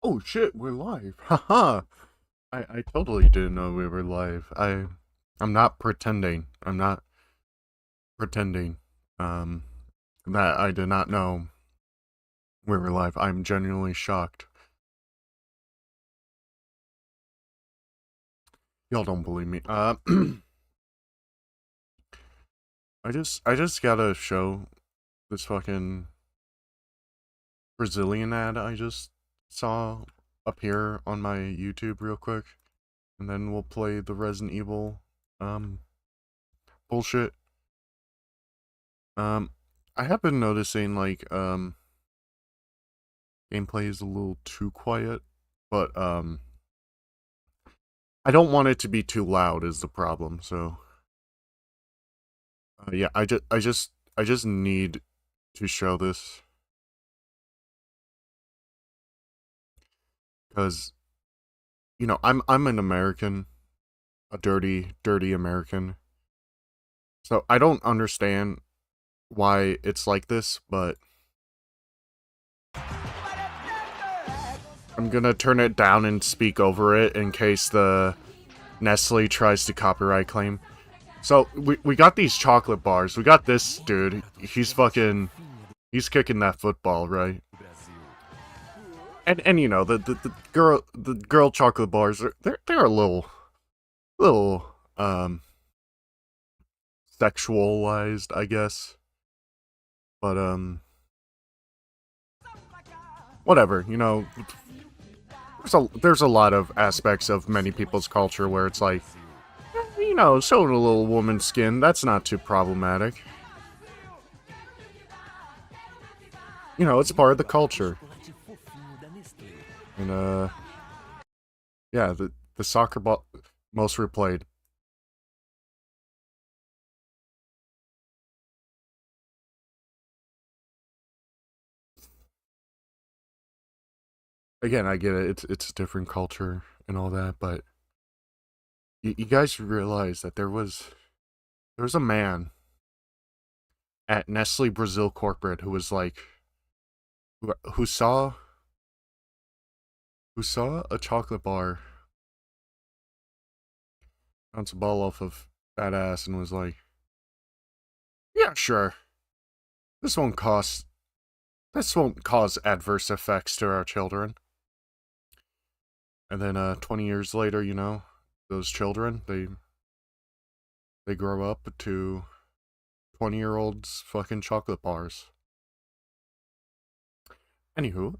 Oh shit, we're live. Haha. I totally didn't know we were live. I'm not pretending. I'm not pretending. Um that I did not know we were live. I'm genuinely shocked. Y'all don't believe me. I just gotta show this fucking Brazilian ad I just saw appear on my YouTube real quick. And then we'll play the Resident Evil bullshit. Um, I have been noticing gameplay is a little too quiet, but I don't want it to be too loud is the problem. So yeah, I just need to show this because I'm an American, a dirty American. So I don't understand why it's like this, but I'm gonna turn it down and speak over it in case the Nestle tries to copyright claim. So, we got these chocolate bars. We got this dude. He's kicking that football, right? And you know, the girl chocolate bars, they're a little, sexualized, I guess. But, whatever, there's a lot of aspects of many people's culture where it's like, showing a little woman's skin, that's not too problematic. It's part of the culture. And, yeah, the soccer ball, most replayed. Again, I get it, it's a different culture and all that, but you guys realize that there was a man at Nestle Brazil corporate who was like, who saw a chocolate bar bounce a ball off of that ass and was like, yeah, sure, this won't cost this won't cause adverse effects to our children. And then 20 years later, those children, they grow up to 20-year-olds fucking chocolate bars. Anywho,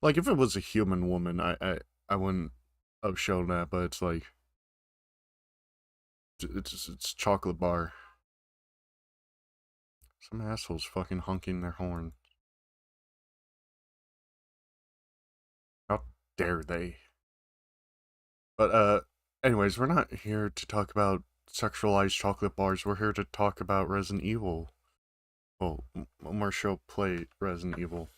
like if it was a human woman, I wouldn't have shown that, but it's like it's chocolate bar. Some assholes fucking honking their horn. How dare they? But anyways, we're not here to talk about sexualized chocolate bars. We're here to talk about Resident Evil. Well, Marshall played Resident Evil.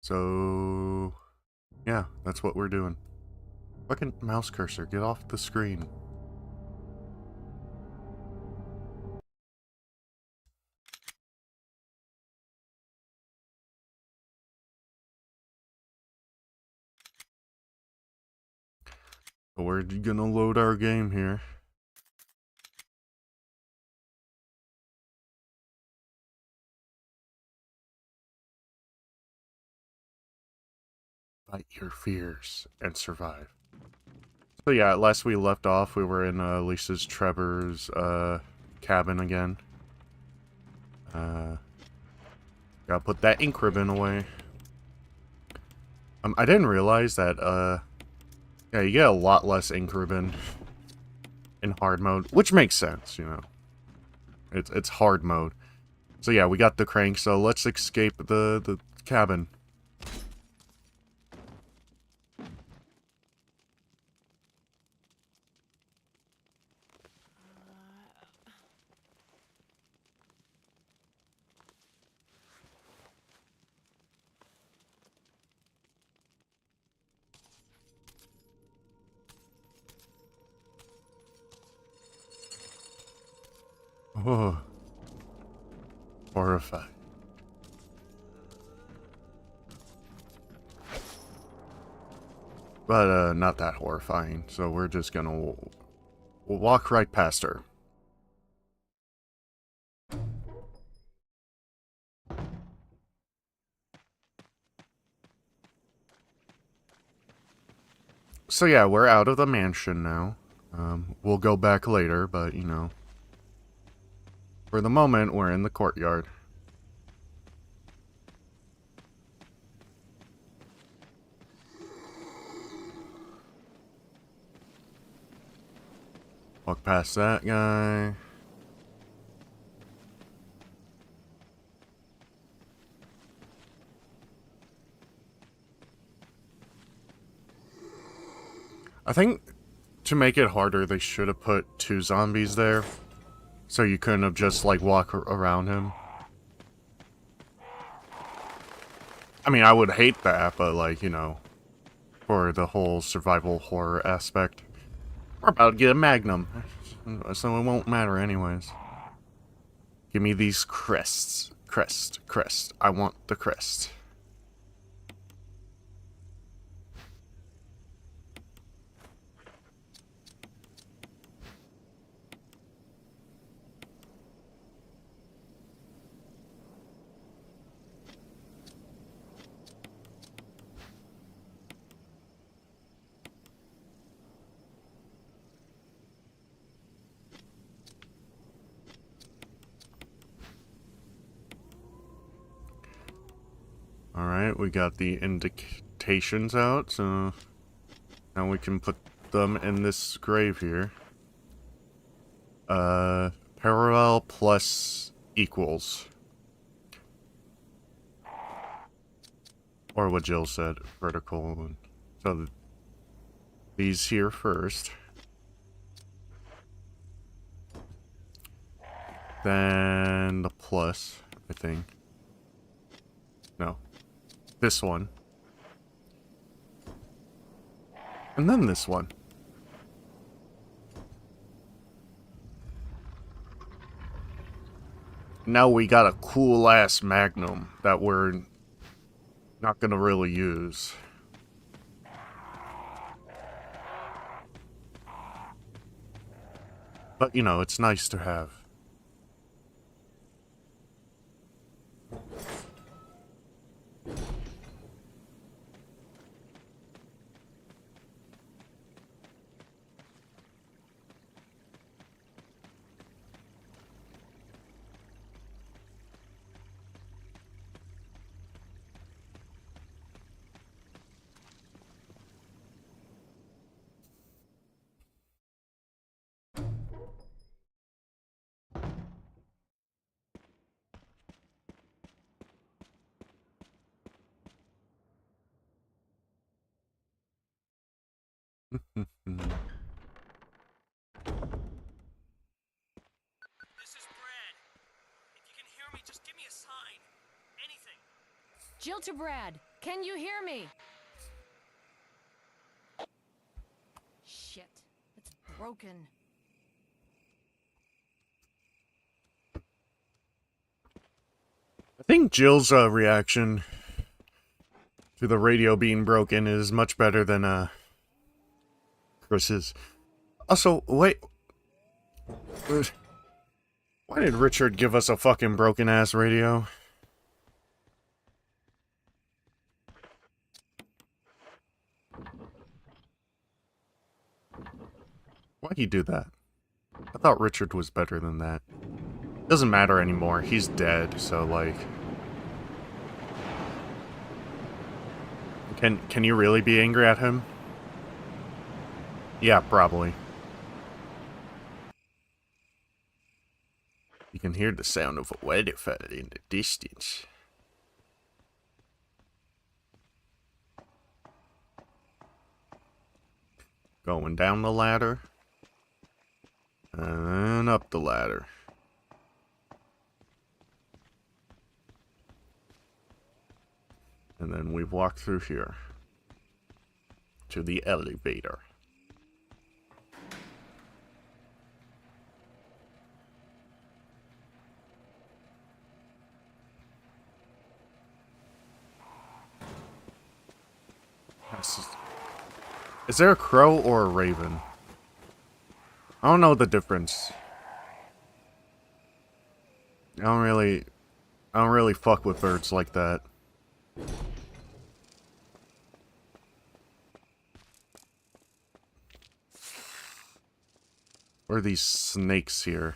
So yeah, that's what we're doing. Fucking mouse cursor, get off the screen. We're gonna load our game here. Fight your fears and survive. So yeah, last we left off, we were in Lisa's Trevor's cabin again. Gotta put that ink ribbon away. I didn't realize that yeah, you get a lot less ink ribbon in hard mode, which makes sense, It's hard mode. So yeah, we got the crank, so let's escape the cabin. Oh, horrified. But not that horrifying, so we're just gonna we'll walk right past her. So yeah, we're out of the mansion now. We'll go back later, but you know, for the moment, we're in the courtyard. Walk past that guy. I think to make it harder, they should have put 2 zombies there. So you couldn't have just, like, walk around him. I mean, I would hate that, but, like, you know, for the whole survival horror aspect. We're about to get a magnum, so it won't matter anyways. Give me these crests. Crest. I want the crest. Alright, we got the indications out, so now we can put them in this grave here. Parallel plus equals. Or what Jill said, vertical. So these here first. Then the plus, I think. No. This one. And then this one. Now we got a cool-ass magnum that we're not gonna really use. But, you know, it's nice to have. This is Brad. If you can hear me, just give me a sign. Anything. Jill to Brad. Can you hear me? Shit. It's broken. I think Jill's reaction to the radio being broken is much better than Chris's. Also, wait. Why did Richard give us a fucking broken-ass radio? Why'd he do that? I thought Richard was better than that. Doesn't matter anymore. He's dead, so, like... Can you really be angry at him? Yeah, probably. You can hear the sound of a weather fall in the distance. Going down the ladder. And up the ladder. And then we walk through here. To the elevator. Is there a crow or a raven? I don't know the difference. I don't really fuck with birds like that. What are these snakes here?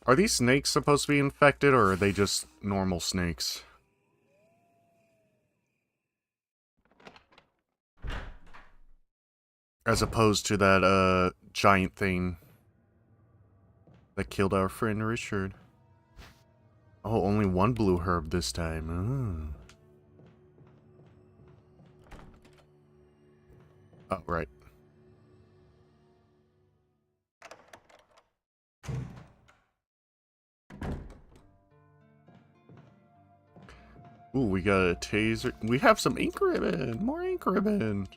Are these snakes supposed to be infected, or are they just normal snakes? As opposed to that, giant thing that killed our friend Richard. Oh, only one blue herb this time. Oh, right. Ooh, we got a taser. We have some ink ribbon! More ink ribbon!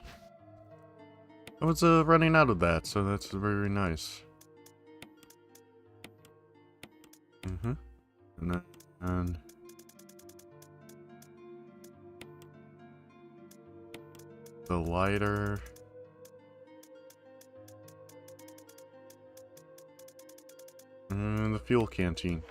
I was running out of that, so that's very nice. And then, the lighter. And the fuel canteen.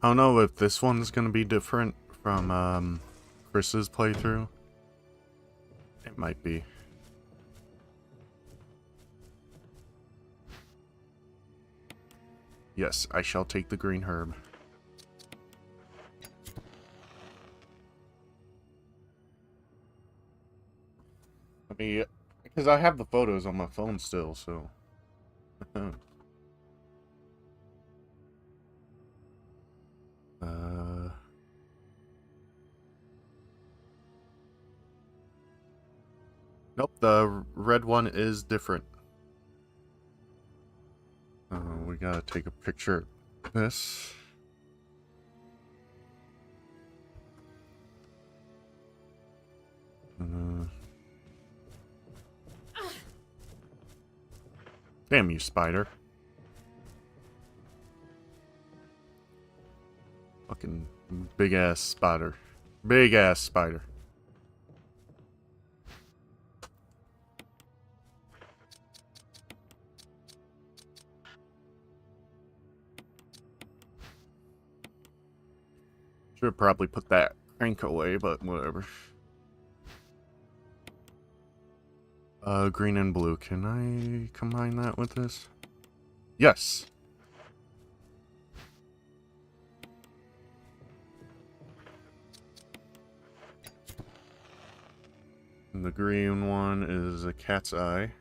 I don't know if this one's gonna be different from, Chris's playthrough. It might be. Yes, I shall take the green herb. I mean, because I have the photos on my phone still, so... Nope, the red one is different. We gotta take a picture of this. Damn you, spider. Fucking big-ass spider. Big-ass spider. Should probably put that crank away, but whatever. Green and blue. Can I combine that with this? Yes! And the green one is a cat's eye.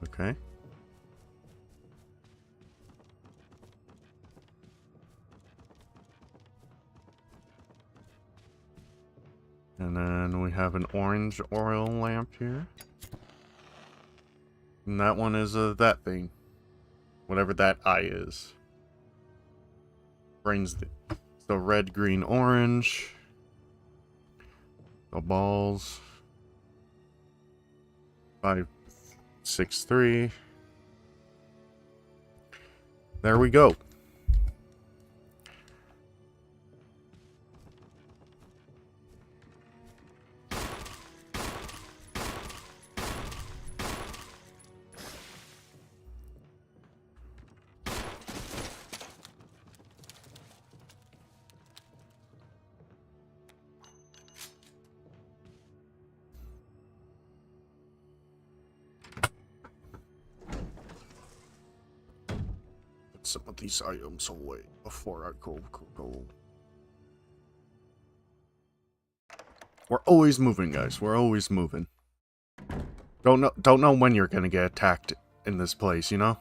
Okay. And then we have an orange oil lamp here. And that one is that thing. Whatever that eye is. Brings the red, green, orange. The balls. 5, 6, 3. There we go. Some of these items away before I go. We're always moving, guys. We're always moving. Don't know when you're gonna get attacked in this place, you know?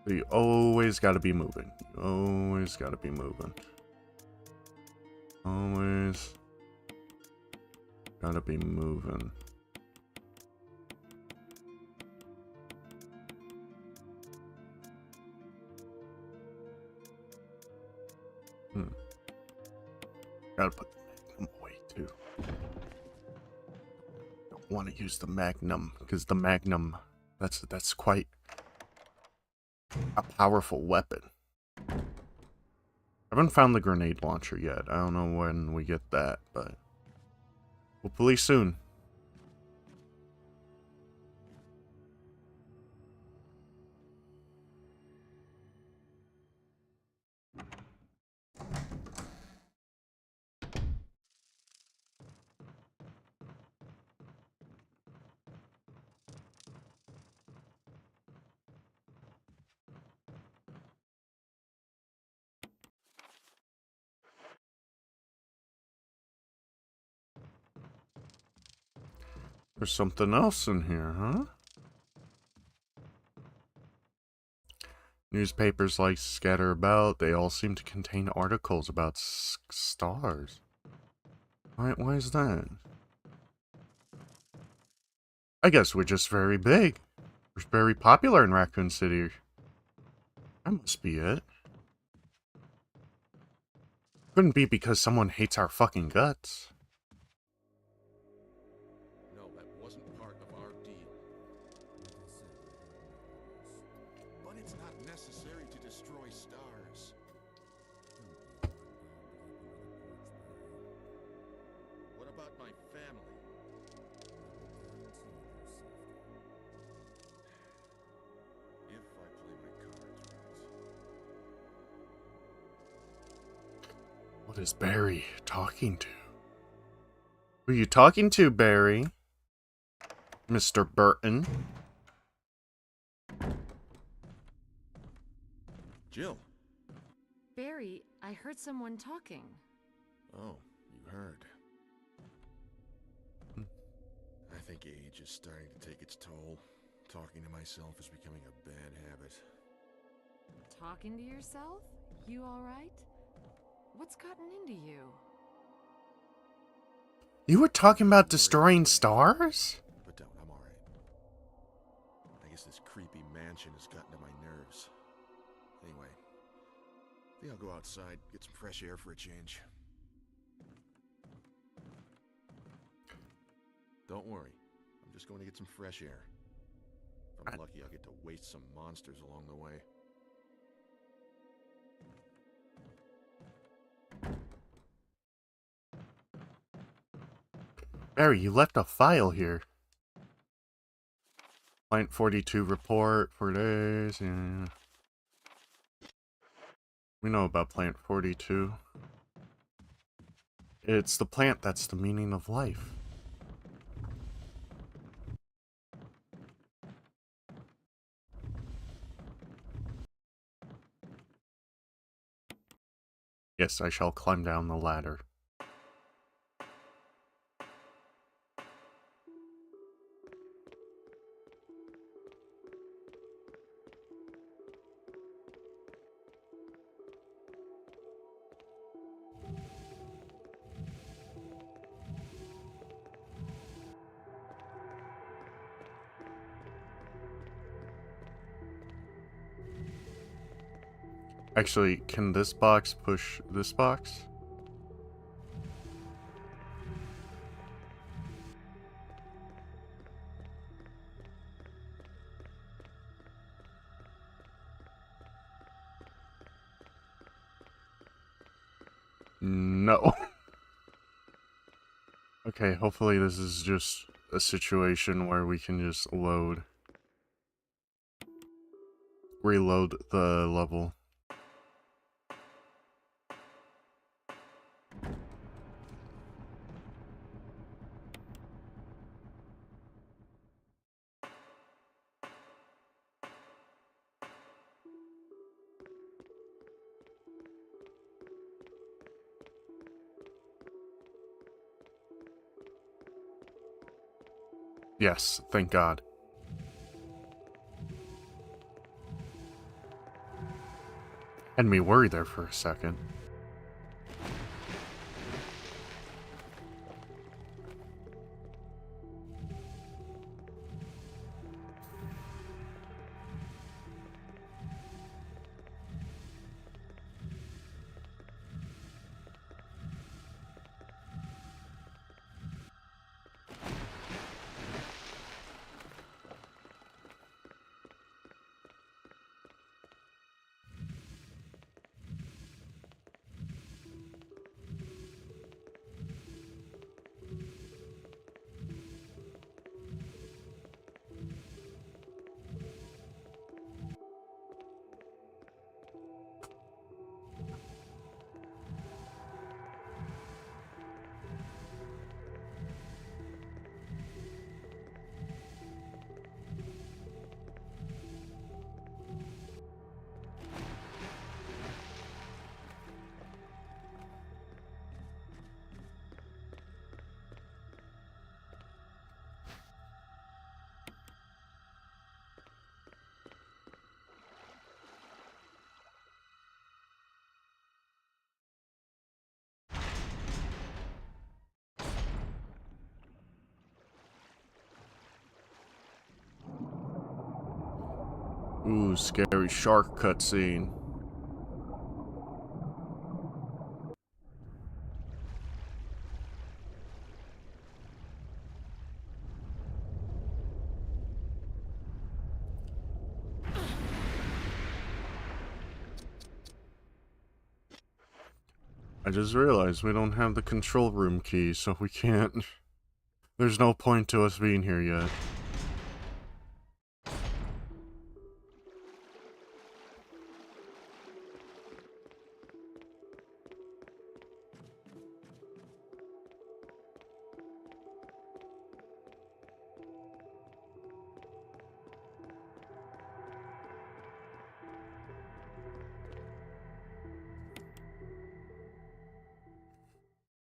So you always gotta be moving. You always gotta be moving. Always gotta be moving. Gotta put the Magnum away too. Don't want to use the Magnum because the Magnum, that's quite a powerful weapon. I haven't found the grenade launcher yet. I don't know when we get that, but hopefully soon. There's something else in here, huh? Newspapers like scatter about. They all seem to contain articles about stars. Why is that? I guess we're just very big. We're very popular in Raccoon City. That must be it. Couldn't be because someone hates our fucking guts. No, that wasn't part of our deal. But it's not necessary to destroy stars. What about my family? If I play my cards right. What is Barry talking to? Who are you talking to, Barry? Mr. Burton? Jill. Barry, I heard someone talking. Oh, you heard. I think age is starting to take its toll. Talking to myself is becoming a bad habit. Talking to yourself? You alright? What's gotten into you? You were talking about destroying stars? But don't, I'm alright. I guess this creepy mansion has gotten to my nerves. Anyway, I think I'll go outside, get some fresh air for a change. Don't worry, I'm just going to get some fresh air. If I'm lucky, I'll get to waste some monsters along the way. Barry, you left a file here. Plant 42 report for days. Yeah. We know about Plant 42. It's the plant that's the meaning of life. Yes, I shall climb down the ladder. Actually, can this box push this box? No. Okay, hopefully this is just a situation where we can just reload the level. Yes, thank God. Had me worried there for a second. Ooh, scary shark cutscene. I just realized we don't have the control room key, so we can't... There's no point to us being here yet.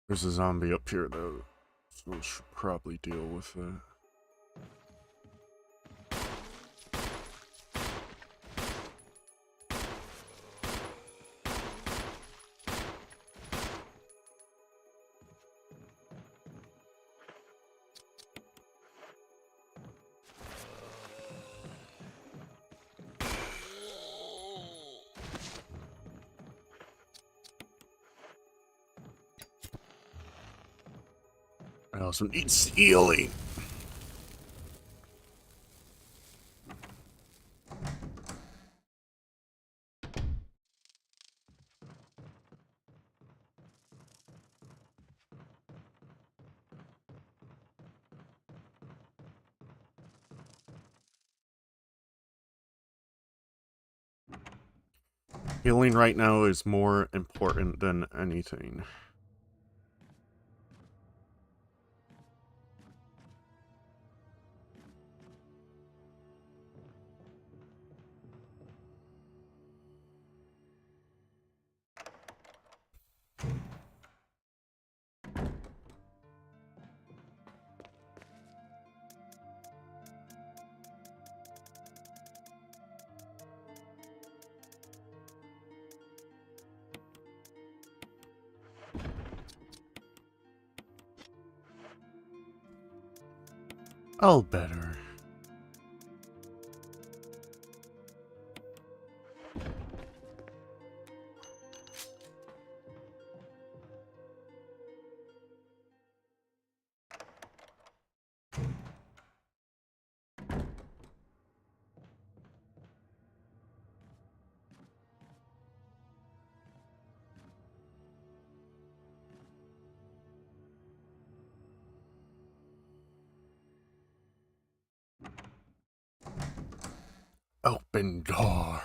There's a zombie up here, though, so we should probably deal with that. I also need healing. Healing right now is more important than anything. All better. Open door.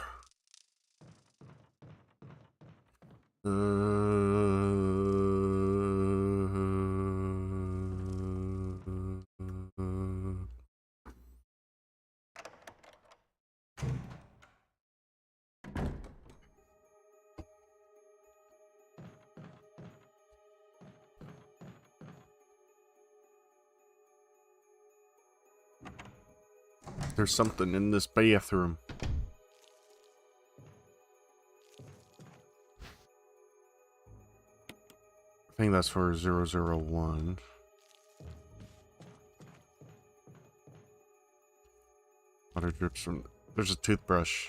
There's something in this bathroom. I think that's for 001. Water drips from... There's a toothbrush.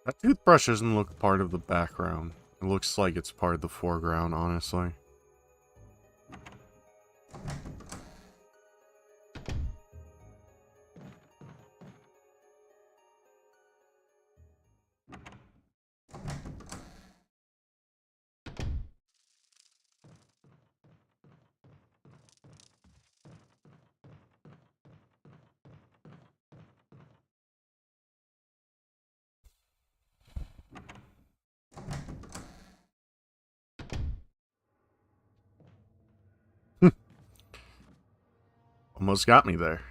That toothbrush doesn't look part of the background. It looks like it's part of the foreground, honestly. Almost got me there.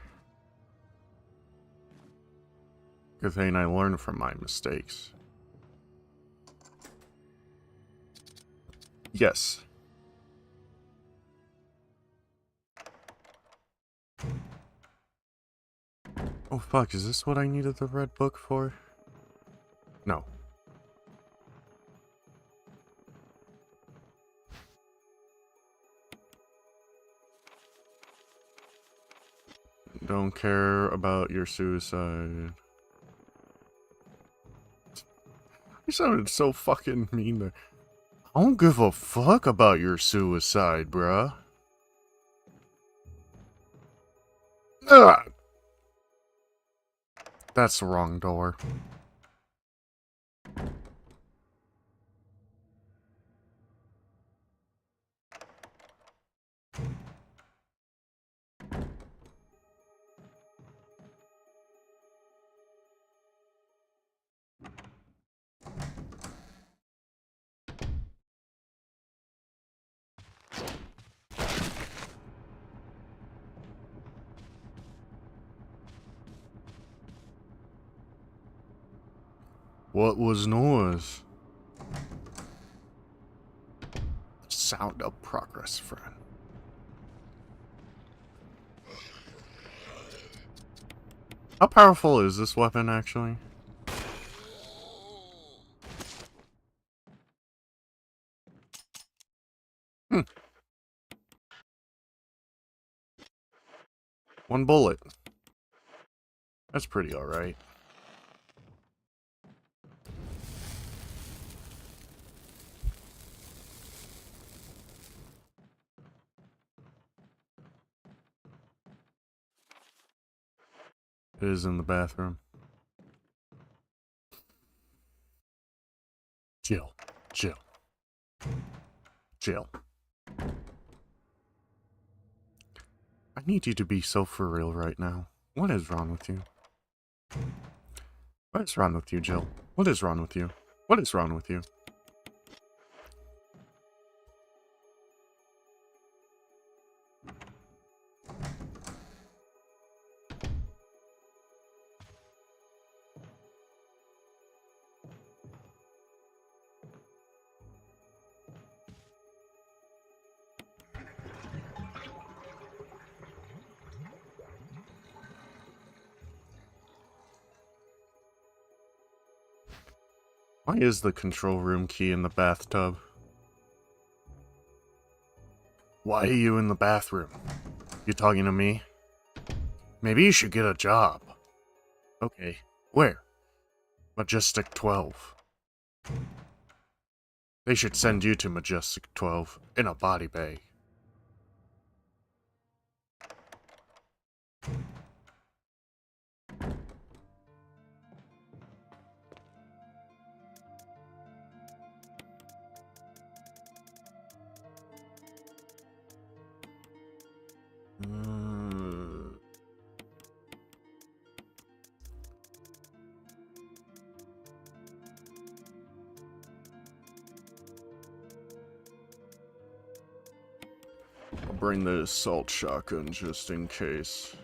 Good thing I learned from my mistakes. Yes. Oh fuck, is this what I needed the red book for? No. Don't care about your suicide. You sounded so fucking mean there. I don't give a fuck about your suicide, bruh. Ugh. That's the wrong door. What was noise? Sound of progress, friend. How powerful is this weapon, actually? Hmm. One bullet. That's pretty alright. It is in the bathroom. Jill. Jill. Jill. I need you to be so for real right now. What is wrong with you? What is wrong with you, Jill? What is wrong with you? What is wrong with you? Why is the control room key in the bathtub? Why are you in the bathroom? You talking to me? Maybe you should get a job. Okay, where? Majestic 12. They should send you to Majestic 12 in a body bag. I'll bring the assault shotgun just in case.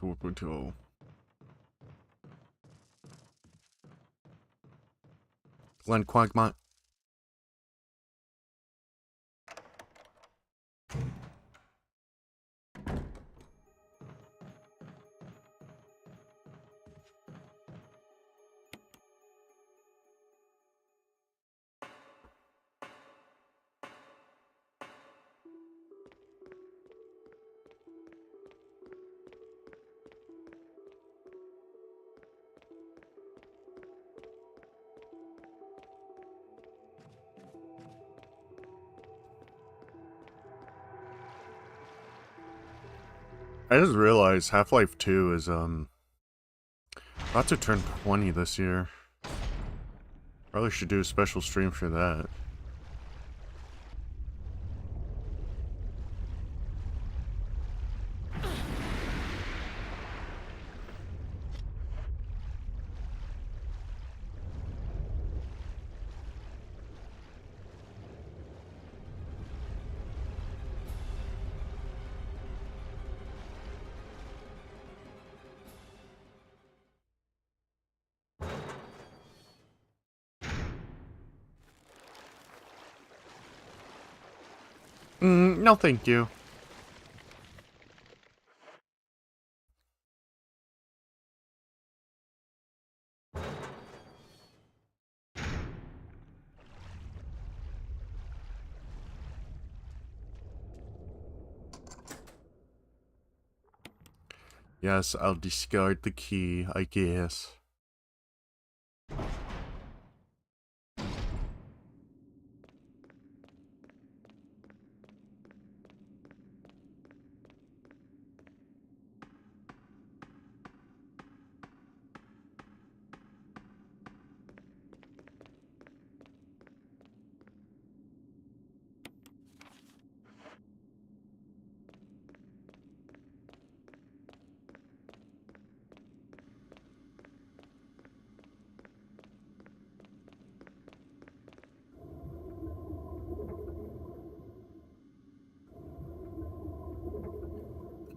Torpedo. Glenn Quagmont. I just realized Half-Life 2 is about to turn 20 this year. Probably should do a special stream for that. No thank you. Yes, I'll discard the key, I guess.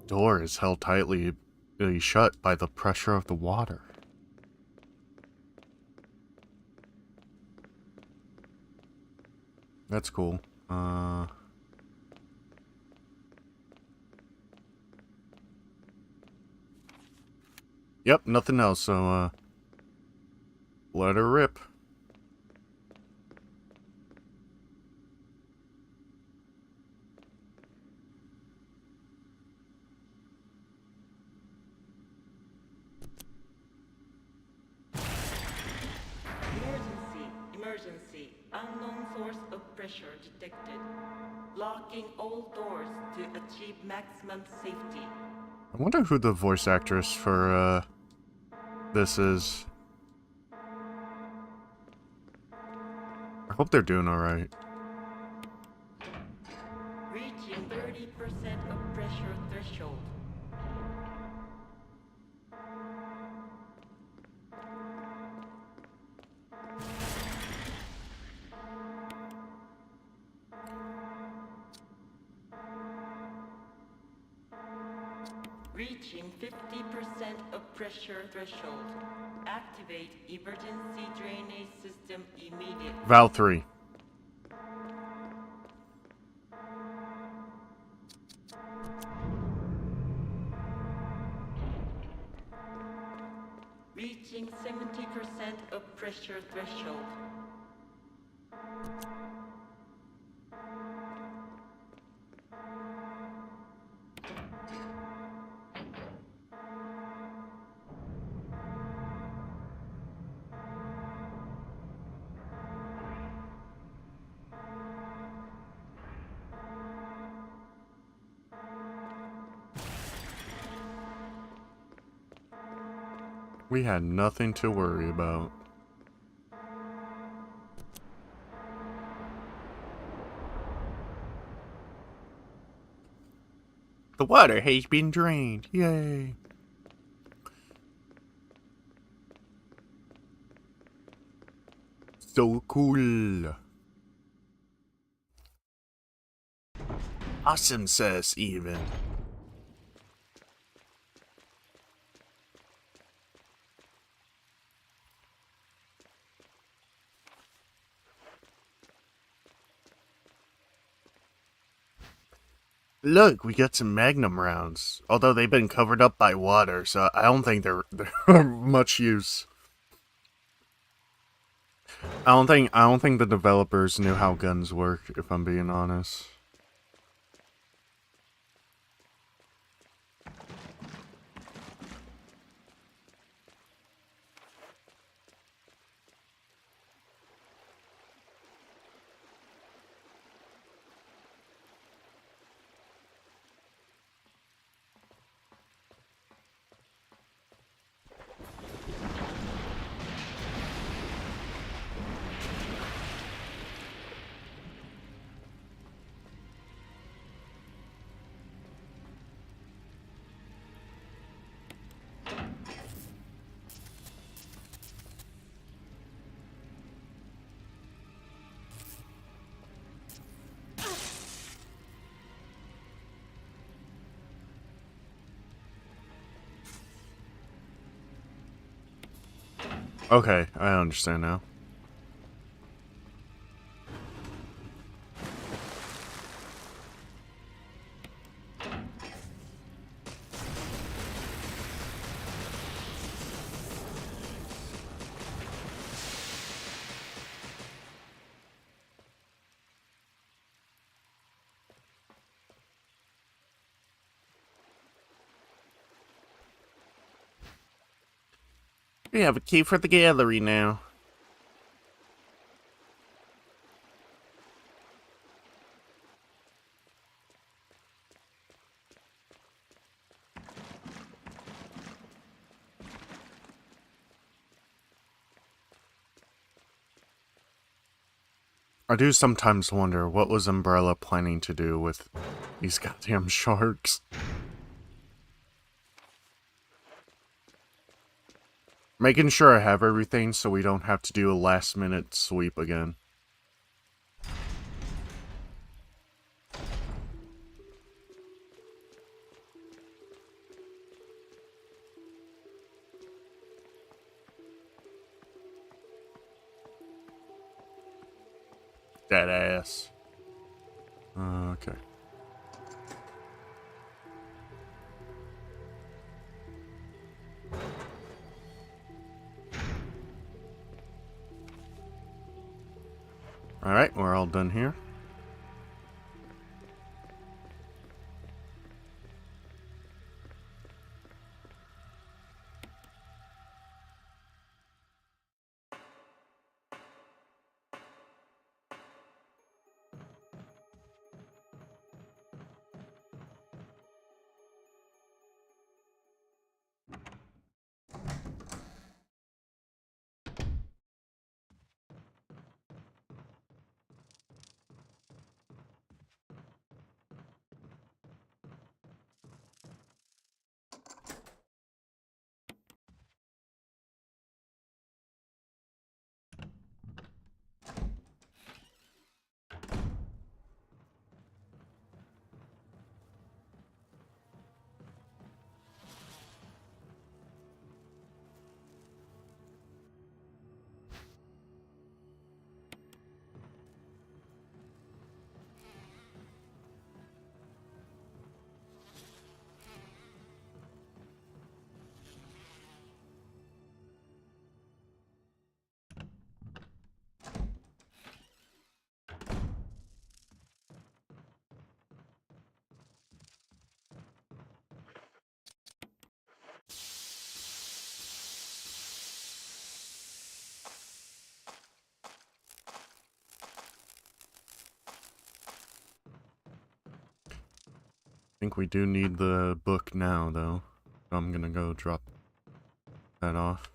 Door is held tightly shut by the pressure of the water. That's cool. Yep, nothing else, so, let her rip. Emergency. Unknown source of pressure detected. Locking all doors to achieve maximum safety. I wonder who the voice actress for, this is. I hope they're doing alright. Reaching 30% of pressure threshold. Reaching 50% of pressure threshold. Activate emergency drainage system immediately. Val 3. Reaching 70% of pressure threshold. We had nothing to worry about. The water has been drained. Yay. So cool. Awesome sus, even. Look, we got some Magnum rounds. Although they've been covered up by water, so I don't think they're much use. I don't think the developers knew how guns work, if I'm being honest. Okay, I understand now. We have a key for the gallery now. I do sometimes wonder what was Umbrella planning to do with these goddamn sharks. Making sure I have everything so we don't have to do a last minute sweep again. That ass. Okay. Alright, we're all done here. I think we do need the book now, though. I'm gonna go drop that off.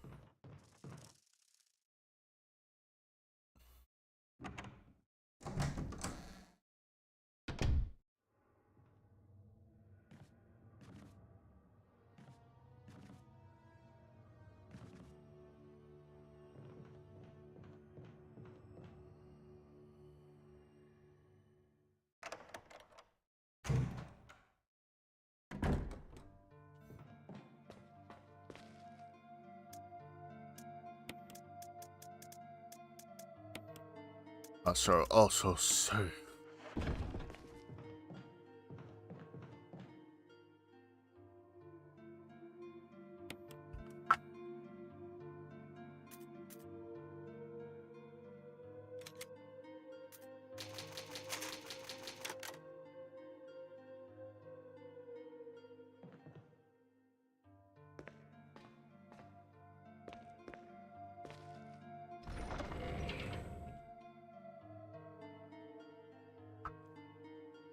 I shall also say.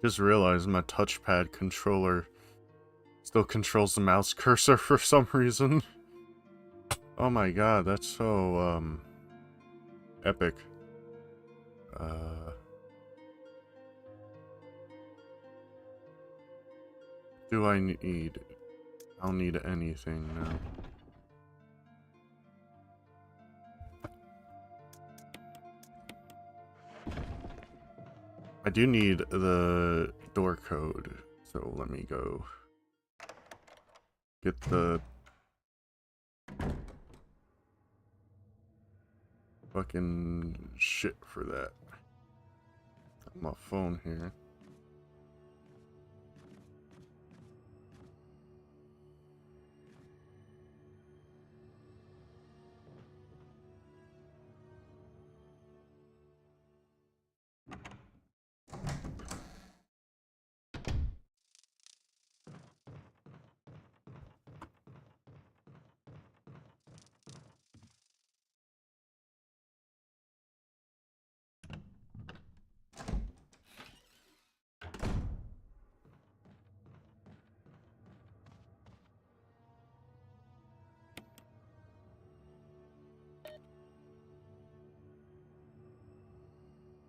Just realized my touchpad controller still controls the mouse cursor for some reason. Oh my god, that's so, epic. Do I need... I don't need anything now. I do need the door code, so let me go get the fucking shit for that. On my phone here.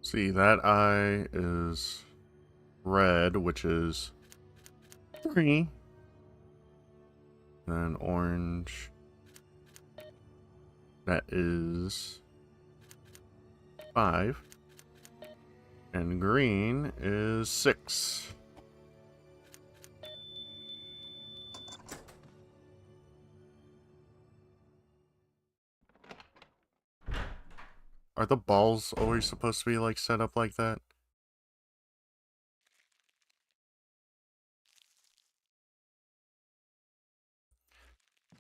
See, that eye is red, which is 3. Then orange. That is 5. And green is 6. Are the balls always supposed to be like set up like that?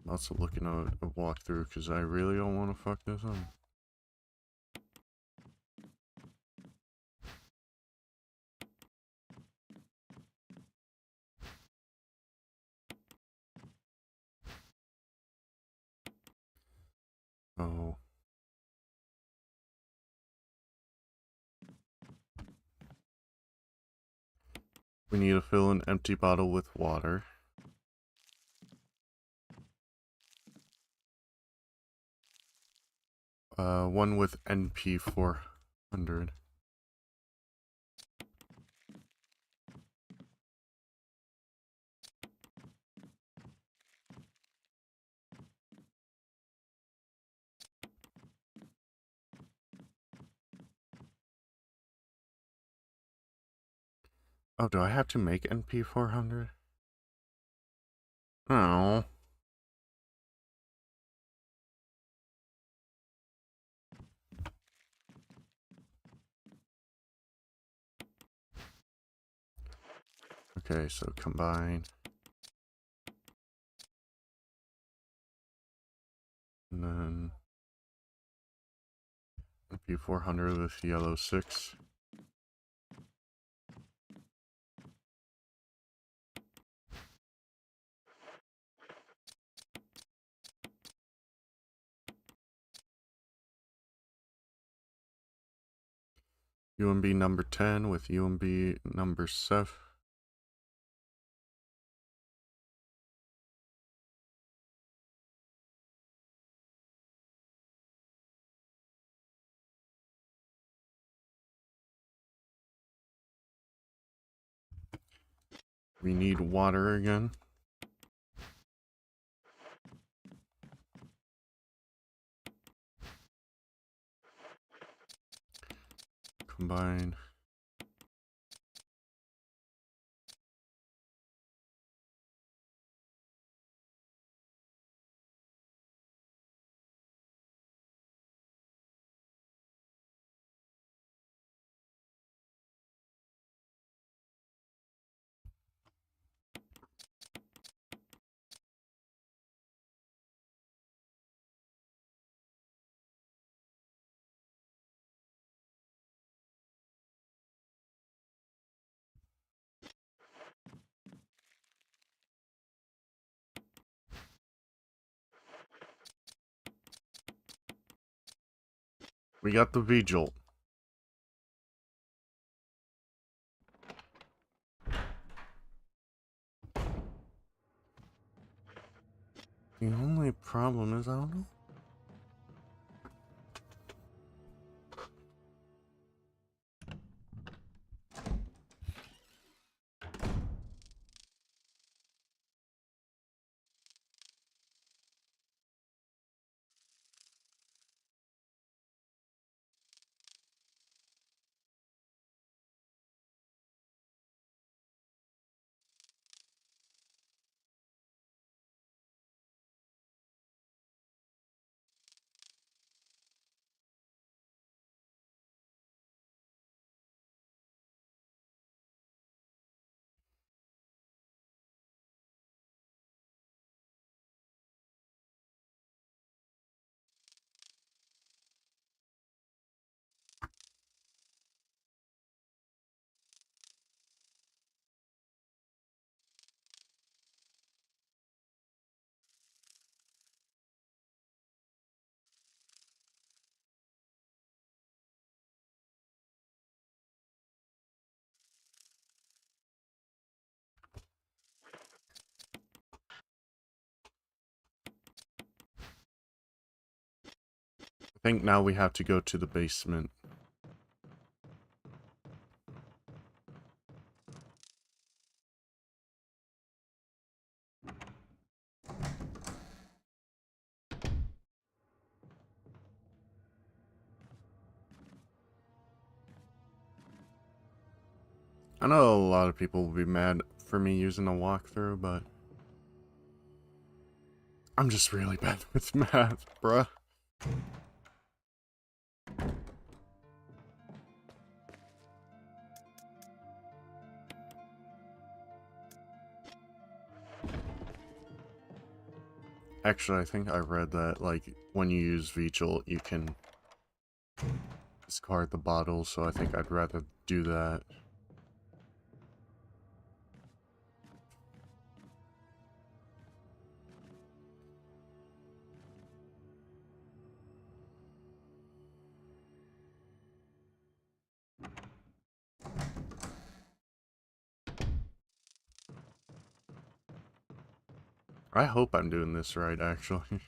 I'm also looking at a walkthrough because I really don't want to fuck this up. Oh. We need to fill an empty bottle with water. One with NP 400. Oh, do I have to make NP 400? Oh. Okay, so combine. And then NP 400 with yellow 6. UMB number 10 with UMB number 7. We need water again. Combine. We got the V-Jolt. The only problem is I don't know. I think now we have to go to the basement. I know a lot of people will be mad for me using a walkthrough, but I'm just really bad with math, bruh. Actually, I think I read that, like, when you use Vigil, you can discard the bottle, so I think I'd rather do that. I hope I'm doing this right, actually.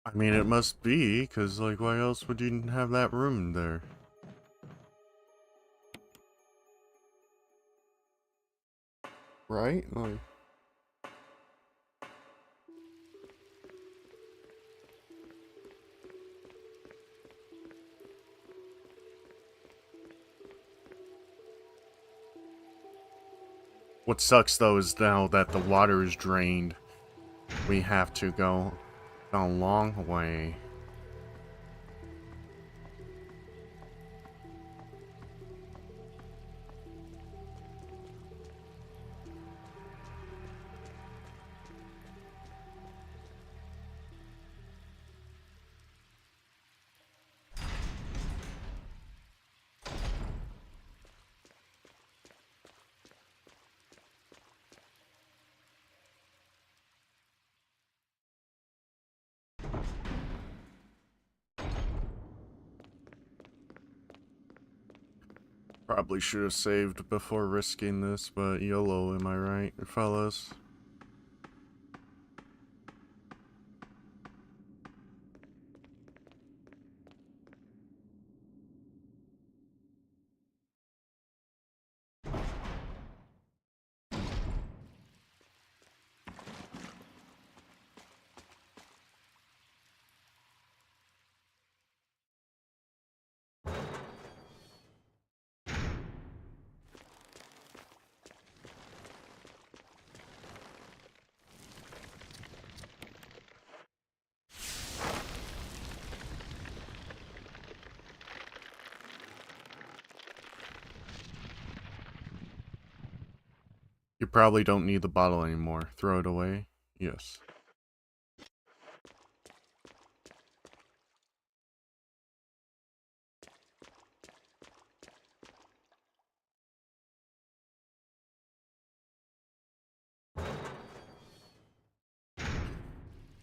I mean, it must be, because, like, why else would you have that room there? Right? Like... What sucks, though, is now that the water is drained, we have to go a long way. Probably should have saved before risking this, but YOLO, am I right, fellas? You probably don't need the bottle anymore. Throw it away? Yes.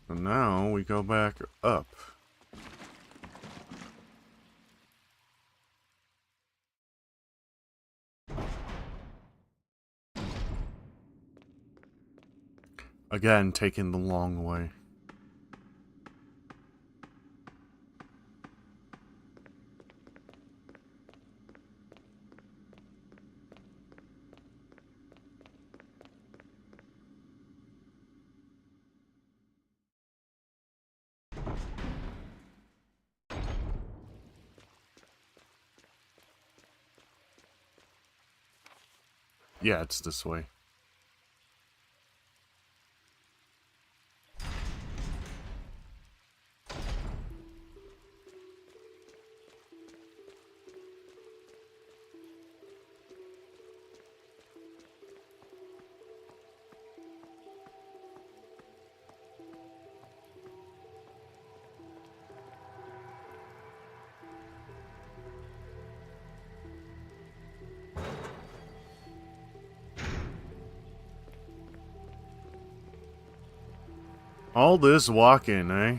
So now we go back up. Again, taking the long way. Yeah, it's this way. All this walking, eh?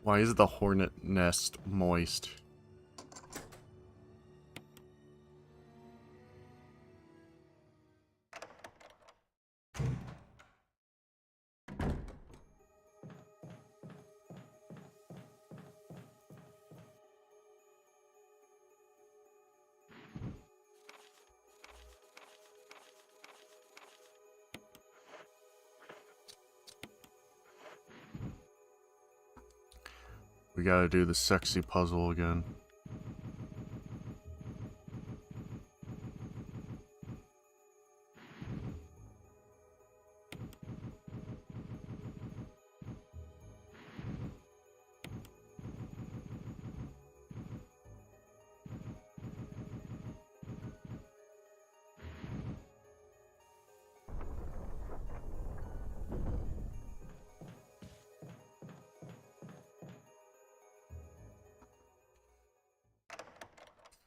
Why is the hornet nest moist? We gotta do the sexy puzzle again.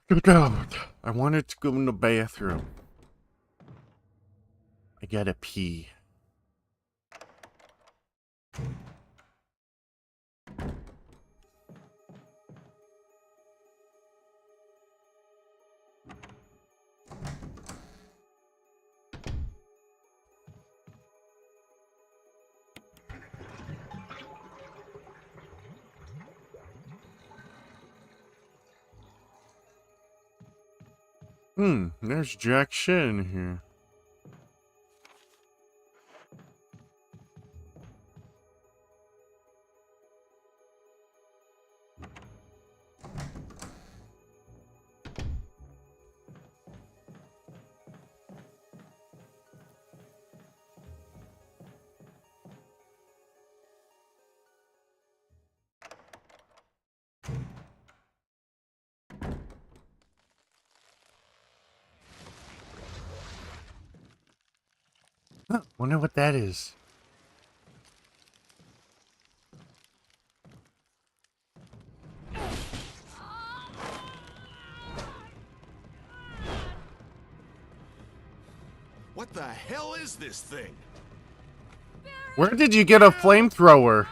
Good God. I wanted to go in the bathroom. I gotta pee. There's jack shit in here. Huh, wonder what that is. What the hell is this thing? Where did you get a flamethrower?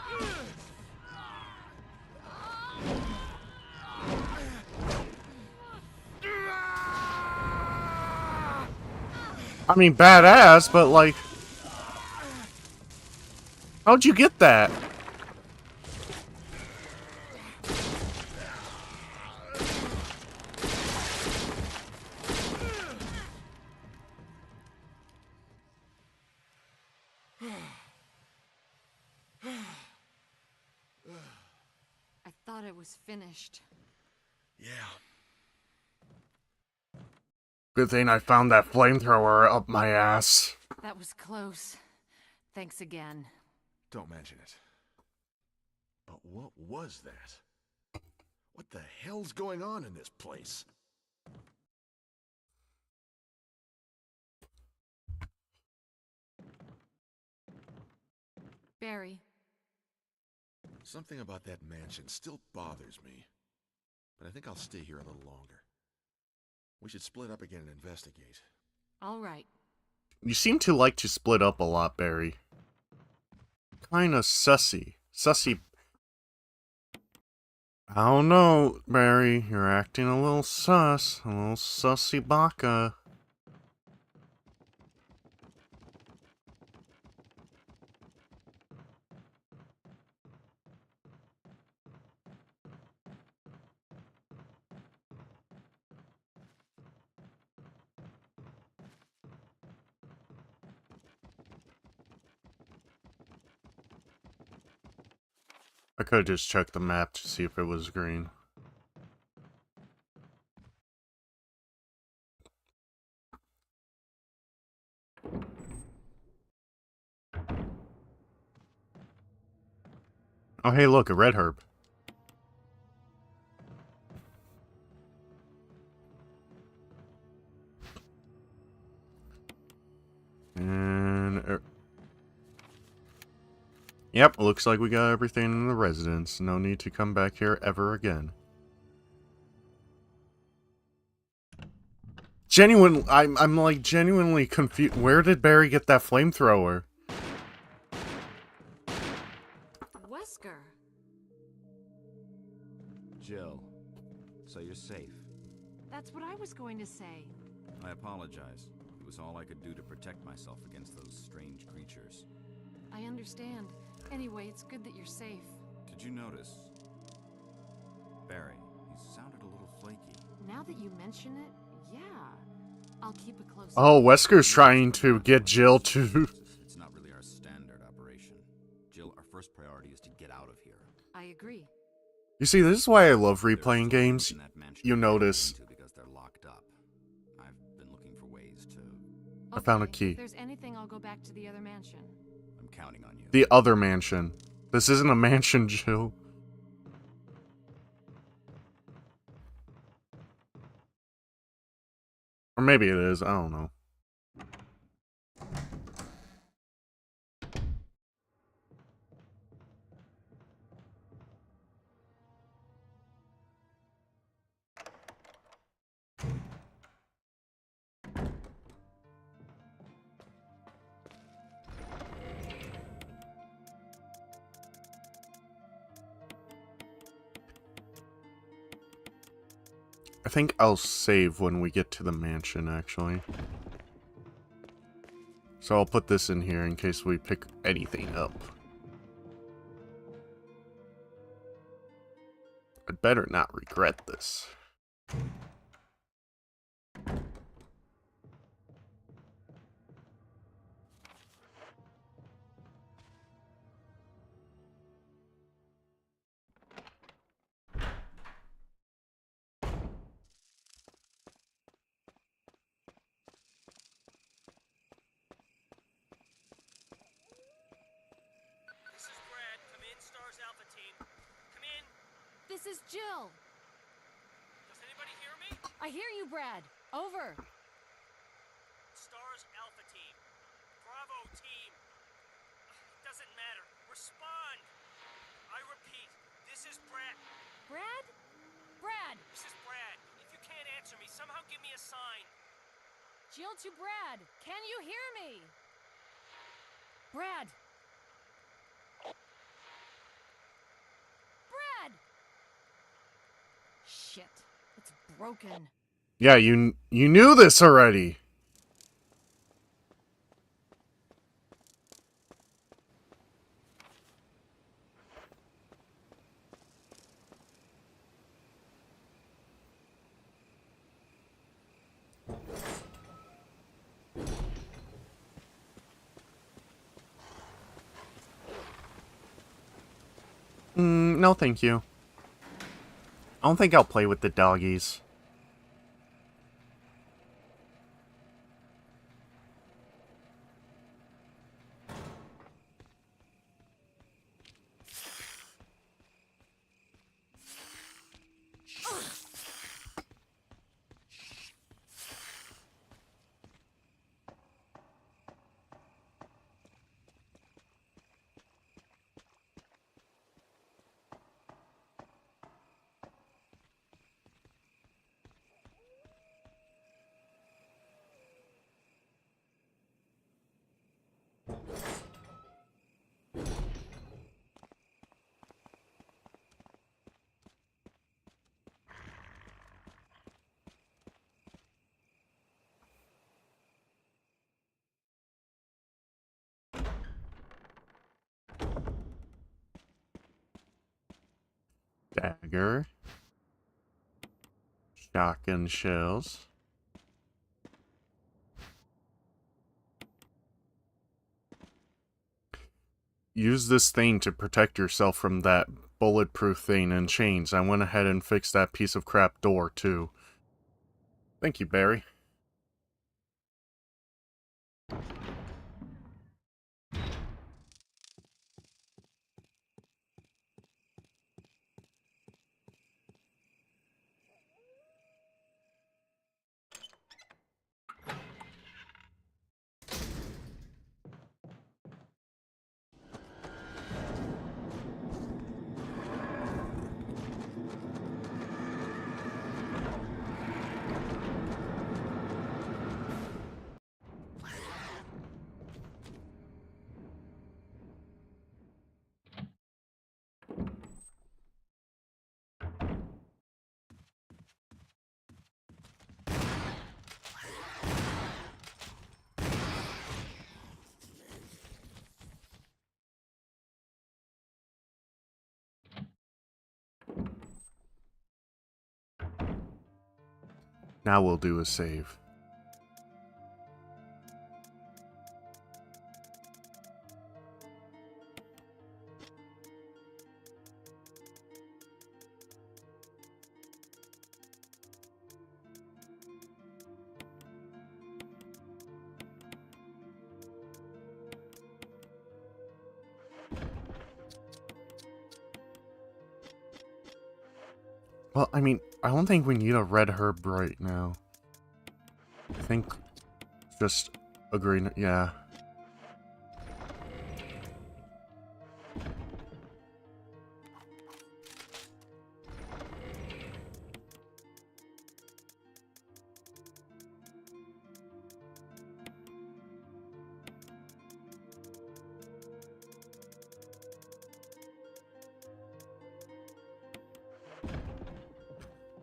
I mean, badass, but like... How'd you get that? I thought it was finished. Good thing I found that flamethrower up my ass. That was close. Thanks again. Don't mention it. But what was that? What the hell's going on in this place? Barry. Something about that mansion still bothers me. But I think I'll stay here a little longer. We should split up again and investigate. All right. You seem to like to split up a lot, Barry. Kinda sussy. Sussy. I don't know, Barry. You're acting a little sus. A little sussy baka. I could have just checked the map to see if it was green. Oh, hey, look, a red herb. And... Yep, looks like we got everything in the residence. No need to come back here ever again. I'm like genuinely confused. Where did Barry get that flamethrower? Wesker. Jill, so you're safe. That's what I was going to say. I apologize. It was all I could do to protect myself against those strange creatures. I understand. Anyway, it's good that you're safe. Did you notice? Barry, he sounded a little flaky. Now that you mention it, yeah. I'll keep a close eye. Oh, Wesker's trying to get Jill to... It's not really our standard operation. Jill, our first priority is to get out of here. I agree. You see, this is why I love replaying There's games. in that mansion You we can't notice. get into because they're locked up. I've been looking for ways to... I found a Okay, key. If there's anything, I'll go back to the other mansion. I'm counting on you. The other mansion. This isn't a mansion, Jill. Or maybe it is, I don't know. I think I'll save when we get to the mansion, actually. So I'll put this in here in case we pick anything up. I'd better not regret this. This is Brad. Come in, Stars Alpha Team. Come in. This is Jill. Does anybody hear me? I hear you, Brad. Over. Stars Alpha Team. Bravo Team. Doesn't matter. Respond. I repeat, this is Brad. Brad? Brad! This is Brad. If you can't answer me, somehow give me a sign. Jill to Brad. Can you hear me? Brad! Brad! Shit. It's broken. Yeah, you knew this already. No thank you. I don't think I'll play with the doggies. Dagger. Shotgun shells. Use this thing to protect yourself from that bulletproof thing and chains. I went ahead and fixed that piece of crap door, too. Thank you, Barry. Now we'll do a save. Well, I mean, I don't think we need a red herb right now. I think just a green, yeah.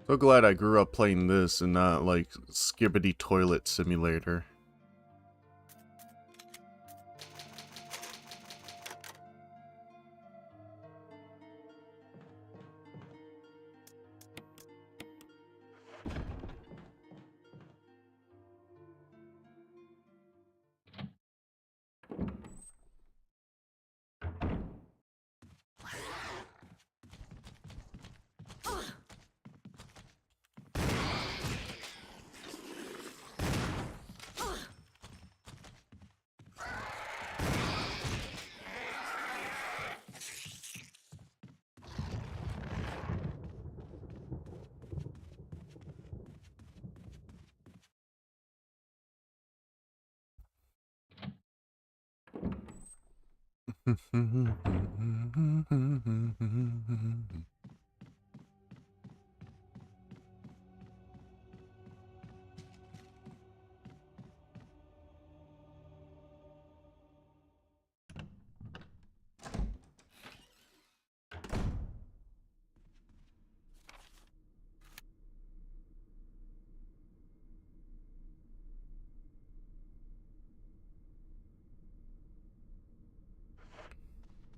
So glad I grew up playing this and not like Skibbity Toilet Simulator.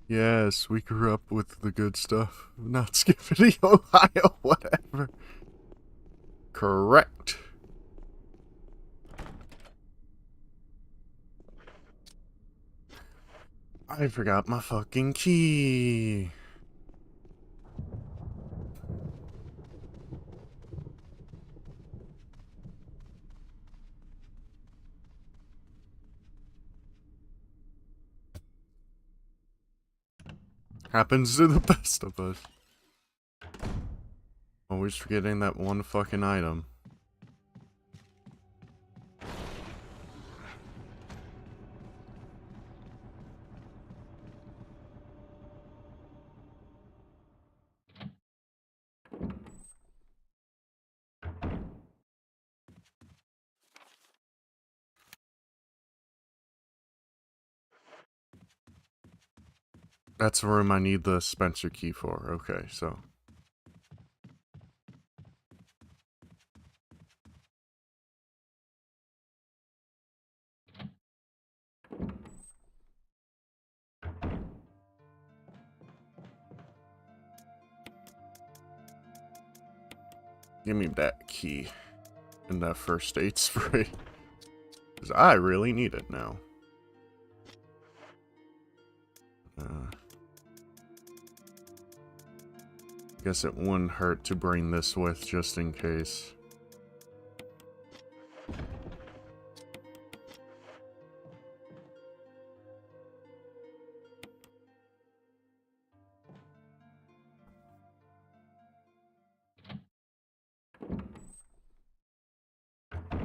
Yes, we grew up with the good stuff. Not Skibbity, Ohio, whatever. Correct. I forgot my fucking key. Happens to the best of us. Always forgetting that one fucking item. That's the room I need the Spencer key for. Okay, so. Give me that key and that first aid spray. Because I really need it now. Guess it wouldn't hurt to bring this with just in case.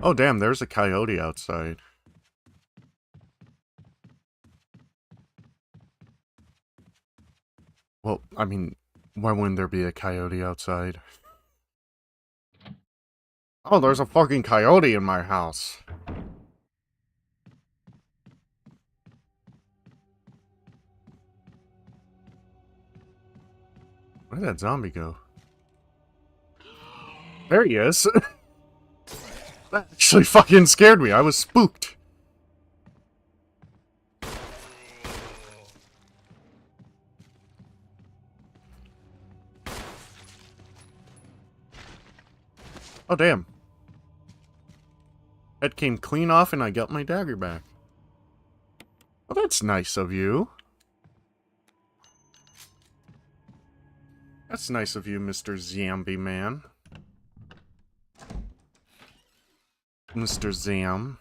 Oh damn, there's a coyote outside. Well, I mean, why wouldn't there be a coyote outside? Oh, there's a fucking coyote in my house. Where did that zombie go? There he is. That actually fucking scared me. I was spooked. Oh, damn. Head came clean off and I got my dagger back. Well, that's nice of you. That's nice of you, Mr. Zombie Man. Mr. Zam.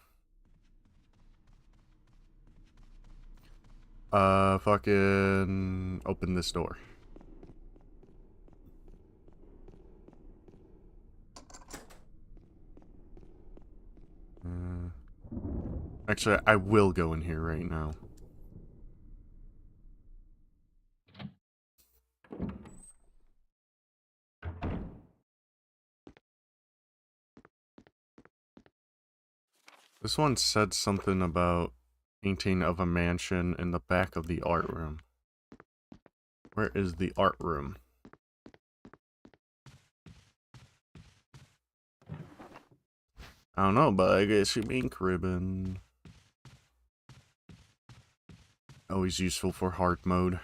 Fucking open this door. Actually, I will go in here right now. This one said something about painting of a mansion in the back of the art room. Where is the art room? I don't know, but I guess you mean cribbing. Always useful for hard mode.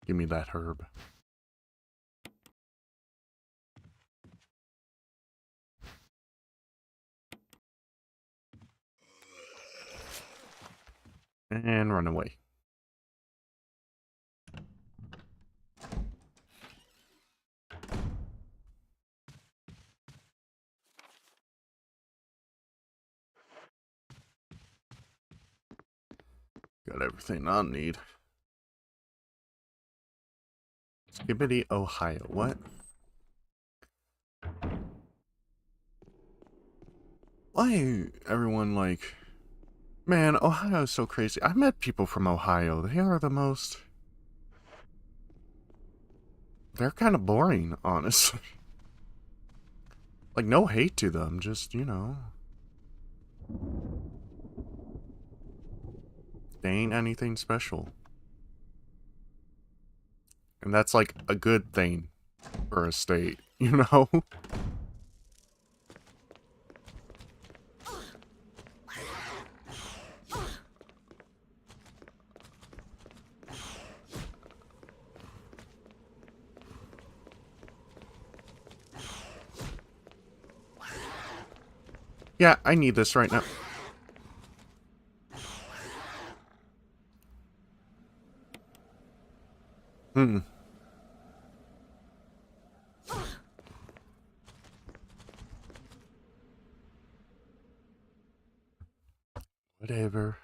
Give me that herb. And run away. Got everything I need. Skibbity, Ohio. What? Why everyone like... Man, Ohio's so crazy. I met people from Ohio. They are the most... They're kind of boring, honestly. Like, no hate to them, just, you know... They ain't anything special. And that's, like, a good thing for a state, you know? Yeah, I need this right now. Whatever.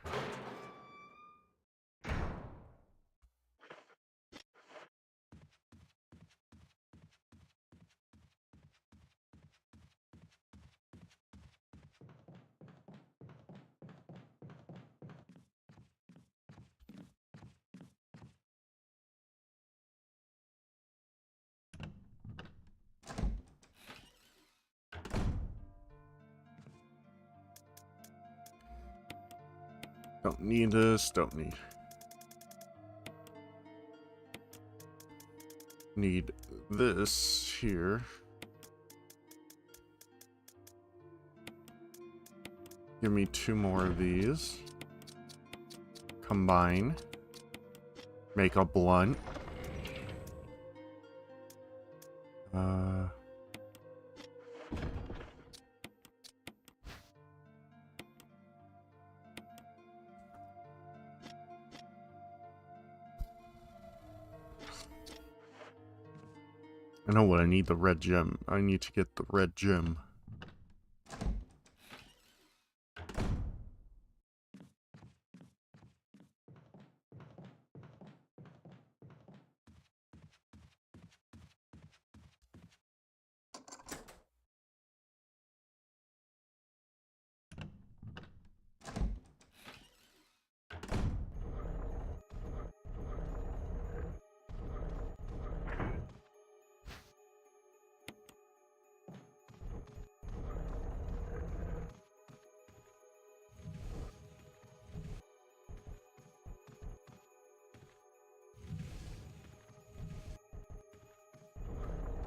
Don't need this, don't need. need this here. Give me 2 more of these. Combine. Make a blunt. I know what I need, the red gem. I need to get the red gem.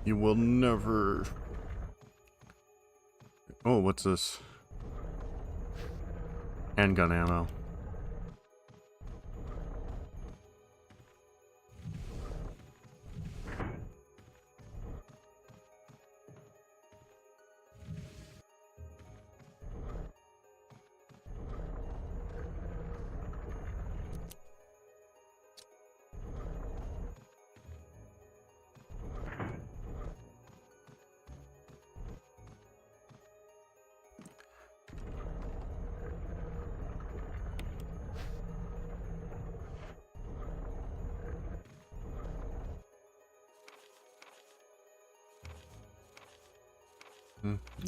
You will never... Oh, what's this? Handgun ammo.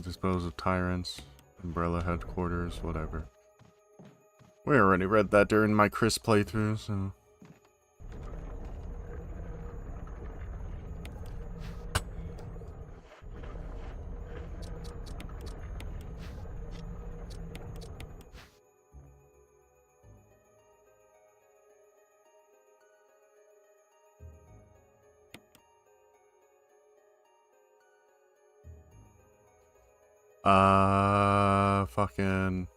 Dispose of tyrants, umbrella headquarters, whatever. We already read that during my Chris playthrough, so... Fucking...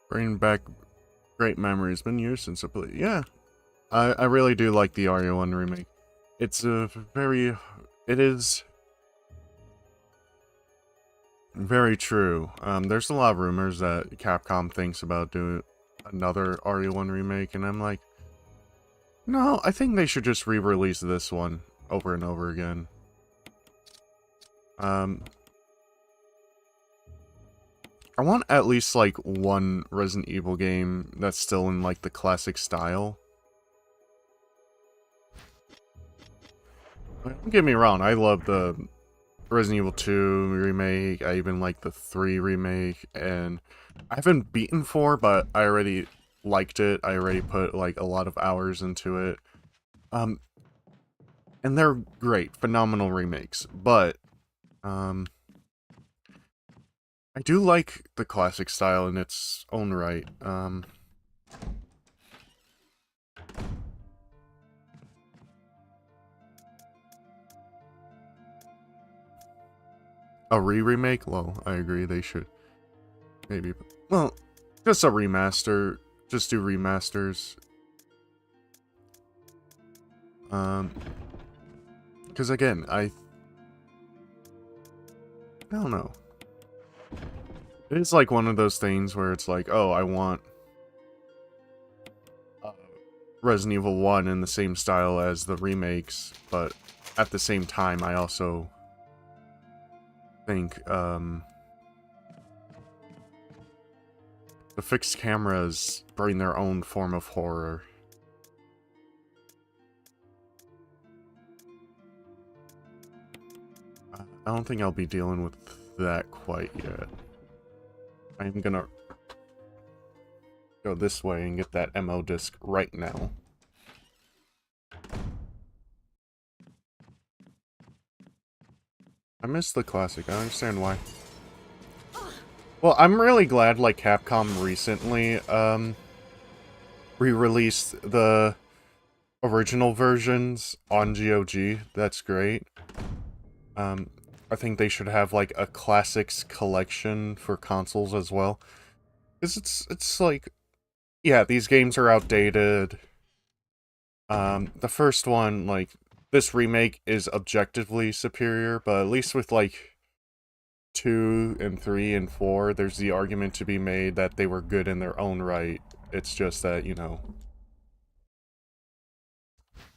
Bringing back great memories. Been years since I played. Yeah, I really do like the RE1 remake. It's a very... It is... very true. There's a lot of rumors that Capcom thinks about doing another RE1 remake, and I'm like, no, I think they should just re-release this one over and over again. I want at least, like, one Resident Evil game that's still in, like, the classic style. Don't get me wrong, I love the Resident Evil 2 remake, I even like the 3 remake, and I haven't beaten 4, but I already liked it, I already put, like, a lot of hours into it. And they're great, phenomenal remakes, but, I do like the classic style in its own right. A remake? Well, I agree, they should. Maybe. Well, just a remaster. Just do remasters. Because again, I don't know. It's like one of those things where it's like, oh, I want Resident Evil 1 in the same style as the remakes, but at the same time, I also think, the fixed cameras bring their own form of horror. I don't think I'll be dealing with that quite yet. I'm gonna go this way and get that MO disc right now. I miss the classic. I understand why. Well, I'm really glad, like, Capcom recently, re-released the original versions on GOG. That's great. I think they should have, like, a classics collection for consoles as well. Because it's like, yeah, these games are outdated. The first one, like, this remake is objectively superior, but at least with, like, 2 and 3 and 4, there's the argument to be made that they were good in their own right. It's just that, you know...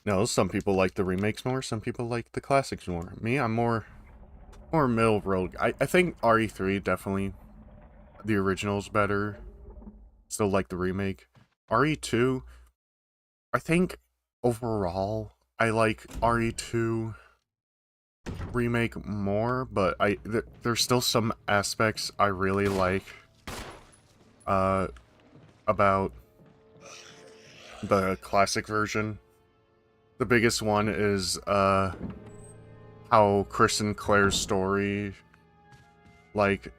No, some people like the remakes more, some people like the classics more. Me, I'm more middle road. I think RE3 definitely, the original's better. Still like the remake. RE2, I think overall I like RE2 remake more, but there's still some aspects I really like about the classic version. The biggest one is how Chris and Claire's story, like,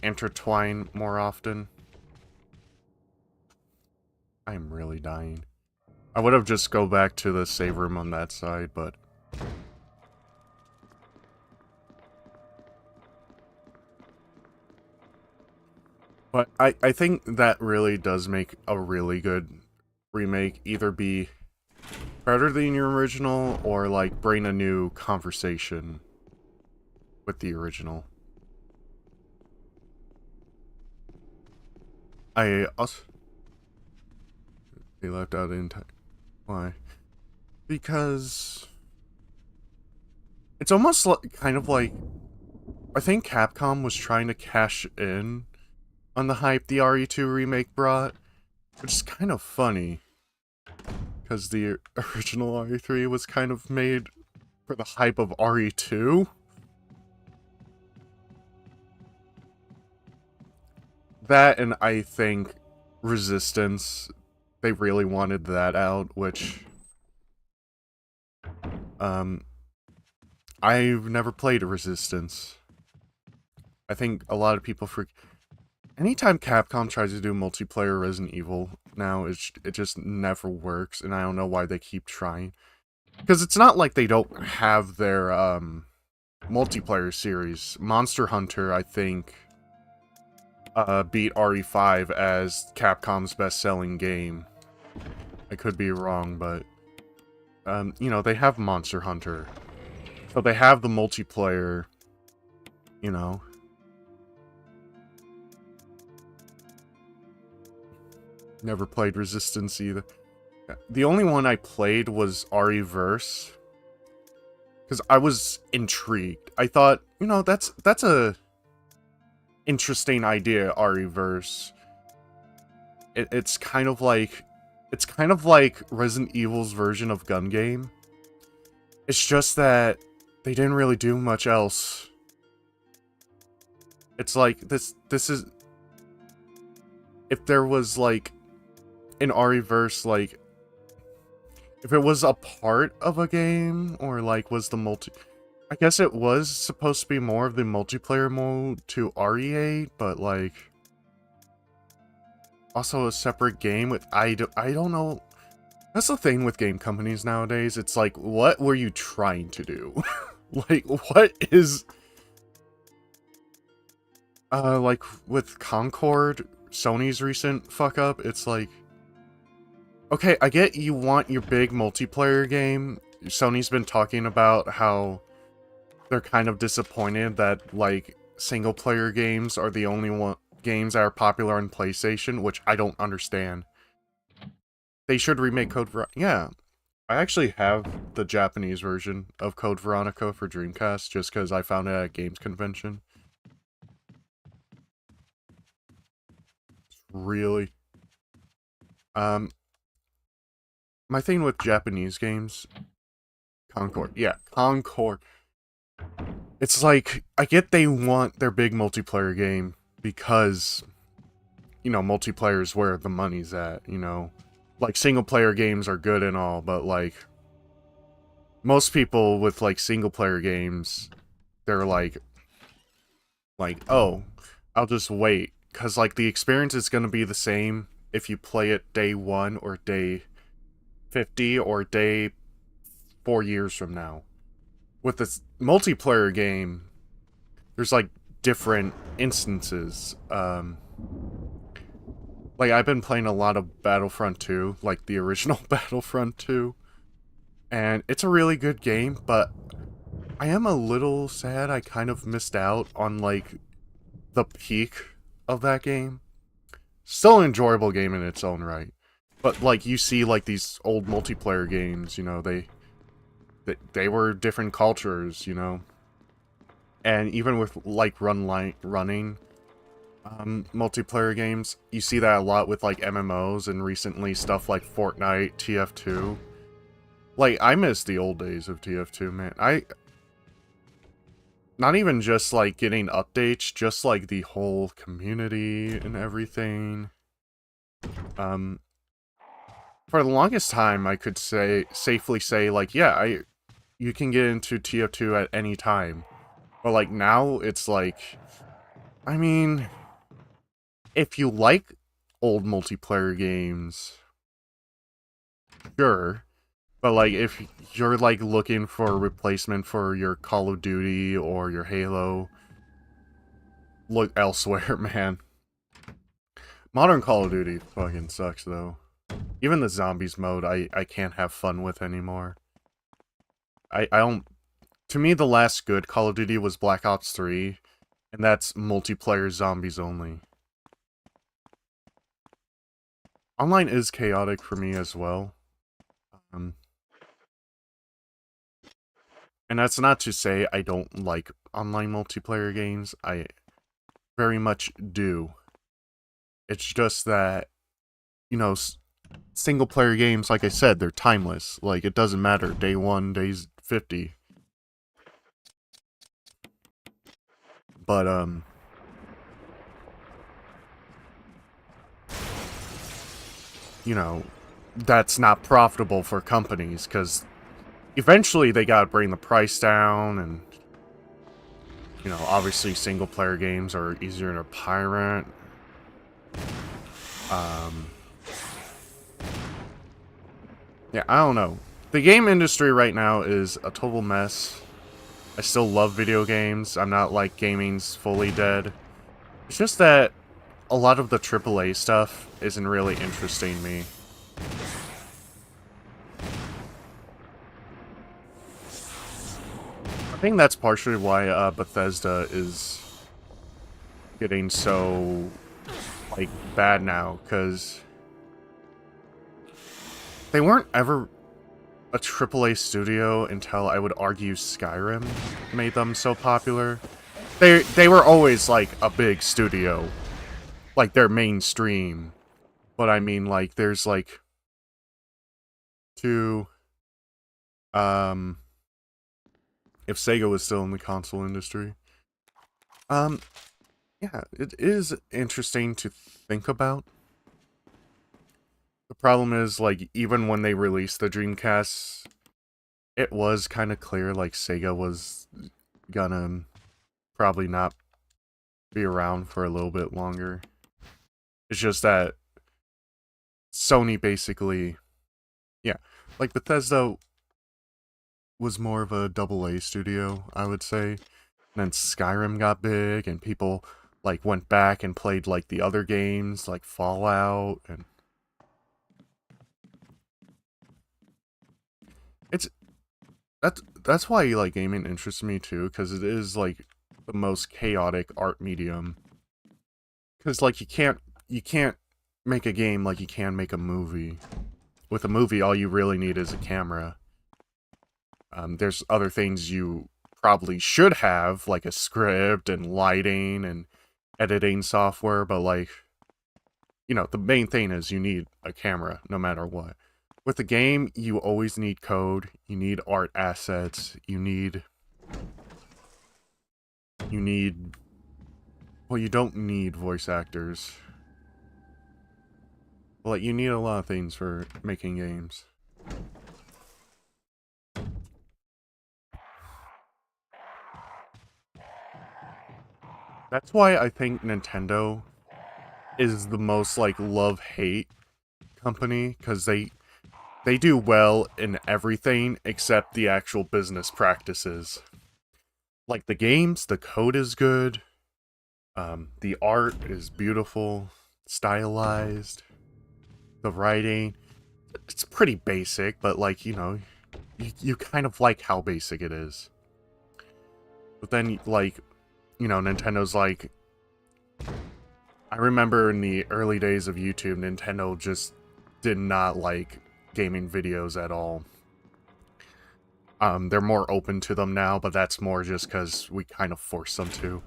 intertwine more often. I'm really dying. I would have just go back to the save room on that side, but... But I think that really does make a really good remake either be better than your original, or, like, bring a new conversation with the original. I also... They left out in time. Why? Because... It's almost like, kind of like... I think Capcom was trying to cash in on the hype the RE2 remake brought, which is kind of funny. Because the original RE3 was kind of made for the hype of RE2. That, and I think Resistance, they really wanted that out, which... I've never played a Resistance. I think a lot of people anytime Capcom tries to do multiplayer Resident Evil now, it just never works, and I don't know why they keep trying. Because it's not like they don't have their, multiplayer series. Monster Hunter, I think, beat RE5 as Capcom's best-selling game. I could be wrong, but, you know, they have Monster Hunter. So they have the multiplayer, you know. Never played Resistance either. The only one I played was RE-verse. Because I was intrigued. I thought, you know, that's a interesting idea, RE-verse. It's kind of like Resident Evil's version of Gun Game. It's just that they didn't really do much else. It's like this is, if there was like in RE-verse, like, if it was a part of a game, or, like, was the I guess it was supposed to be more of the multiplayer mode to RE8, but, like, also a separate game with, I don't know. That's the thing with game companies nowadays. It's like, what were you trying to do? Like, what is... like, with Concord, Sony's recent fuck-up, it's like... Okay, I get you want your big multiplayer game. Sony's been talking about how they're kind of disappointed that, like, single player games are the only games that are popular on PlayStation, which I don't understand. They should remake Code Veronica. Yeah, I actually have the Japanese version of Code Veronica for Dreamcast just because I found it at a games convention. Really. My thing with Japanese games, Concord. Yeah, Concord. It's like, I get they want their big multiplayer game because, you know, multiplayer is where the money's at, you know. Like, single player games are good and all, but like, most people with like single player games, they're like, oh, I'll just wait. Because like, the experience is going to be the same if you play it day 1 or day 50 or day 4 years from now. With this multiplayer game, there's like different instances. Like, I've been playing a lot of Battlefront 2, like the original Battlefront 2, and it's a really good game, but I am a little sad I kind of missed out on like the peak of that game. Still an enjoyable game in its own right. But like, you see like these old multiplayer games, you know, they were different cultures, you know. And even with like running multiplayer games, you see that a lot with like MMOs and recently stuff like Fortnite, TF2. Like, I miss the old days of TF2, man. Not even just like getting updates, just like the whole community and everything. For the longest time, I could safely say like, yeah, you can get into TF2 at any time. But like, now it's like, I mean, if you like old multiplayer games, sure. But like, if you're like looking for a replacement for your Call of Duty or your Halo, look elsewhere, man. Modern Call of Duty fucking sucks, though. Even the zombies mode, I can't have fun with anymore. I don't... To me, the last good Call of Duty was Black Ops 3, and that's multiplayer zombies only. Online is chaotic for me as well. And that's not to say I don't like online multiplayer games. I very much do. It's just that, you know, single player games, like I said, they're timeless. Like, it doesn't matter. Day 1, day 50. But, you know, that's not profitable for companies, because eventually they gotta bring the price down, and, you know, obviously single player games are easier to pirate. Yeah, I don't know. The game industry right now is a total mess. I still love video games. I'm not like gaming's fully dead. It's just that a lot of the AAA stuff isn't really interesting me. I think that's partially why Bethesda is getting so like bad now, because they weren't ever a AAA studio until, I would argue, Skyrim made them so popular. They were always like a big studio, like they're mainstream. But I mean, like, there's like two, if Sega was still in the console industry. Yeah, it is interesting to think about. The problem is, like, even when they released the Dreamcast, it was kind of clear, like, Sega was gonna probably not be around for a little bit longer. It's just that Sony basically, yeah, like, Bethesda was more of a AA studio, I would say. And then Skyrim got big, and people, like, went back and played, like, the other games, like Fallout, and that's why, like, gaming interests me too, because it is like the most chaotic art medium. Because, like, you can't make a game like you can make a movie. With a movie, all you really need is a camera. There's other things you probably should have, like a script and lighting and editing software, but, like, you know, the main thing is you need a camera, no matter what. With a game, you always need code, you need art assets, you need... Well, you don't need voice actors. Well, like, you need a lot of things for making games. That's why I think Nintendo is the most, like, love-hate company, because they do well in everything except the actual business practices. Like, the games, the code is good, the art is beautiful, stylized, the writing, it's pretty basic, but, like, you know, you kind of like how basic it is. But then, like, you know, Nintendo's like... I remember in the early days of YouTube, Nintendo just did not like gaming videos at all. They're more open to them now, but that's more just because we kind of force them to.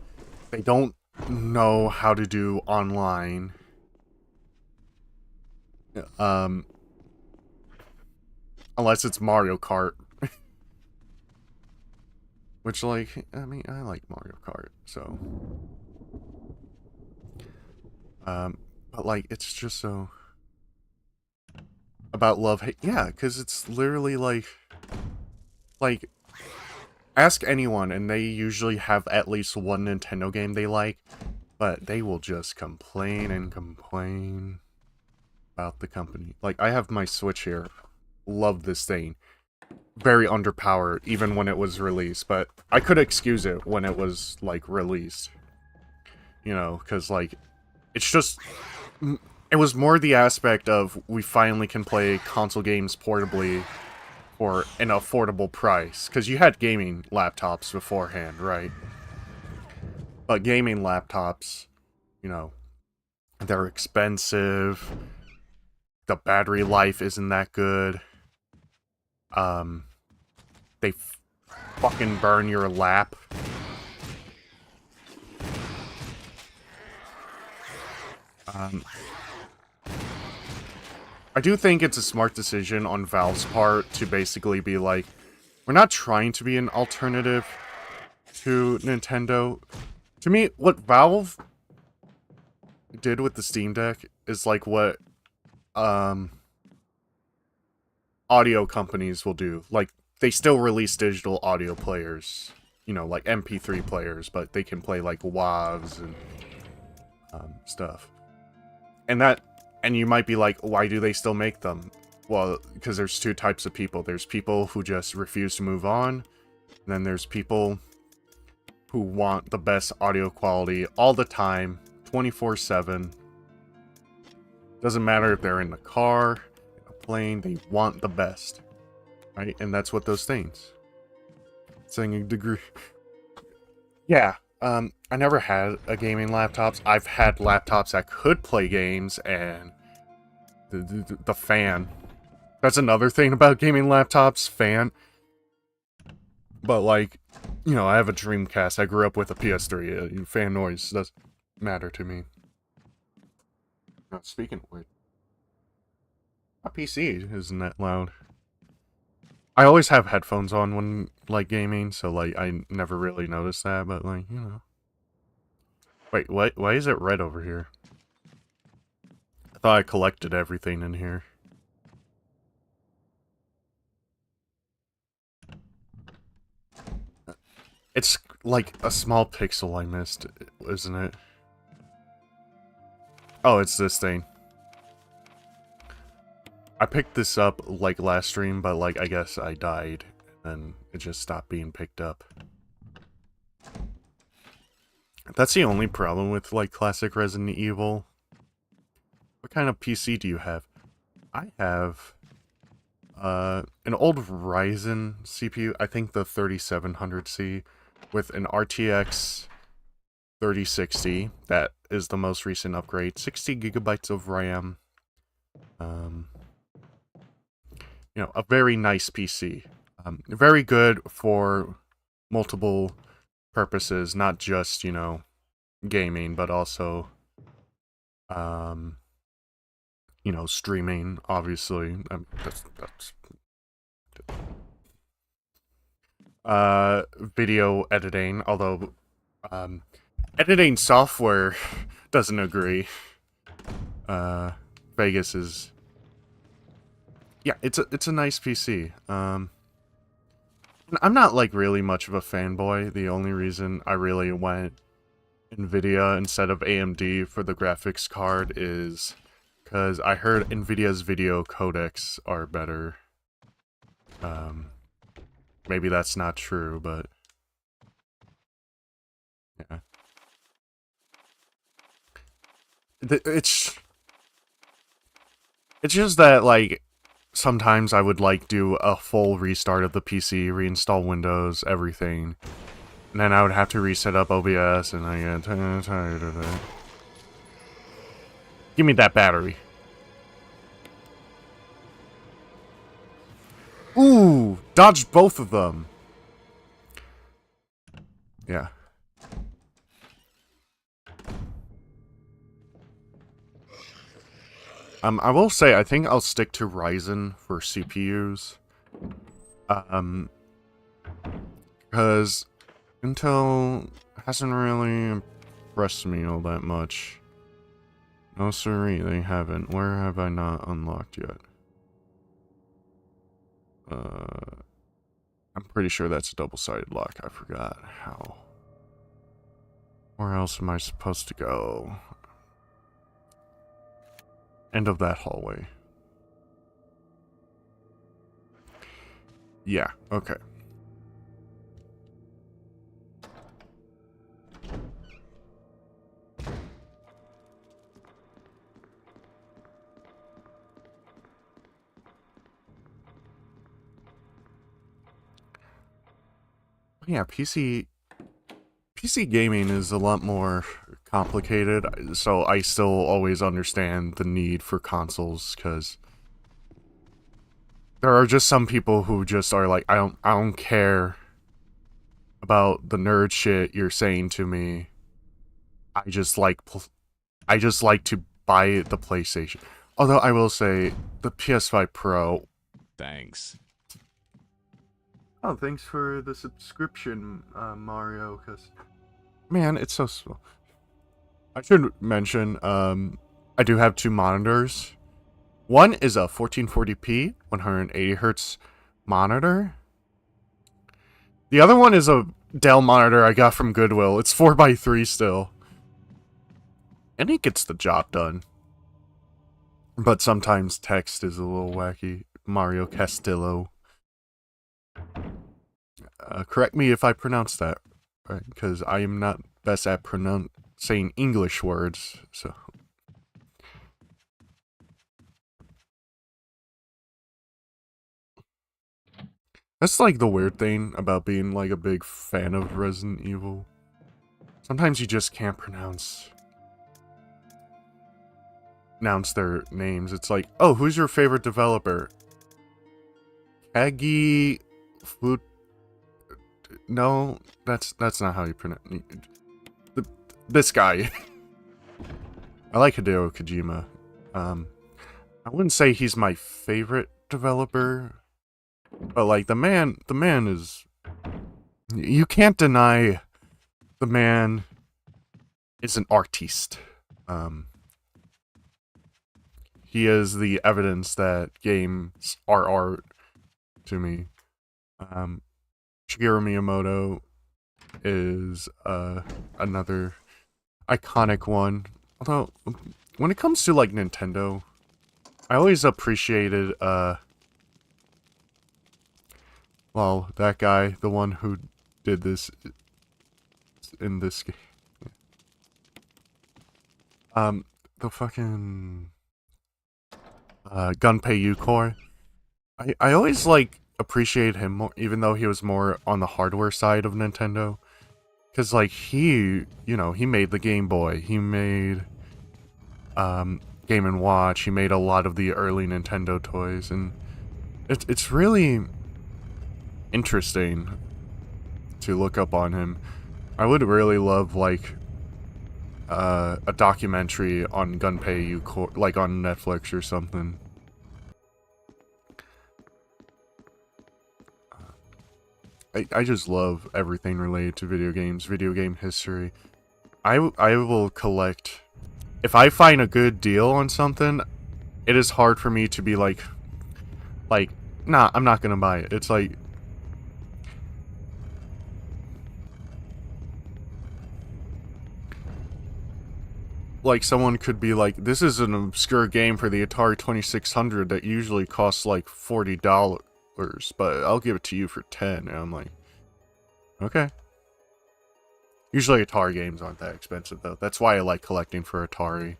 They don't know how to do online. Unless it's Mario Kart. Which, like, I mean, I like Mario Kart, so... but, like, it's just so... About love, hate. Yeah, because it's literally, like... Like, ask anyone, and they usually have at least one Nintendo game they like, but they will just complain and complain about the company. Like, I have my Switch here. Love this thing. Very underpowered, even when it was released, but I could excuse it when it was, like, released. You know, because, like, it's just... It was more the aspect of we finally can play console games portably for an affordable price. Because you had gaming laptops beforehand, right? But gaming laptops, you know, they're expensive. The battery life isn't that good. They fucking burn your lap. I do think it's a smart decision on Valve's part to basically be like, we're not trying to be an alternative to Nintendo. To me, what Valve did with the Steam Deck is like what audio companies will do. Like, they still release digital audio players, you know, like MP3 players, but they can play like WAVs and stuff. And you might be like, why do they still make them? Well, because there's two types of people. There's people who just refuse to move on, and then there's people who want the best audio quality all the time, 24/7. Doesn't matter if they're in the car, in a plane, they want the best. Right? And that's what those things. Saying a degree. Yeah. I never had a gaming laptops. I've had laptops that could play games, and the fan. That's another thing about gaming laptops, fan. But, like, you know, I have a Dreamcast. I grew up with a PS3. Fan noise doesn't matter to me. Now, speaking of which, my PC isn't that loud. I always have headphones on when, like, gaming, so, like, I never really noticed that, but, like, you know. Wait, why is it red over here? I thought I collected everything in here. It's, like, a small pixel I missed, isn't it? Oh, it's this thing. I picked this up, like, last stream, but, like, I guess I died, and it just stopped being picked up. That's the only problem with, like, classic Resident Evil. What kind of PC do you have? I have, an old Ryzen CPU, I think the 3700C, with an RTX 3060. That is the most recent upgrade. 60 gigabytes of RAM. You know, a very nice PC. Very good for multiple purposes, not just, you know, gaming, but also, you know, streaming, obviously. Video editing, although, editing software doesn't agree. Vegas is... Yeah, it's a nice PC. I'm not, like, really much of a fanboy. The only reason I really went NVIDIA instead of AMD for the graphics card is because I heard NVIDIA's video codecs are better. Maybe that's not true, but... Yeah. It's just that, like, sometimes I would, like, do a full restart of the PC, reinstall Windows, everything. And then I would have to reset up OBS, and I get tired of it. Give me that battery. Ooh! Dodged both of them! Yeah. I will say, I think I'll stick to Ryzen for CPUs. Because Intel hasn't really impressed me all that much. No siree, they haven't. Where have I not unlocked yet? I'm pretty sure that's a double-sided lock. I forgot how. Where else am I supposed to go? End of that hallway. Yeah, okay. Yeah, PC gaming is a lot more complicated, so I still always understand the need for consoles, because there are just some people who just are like, I don't care about the nerd shit you're saying to me. I just like to buy the PlayStation. Although I will say, the PS5 Pro... Thanks. Oh, thanks for the subscription, Mario, because... Man, it's so slow. I should mention, I do have two monitors. One is a 1440p, 180Hz monitor. The other one is a Dell monitor I got from Goodwill. It's 4x3 still. And it gets the job done. But sometimes text is a little wacky. Mario Castillo. Correct me if I pronounce that right, because I am not best at saying English words, so... That's like the weird thing about being like a big fan of Resident Evil. Sometimes you just can't pronounce their names. It's like, oh, who's your favorite developer? Kagi Food. No, that's not how you pronounce this guy. I like Hideo Kojima. I wouldn't say he's my favorite developer, but like the man is. You can't deny the man is an artiste. He is the evidence that games are art to me. Shigeru Miyamoto is another iconic one. Although, when it comes to like Nintendo, I always appreciated well, that guy, the one who did this in this game. The fucking Gunpei Yokoi. I always like appreciate him more, even though he was more on the hardware side of Nintendo. Because, like, he made the Game Boy. He made, Game & Watch. He made a lot of the early Nintendo toys. And it's really interesting to look up on him. I would really love, like, a documentary on Gunpei, like, on Netflix or something. I just love everything related to video games, video game history. I will collect... If I find a good deal on something, it is hard for me to be like, nah, I'm not gonna buy it. It's like... Like, someone could be like, this is an obscure game for the Atari 2600 that usually costs like $40, but I'll give it to you for 10. And I'm like, okay. Usually Atari games aren't that expensive, though. That's why I like collecting for Atari.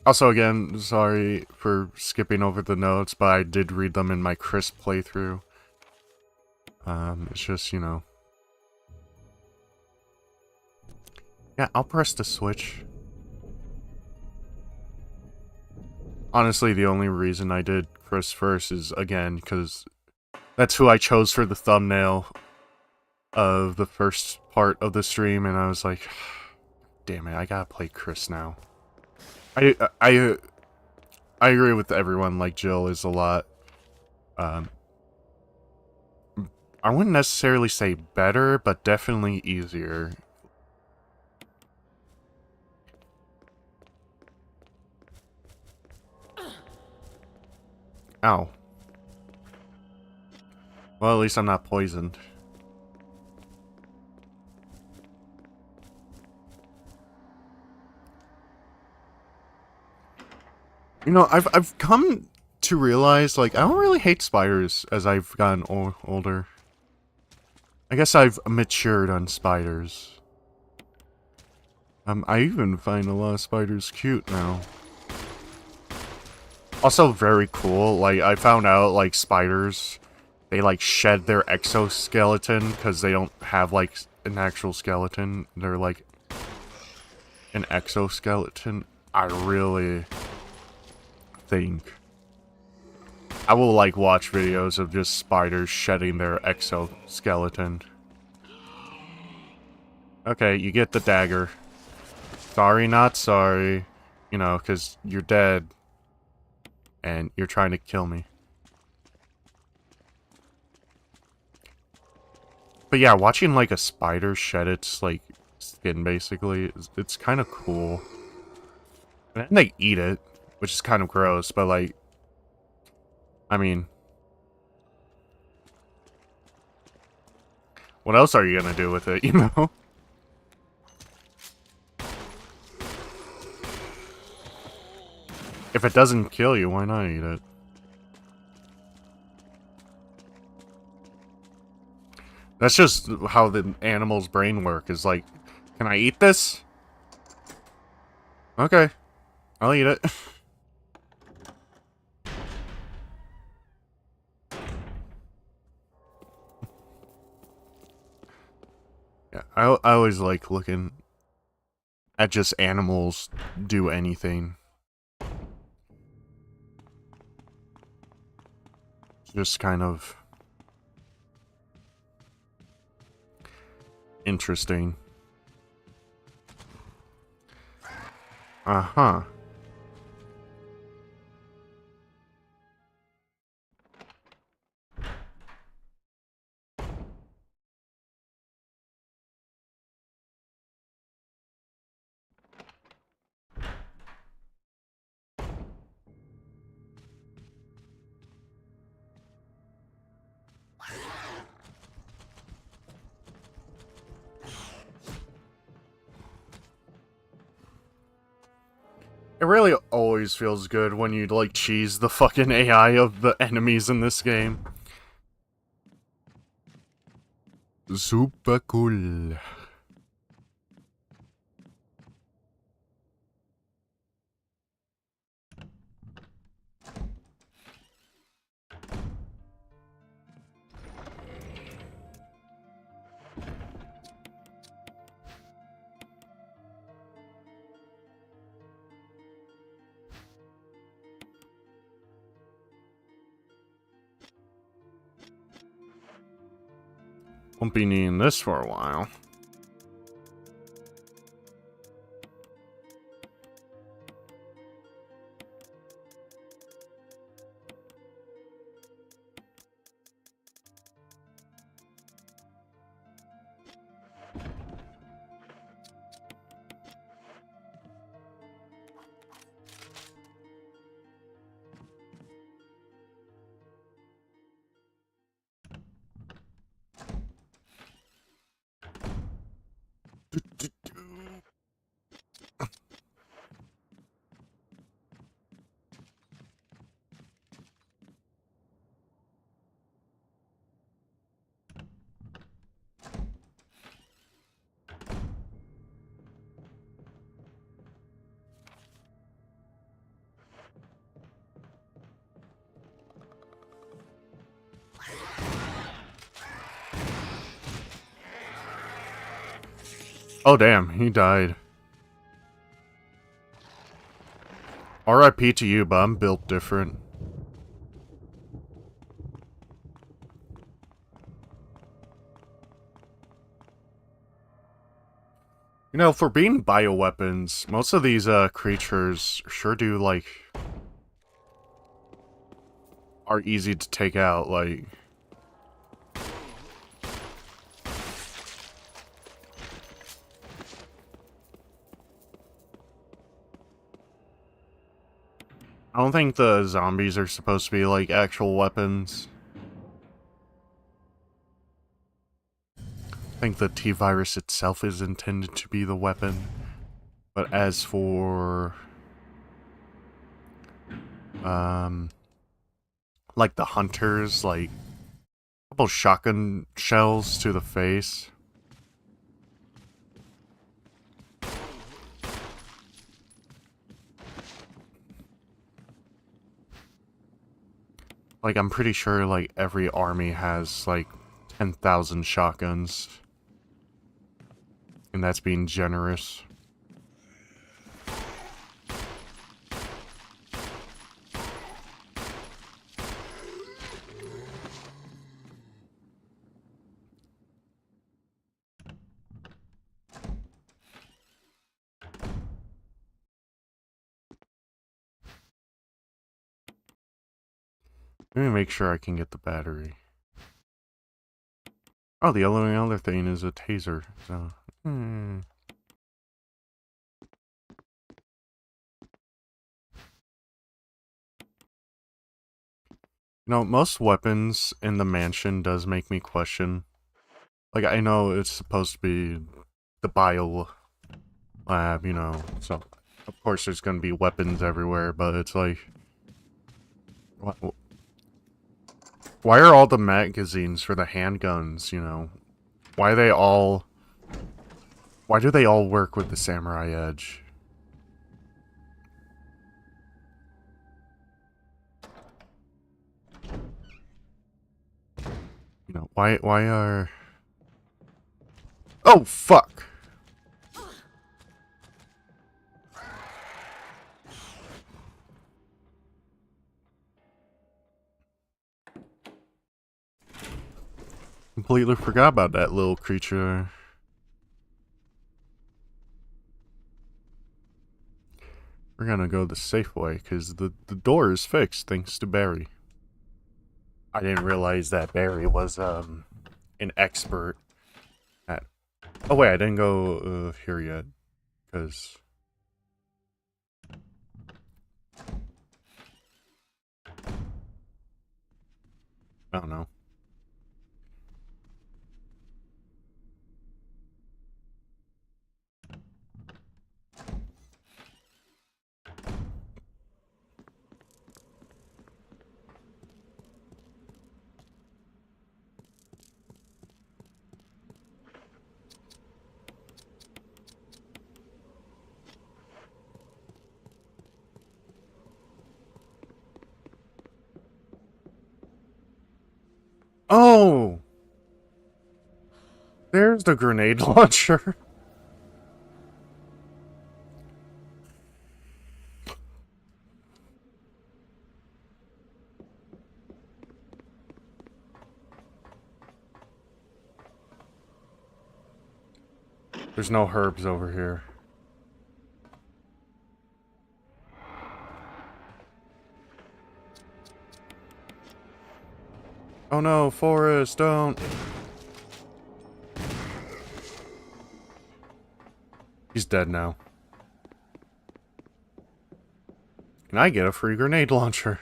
Also, again, sorry for skipping over the notes, but I did read them in my crisp playthrough. It's just, you know... Yeah, I'll press the switch. Honestly, the only reason I did Chris first is, again, because that's who I chose for the thumbnail of the first part of the stream, and I was like, damn it, I gotta play Chris now. I agree with everyone, like, Jill is a lot, I wouldn't necessarily say better, but definitely easier. Ow. Well, at least I'm not poisoned. You know, I've come to realize, like, I don't really hate spiders as I've gotten older. I guess I've matured on spiders. I even find a lot of spiders cute now. Also very cool, like, I found out, like, spiders, they, like, shed their exoskeleton because they don't have, like, an actual skeleton. They're, like, an exoskeleton. I really think I will, like, watch videos of just spiders shedding their exoskeleton. Okay, you get the dagger. Sorry, not sorry. You know, because you're dead. And you're trying to kill me. But yeah, watching, like, a spider shed its, like, skin, basically, it's kind of cool. And then they eat it, which is kind of gross, but, like, I mean, what else are you gonna do with it, you know? If it doesn't kill you, why not eat it? That's just how the animal's brain work, is like, can I eat this? Okay, I'll eat it. Yeah, I always like looking at just animals do anything. Just kind of interesting. Uh-huh. It really always feels good when you, like, cheese the fucking AI of the enemies in this game. Super cool. Won't be needing this for a while. Oh damn, he died. RIP to you, but I'm built different. You know, for being bioweapons, most of these creatures sure do, like, are easy to take out, like... I don't think the zombies are supposed to be, like, actual weapons. I think the T-virus itself is intended to be the weapon. But as for... like the hunters, like... a couple shotgun shells to the face. Like, I'm pretty sure, like, every army has, like, 10,000 shotguns. And that's being generous. Let me make sure I can get the battery. Oh, the only other thing is a taser, so... You know, most weapons in the mansion does make me question. Like, I know it's supposed to be the bio lab, you know, so... Of course there's gonna be weapons everywhere, but it's like... Why are all the magazines for the handguns, you know? Why do they all work with the samurai edge? You know, why are... Oh, fuck! Completely forgot about that little creature. We're gonna go the safe way, because the door is fixed, thanks to Barry. I didn't realize that Barry was, an expert at... Oh wait, I didn't go, here yet, because... I don't know. Oh! There's the grenade launcher. There's no herbs over here. Oh no, Forrest, don't! He's dead now. Can I get a free grenade launcher?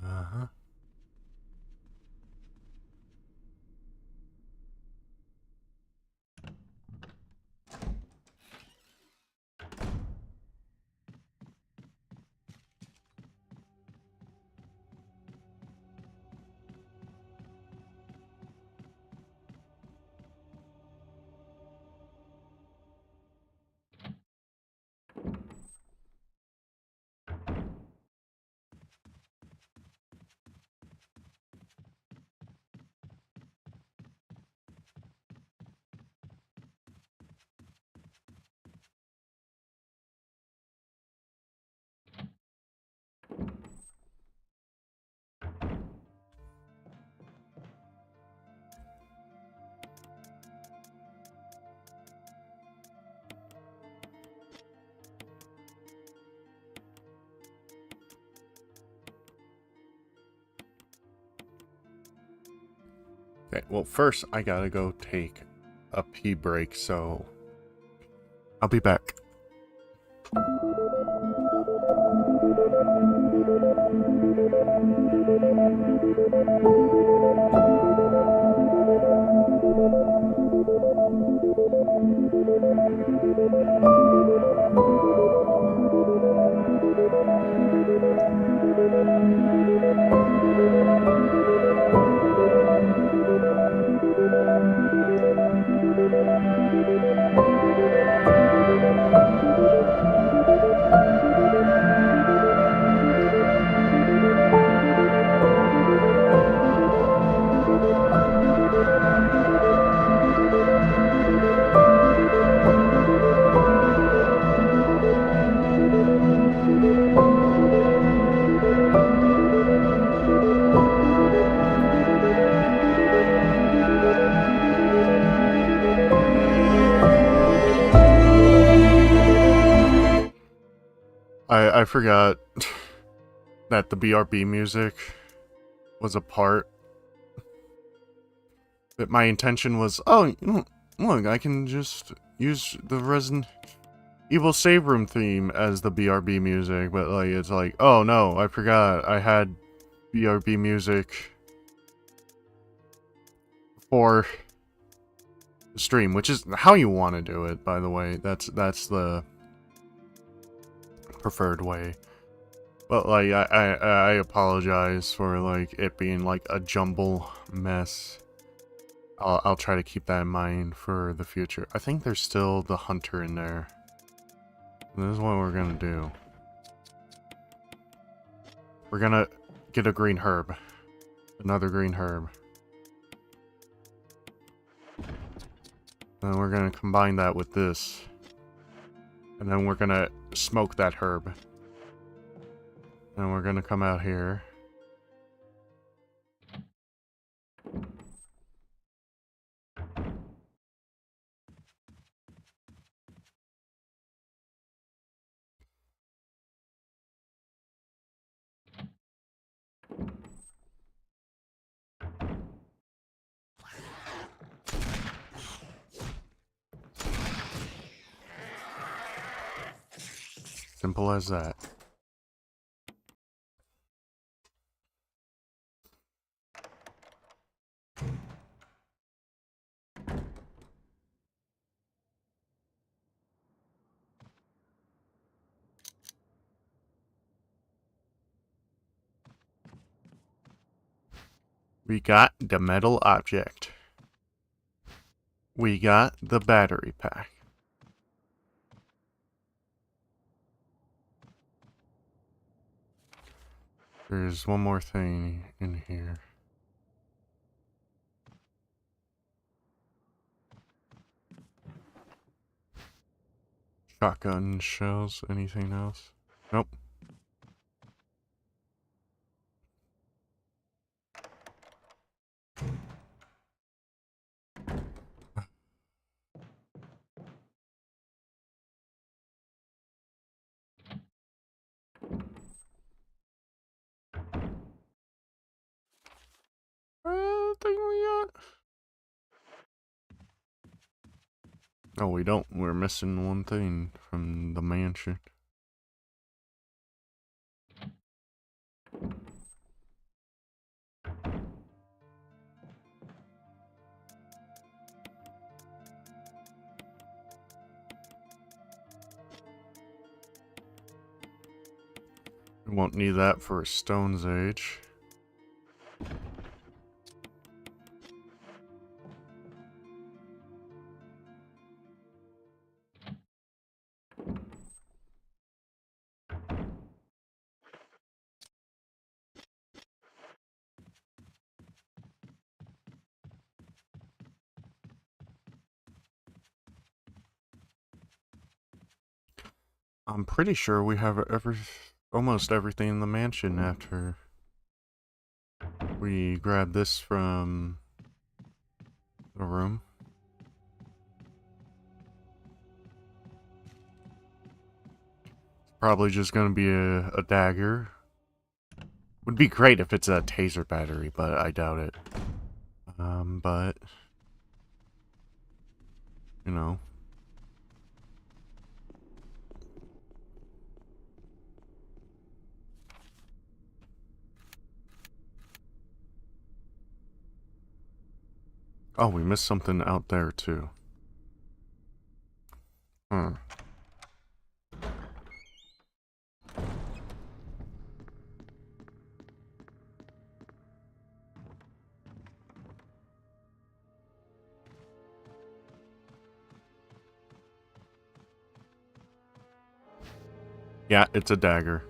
Uh-huh. Okay, well first I gotta go take a pee break, so I'll be back. I forgot that the BRB music was a part. But my intention was, oh, look, I can just use the Resident Evil Save Room theme as the BRB music, but like it's like, oh no, I forgot I had BRB music for the stream, which is how you want to do it, by the way. That's the preferred way. But like I apologize for like it being like a jumble mess. I'll try to keep that in mind for the future. I think there's still the hunter in there. This is what we're gonna do. We're gonna get a green herb. Another green herb. And we're gonna combine that with this. And then we're gonna smoke that herb. And we're gonna come out here. Simple as that. We got the metal object. We got the battery pack. There's one more thing in here. Shotgun shells. Anything else? Nope. Thing we got? Oh, we don't. We're missing one thing from the mansion. We won't need that for a Stone's Age. I'm pretty sure we have almost everything in the mansion after we grab this from the room. Probably just gonna be a dagger. Would be great if it's a taser battery, but I doubt it. But you know. Oh, we missed something out there too. Hmm. Yeah, it's a dagger.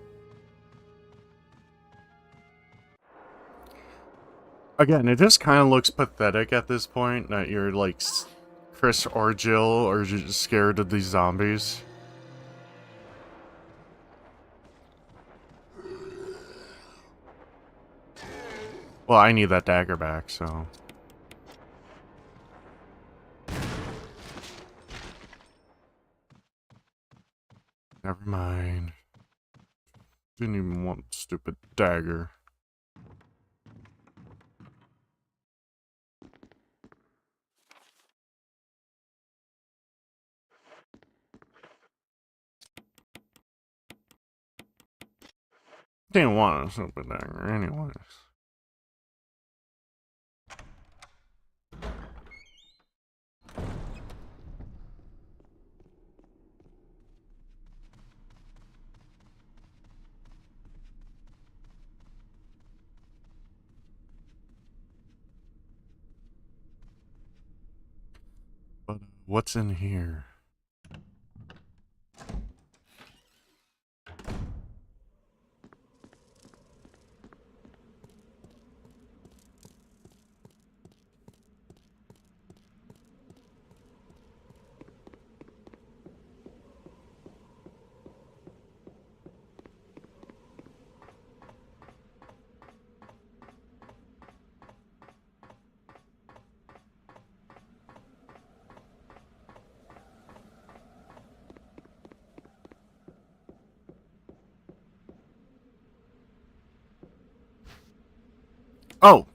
Again, it just kind of looks pathetic at this point that you're like Chris or Jill are just scared of these zombies. Well, I need that dagger back, so. Never mind. Didn't even want stupid dagger. Didn't want a stupid dagger anyways. But what's in here? Oh!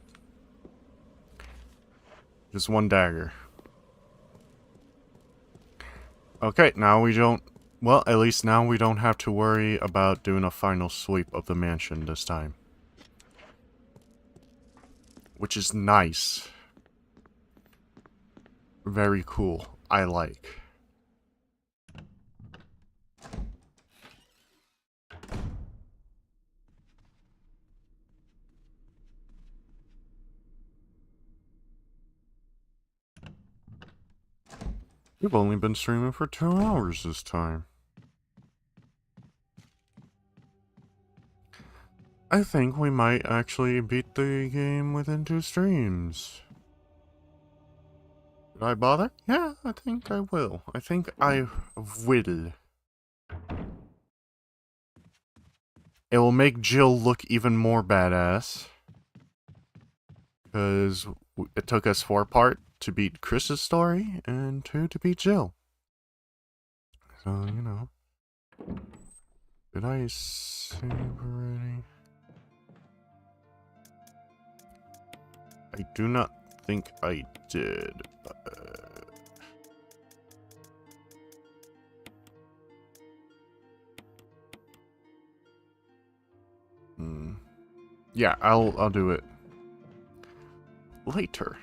Just one dagger. Okay, now we don't... Well, at least now we don't have to worry about doing a final sweep of the mansion this time. Which is nice. Very cool. I like. We've only been streaming for 2 hours this time. I think we might actually beat the game within 2 streams. Should I bother? Yeah, I think I will. I think I will. It will make Jill look even more badass. Because it took us 4 parts to beat Chris's story, and 2 to beat Jill. So, you know. Did I save already? I do not think I did. Yeah, I'll do it later.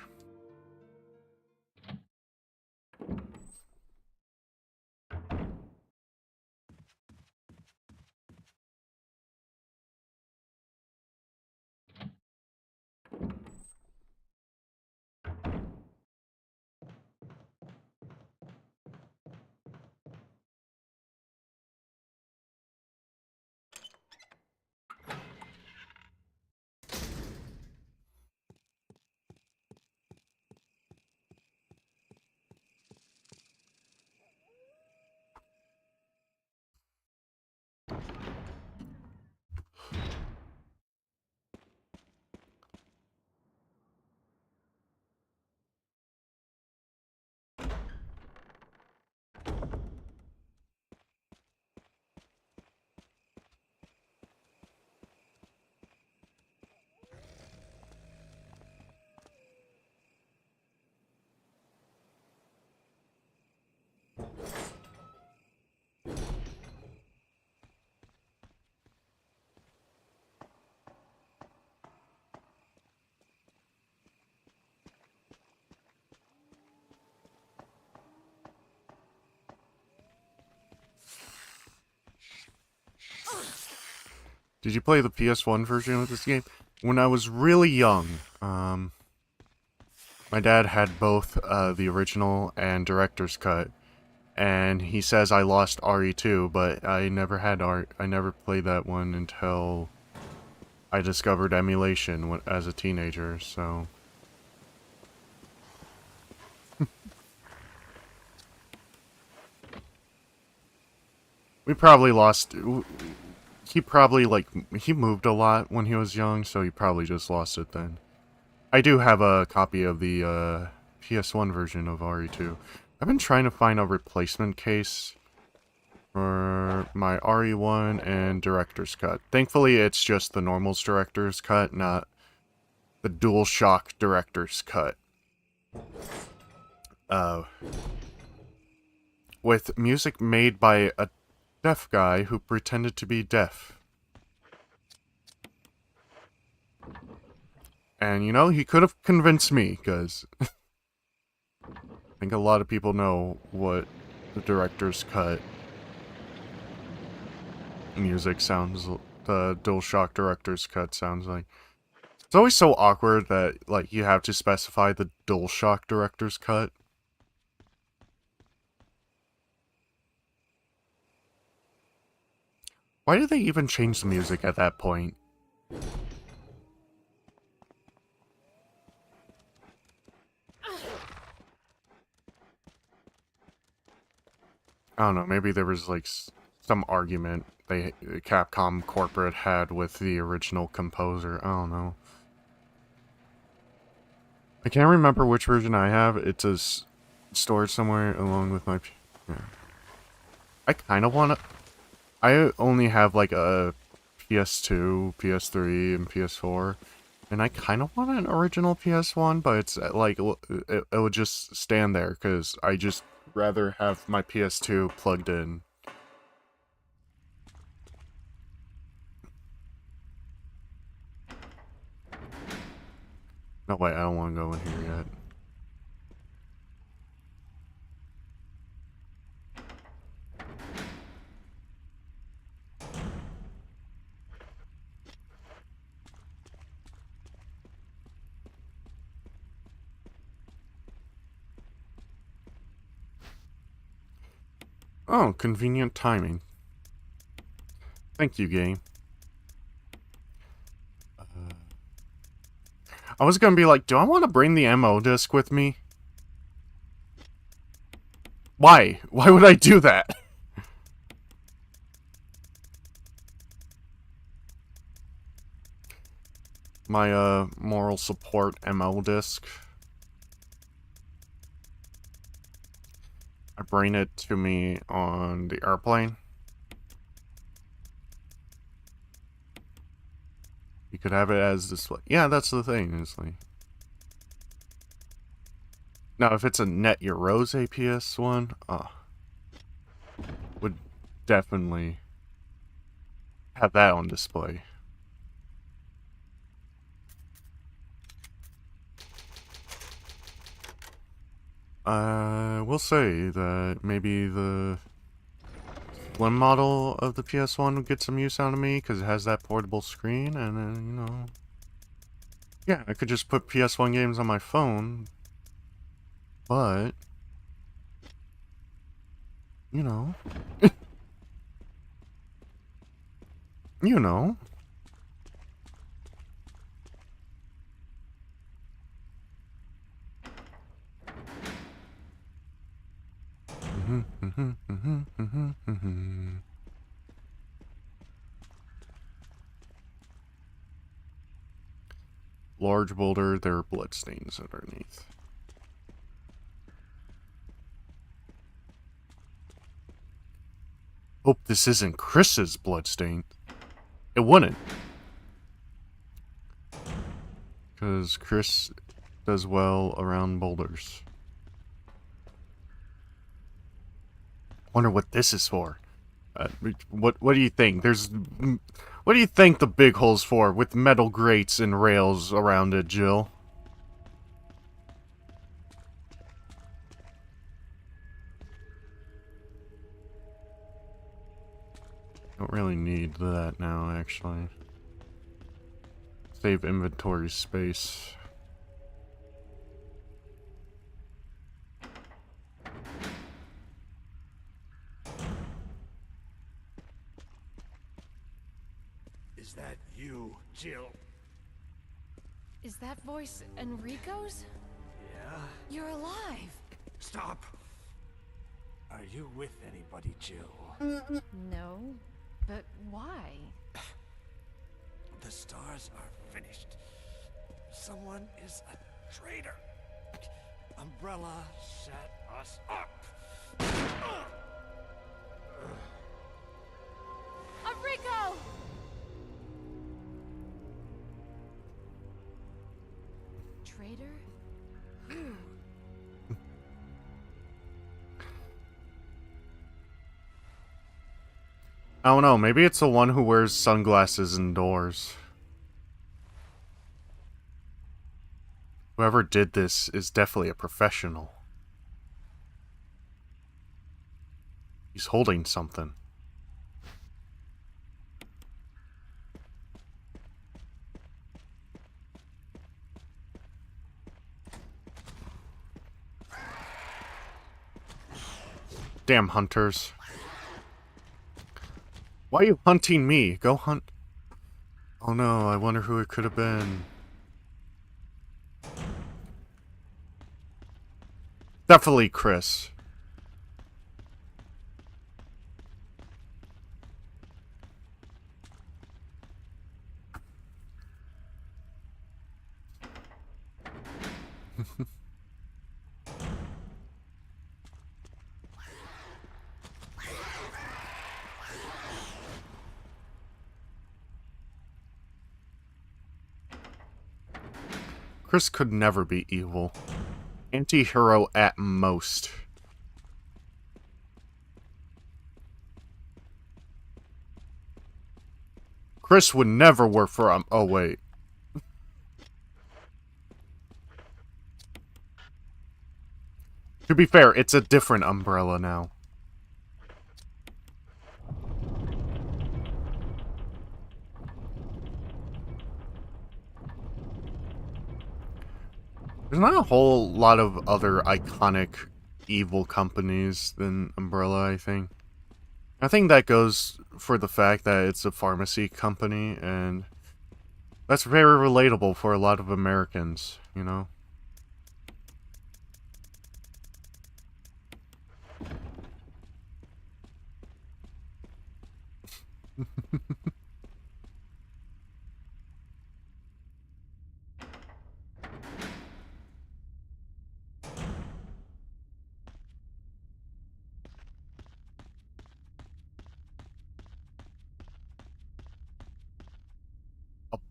Did you play the PS1 version of this game? When I was really young, my dad had both the original and director's cut, and he says I lost RE2, but I never had I never played that one until I discovered emulation as a teenager, so... We probably lost... He probably, like, he moved a lot when he was young, so he probably just lost it then. I do have a copy of the PS1 version of RE2. I've been trying to find a replacement case for my RE1 and Director's Cut. Thankfully, it's just the normal's Director's Cut, not the DualShock Director's Cut. With music made by a deaf guy who pretended to be deaf. And, you know, he could have convinced me, because I think a lot of people know what the Director's Cut music sounds, the DualShock Director's Cut sounds like. It's always so awkward that, like, you have to specify the DualShock Director's Cut. Why did they even change the music at that point? I don't know, maybe there was, like, some argument Capcom corporate had with the original composer. I don't know. I can't remember which version I have. It's stored somewhere along with my... Yeah. I kind of want to... I only have, like, a PS2, PS3, and PS4. And I kind of want an original PS1, but it's, like, it would just stand there, because I just rather have my PS2 plugged in. No, wait, I don't want to go in here yet. Oh, convenient timing. Thank you, game. I was gonna be like, do I want to bring the MO disc with me? Why? Why would I do that? My, moral support MO disc. I bring it to me on the airplane. You could have it as display. Yeah, that's the thing, is like... Now, if it's a Net Your Rose APS one, would definitely have that on display. I will say that maybe the slim model of the PS1 would get some use out of me, because it has that portable screen, and then, you know... Yeah, I could just put PS1 games on my phone, but... You know... you know... Large boulder, there are bloodstains underneath. Hope this isn't Chris's bloodstain. It wouldn't. Because Chris does well around boulders. Wonder what this is for. What do you think? What do you think the big hole's for, with metal grates and rails around it, Jill? Don't really need that now, actually. Save inventory space. Is that you, Jill? Is that voice Enrico's? Yeah? You're alive. Stop! Are you with anybody, Jill? No, but why? The stars are finished. Someone is a traitor. Umbrella set us up. Enrico! Traitor? Who? I don't know, maybe it's the one who wears sunglasses indoors. Whoever did this is definitely a professional. He's holding something. Damn hunters. Why are you hunting me? Go hunt. Oh no, I wonder who it could have been. Definitely Chris. Chris could never be evil. Anti-hero at most. Chris would never work for oh wait. To be fair, it's a different umbrella now. There's not a whole lot of other iconic evil companies than Umbrella, I think. I think that goes for the fact that it's a pharmacy company, and That's very relatable for a lot of Americans, you know?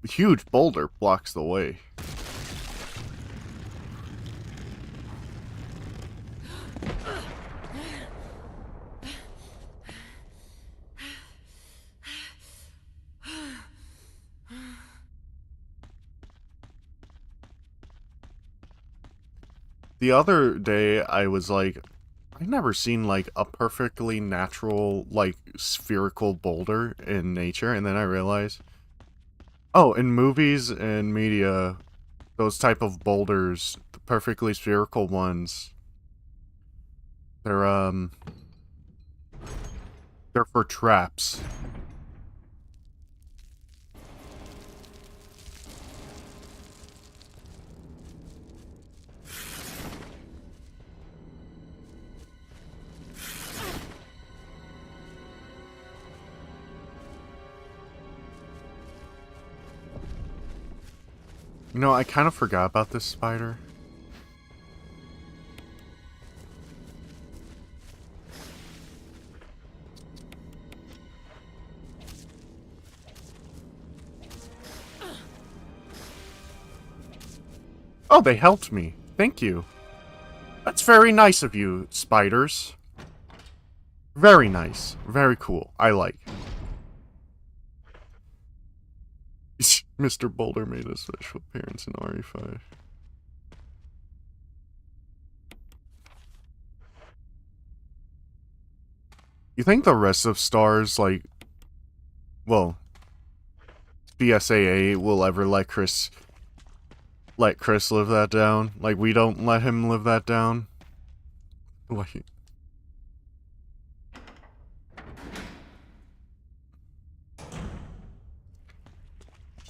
A huge boulder blocks the way. The other day, I was like, I've never seen, like, a perfectly natural, like, spherical boulder in nature, and then I realized, oh, in movies and media, those type of boulders, the perfectly spherical ones, they're, they're for traps. You know, I kind of forgot about this spider. Oh, they helped me. Thank you. That's very nice of you, spiders. Very nice. Very cool. I like. Mr. Boulder made a special appearance in RE5. You think the rest of Stars, like, well, BSAA will ever let Chris live that down? Like, we don't let him live that down? Like,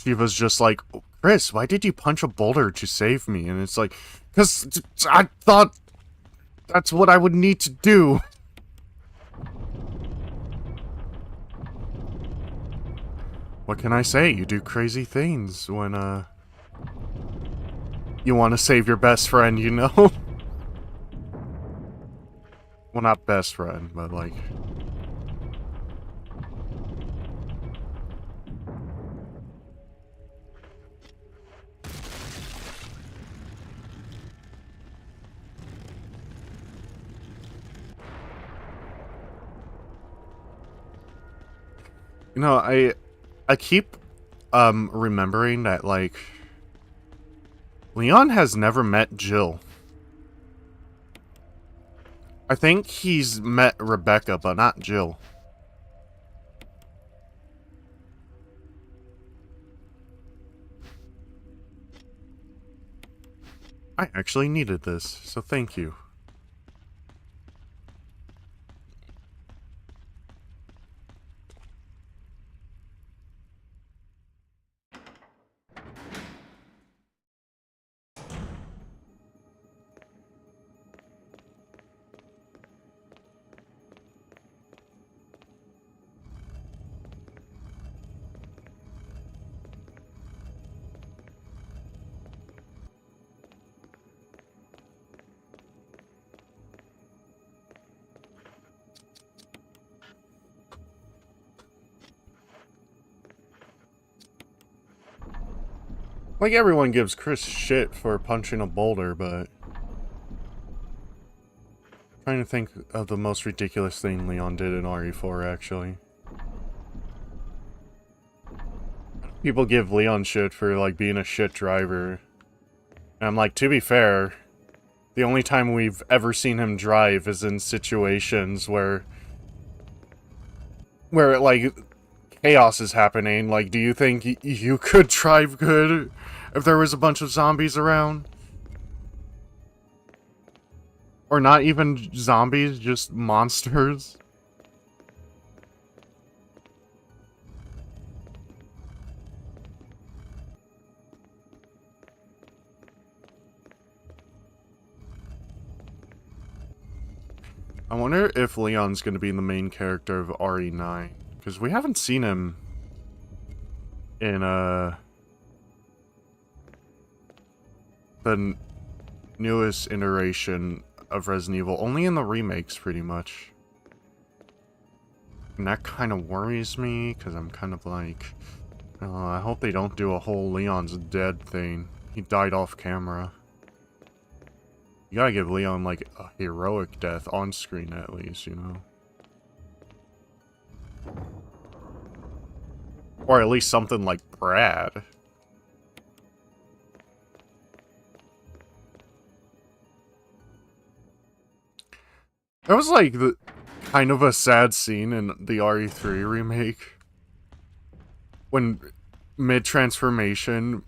she was just like, Chris, why did you punch a boulder to save me? And it's like, because I thought that's what I would need to do. What can I say? You do crazy things when, you want to save your best friend, you know? Well, not best friend, but like... You know, I keep, remembering that, like... Leon has never met Jill. I think he's met Rebecca, but not Jill. I actually needed this, so thank you. Like, everyone gives Chris shit for punching a boulder, but... Trying to think of the most ridiculous thing Leon did in RE4, actually. People give Leon shit for, like, being a shit driver. And I'm like, to be fair, the only time we've ever seen him drive is in situations where, like, chaos is happening. Like, do you think you could drive good if there was a bunch of zombies around? Or not even zombies, just monsters? I wonder if Leon's going to be the main character of RE9, because we haven't seen him in the newest iteration of Resident Evil, only in the remakes pretty much. And that kind of worries me, because I'm kind of like, I hope they don't do a whole Leon's dead thing. He died off camera. You gotta give Leon, like, a heroic death on screen at least, you know? Or at least something like Brad. That was like the kind of a sad scene in the RE3 remake. When mid-transformation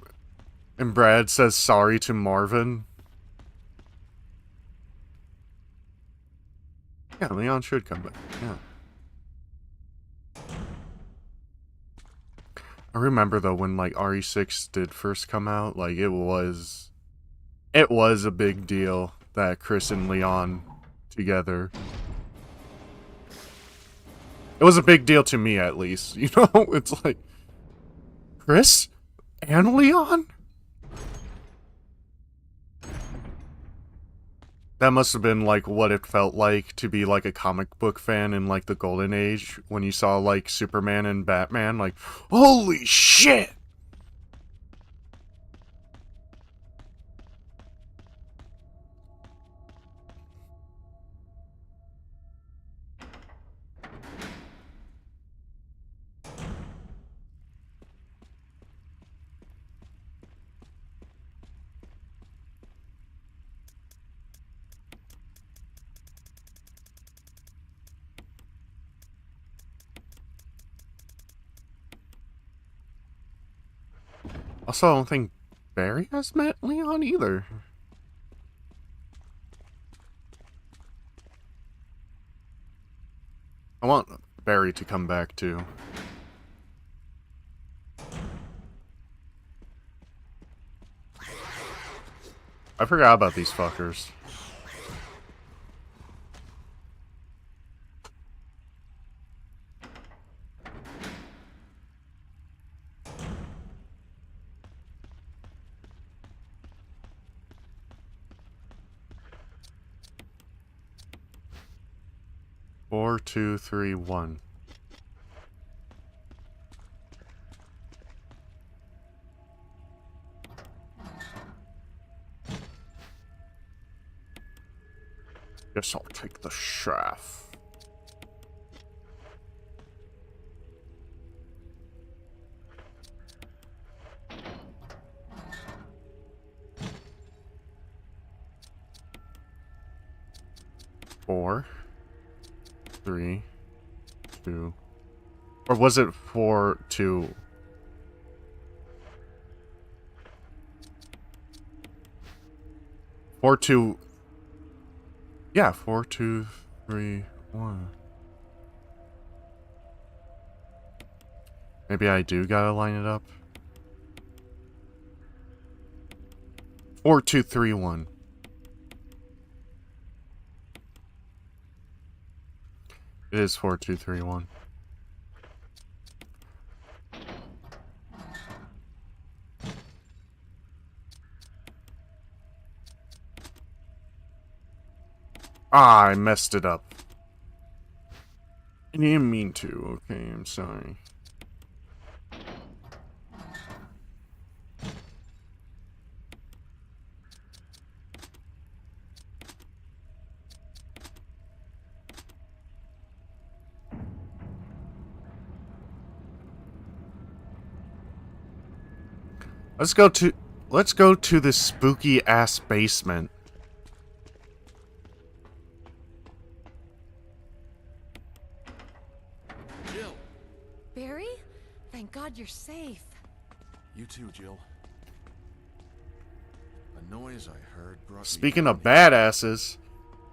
and Brad says sorry to Marvin. Yeah, Leon should come back. Yeah. I remember though when like RE6 did first come out, like it was a big deal that Chris and Leon together. It was a big deal to me at least, you know? It's like Chris and Leon? That must have been like what it felt like to be like a comic book fan in like the golden age when you saw like Superman and Batman, like, holy shit! Also, I don't think Barry has met Leon either. I want Barry to come back too. I forgot about these fuckers. Four, two, three, one. Guess I'll take the shaft. Four, three, two, or was it 4, 2? Four, two. Yeah, 4, 2, 3, 1. Maybe I do gotta line it up. 4, 2, 3, 1. It is 4, 2, 3, 1. Ah, I messed it up. I didn't mean to. Okay, I'm sorry. Let's go to this spooky ass basement. Jill! Barry? Thank God you're safe. You too, Jill. A noise I heard brought Speaking me of down here. badasses,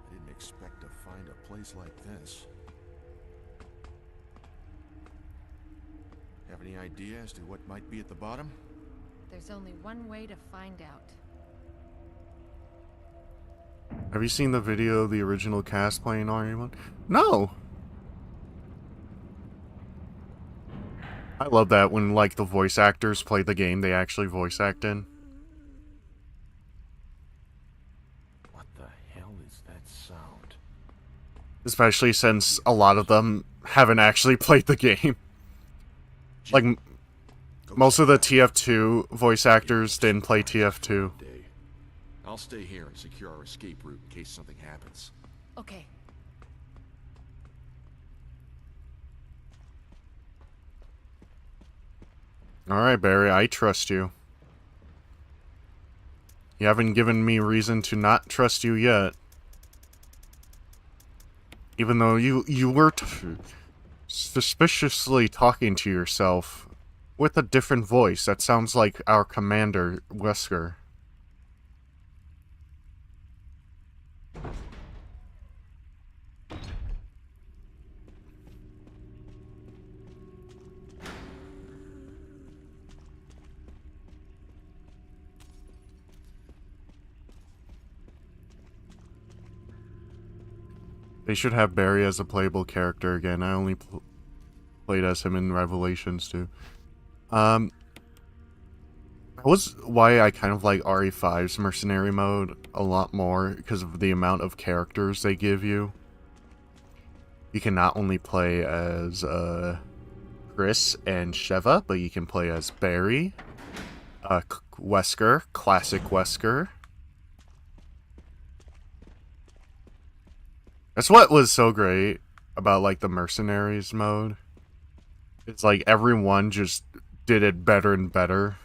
I didn't expect to find a place like this. Have any idea as to what might be at the bottom? There's only one way to find out. Have you seen the video of the original cast playing RE1? No! I love that when, like, the voice actors play the game they actually voice act in. What the hell is that sound? Especially since a lot of them haven't actually played the game. Like, most of the TF2 voice actors didn't play TF2. I'll stay here and secure our escape route in case something happens. Okay. Alright, Barry, I trust you. You haven't given me reason to not trust you yet. Even though you were suspiciously talking to yourself with a different voice that sounds like our commander, Wesker. They should have Barry as a playable character again. I only played as him in Revelations too. That was why I kind of like RE5's mercenary mode a lot more, because of the amount of characters they give you. You can not only play as Chris and Sheva, but you can play as Barry, Wesker, classic Wesker. That's what was so great about, like, the mercenaries mode. It's like everyone just did it better and better.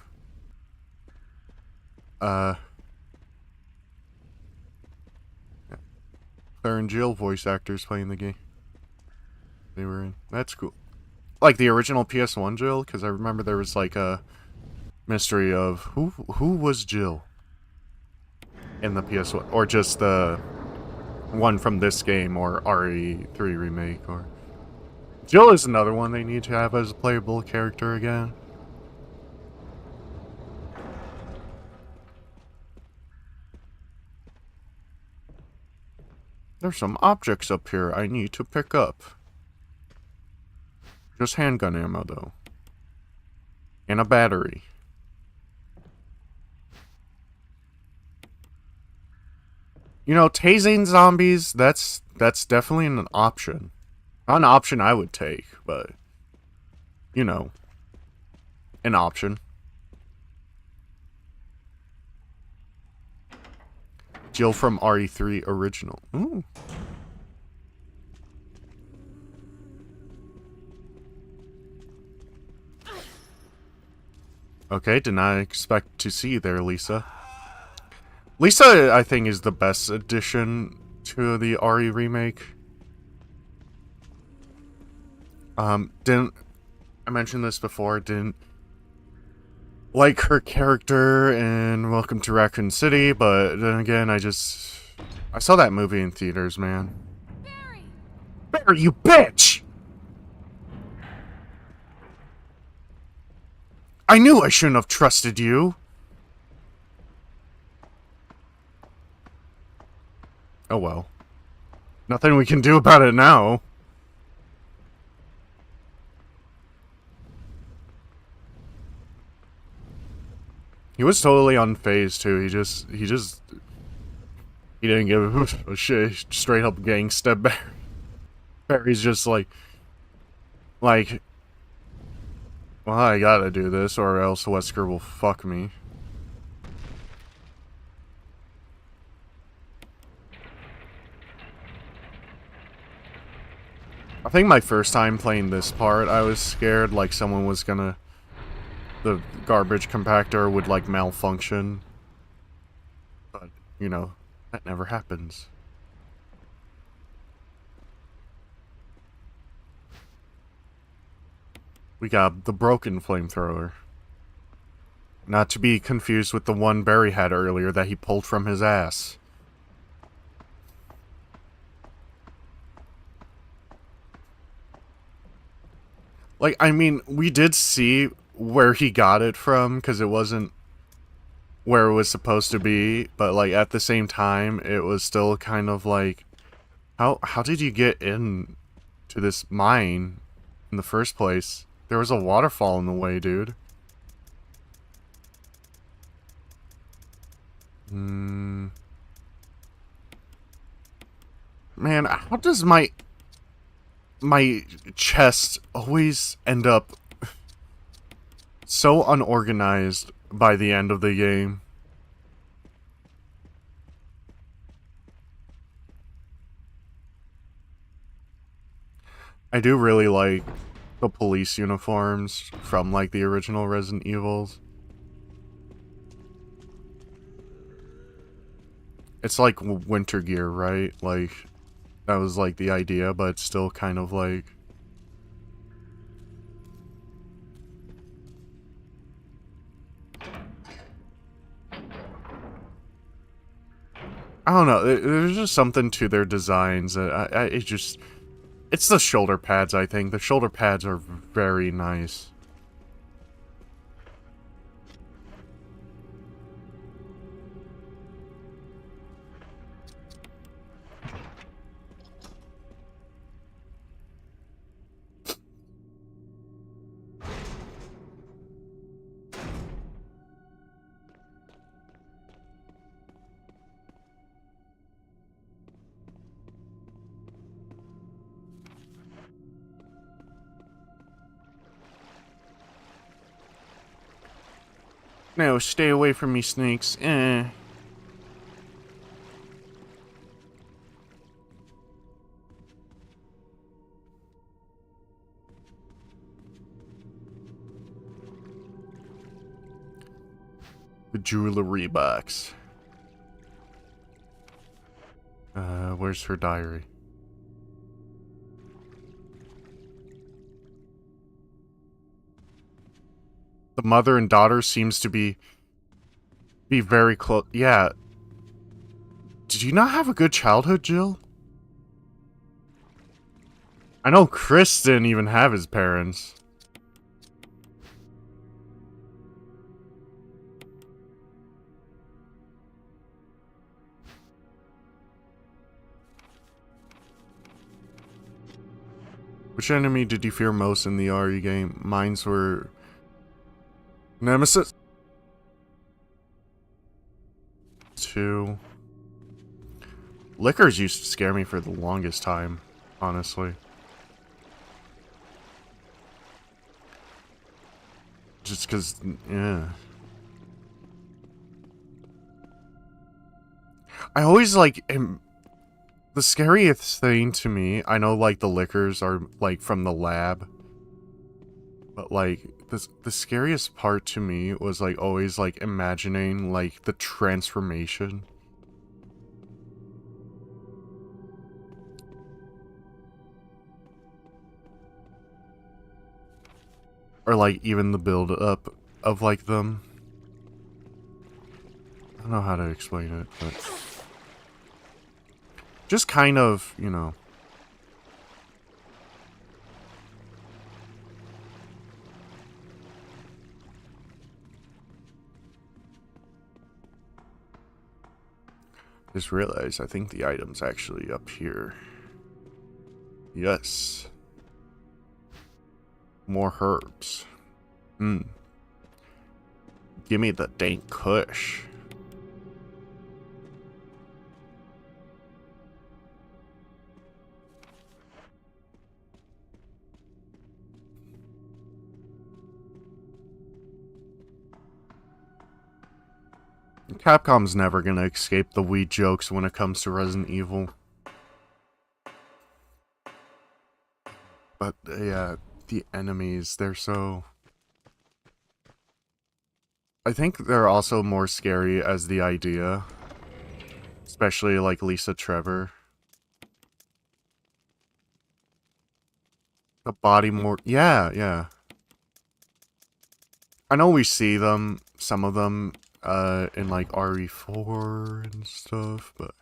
Claire and Jill voice actors playing the game. They were in. That's cool. Like the original PS1 Jill, because I remember there was like a mystery of who was Jill in the PS1, or just the one from this game, or RE3 remake, or Jill is another one they need to have as a playable character again. There's some objects up here I need to pick up. Just handgun ammo, though. And a battery. You know, tasing zombies, that's definitely an option. Not an option I would take, but, you know, an option. Jill from RE3 original. Ooh. Okay, did not expect to see you there, Lisa. Lisa, I think, is the best addition to the RE remake. Didn't... I mentioned this before, didn't like her character in Welcome to Raccoon City, but then again, I saw that movie in theaters, man. Barry! Barry, you bitch! I knew I shouldn't have trusted you! Oh well. Nothing we can do about it now. He was totally unfazed too. He didn't give a shit. Straight up gangsta Barry. Barry's just like, well, I gotta do this or else Wesker will fuck me. I think my first time playing this part, I was scared like someone was gonna... the garbage compactor would, like, malfunction. But, you know, that never happens. We got the broken flamethrower. Not to be confused with the one Barry had earlier that he pulled from his ass. Like, I mean, we did see where he got it from, because it wasn't where it was supposed to be, but like at the same time, it was still kind of like, how did you get in to this mine in the first place? There was a waterfall in the way, dude. Man, how does my chest always end up so unorganized by the end of the game? I do really like the police uniforms from like the original Resident Evils. It's like winter gear, right? Like, that was like the idea, but it's still kind of like... I don't know, there's just something to their designs that it just... It's the shoulder pads, I think. The shoulder pads are very nice. No, stay away from me, snakes. The jewelry box. Where's her diary? The mother and daughter seems to be very close. Yeah. Did you not have a good childhood, Jill? I know Chris didn't even have his parents. Which enemy did you fear most in the RE game? Mines were... Nemesis? 2. Lickers used to scare me for the longest time, honestly. Just because, yeah. I always, like, the scariest thing to me, I know, like, the Lickers are, like, from the lab. But, like, the scariest part to me was, like, always, like, imagining, like, the transformation. Or, like, even the build-up of, like, them. I don't know how to explain it, but... Just kind of, you know... Just realized I think the item's actually up here. Yes. More herbs. Give me the dank kush. Capcom's never gonna escape the weed jokes when it comes to Resident Evil. But, yeah, the enemies, they're so... I think they're also more scary as the idea. Especially, like, Lisa Trevor. The body more... Yeah, yeah. I know we see them, some of them, in, like, RE4 and stuff, but...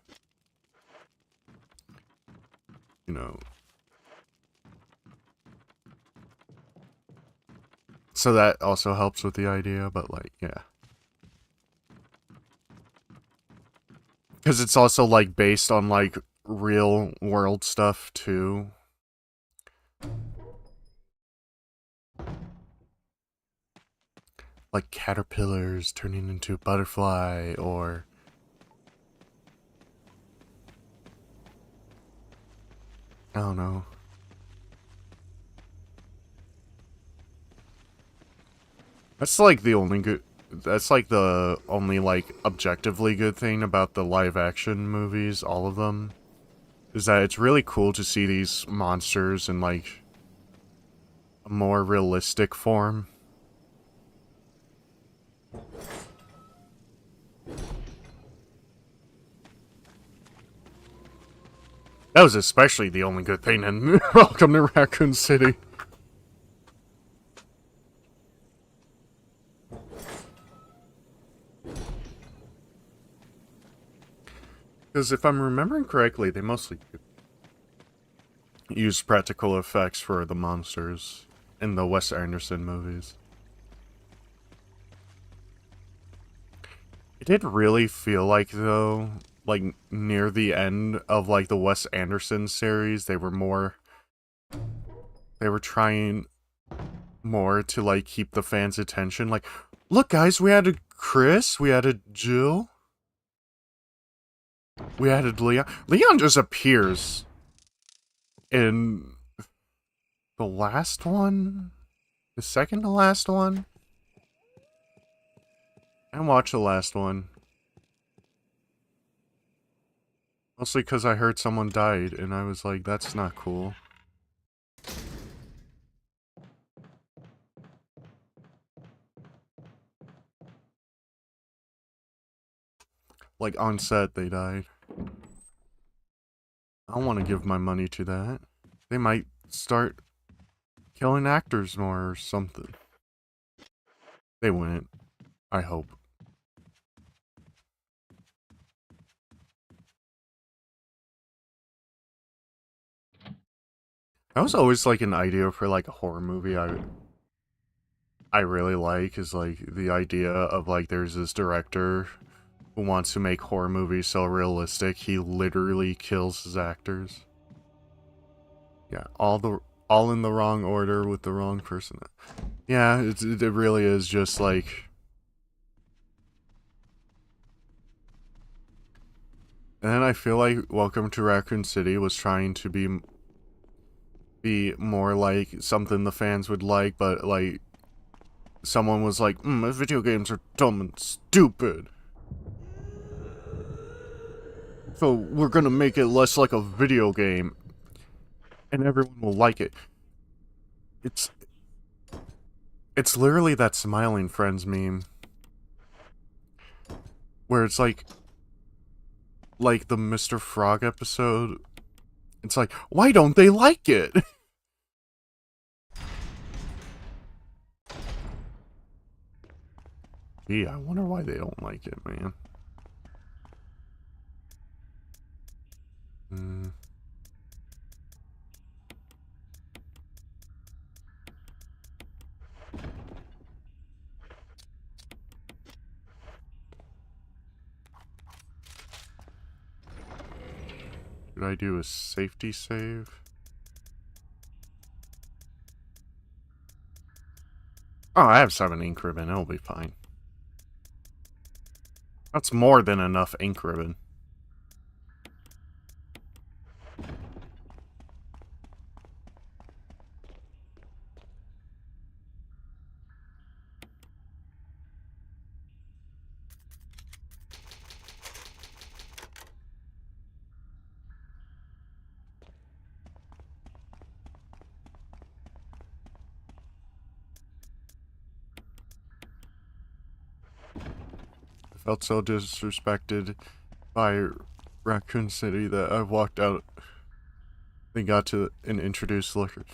You know... So that also helps with the idea, but, like, yeah. Because it's also, like, based on, like, real world stuff, too. Like caterpillars turning into a butterfly, or... I don't know. That's like the only good... That's like the only, like, objectively good thing about the live-action movies, all of them. Is that it's really cool to see these monsters in, like, a more realistic form. That was especially the only good thing in Welcome to Raccoon City. Because if I'm remembering correctly, they mostly use practical effects for the monsters in the Wes Anderson movies. It did really feel like, though, like, near the end of, like, the Wes Anderson series, they were trying more to, like, keep the fans' attention. Like, look, guys, we added Chris, we added Jill, we added Leon. Leon just appears in the last one? The second to last one? I watched the last one. Mostly because I heard someone died, and I was like, that's not cool. Like, on set, they died. I don't want to give my money to that. They might start killing actors more or something. They wouldn't. I hope. That was always, like, an idea for, like, a horror movie I really like, is, like, the idea of, like, there's this director who wants to make horror movies so realistic, he literally kills his actors. Yeah, all in the wrong order with the wrong person. Yeah, it really is just, like... And then I feel like Welcome to Raccoon City was trying to be more like something the fans would like, but, like, someone was like, video games are dumb and stupid. So we're gonna make it less like a video game. And everyone will like it. It's literally that Smiling Friends meme. Where it's like the Mr. Frog episode. It's like, why don't they like it? Gee, I wonder why they don't like it, man. Should I do a safety save? Oh, I have 7 ink ribbon. It'll be fine. That's more than enough ink ribbon. I felt so disrespected by Raccoon City that I walked out. They got to and introduced Liquor.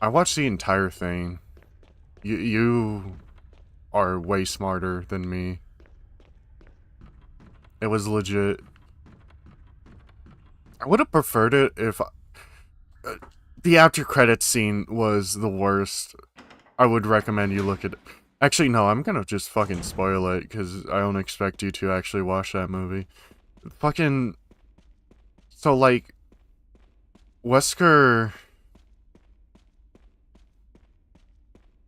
I watched the entire thing. You are way smarter than me. It was legit. I would have preferred it if the after credits scene was the worst. I would recommend you look at it. Actually, no, I'm gonna just fucking spoil it because I don't expect you to actually watch that movie. fucking... So, like, Wesker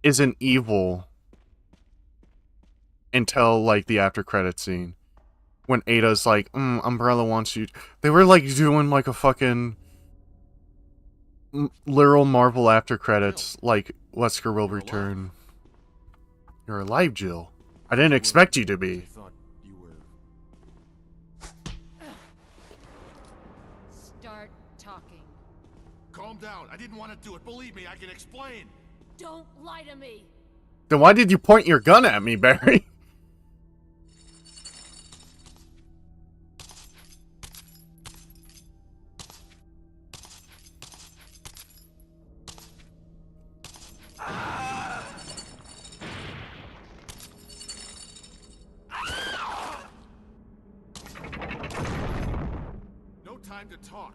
isn't evil until, like, the after credit scene. When Ada's like, Umbrella wants you... They were, like, doing, like, a fucking... literal Marvel after credits, like, Wesker will return. You're alive, Jill. I didn't expect you to be. I thought you were... Start talking. Calm down. I didn't want to do it. Believe me, I can explain. Don't lie to me. Then why did you point your gun at me, Barry? No time to talk.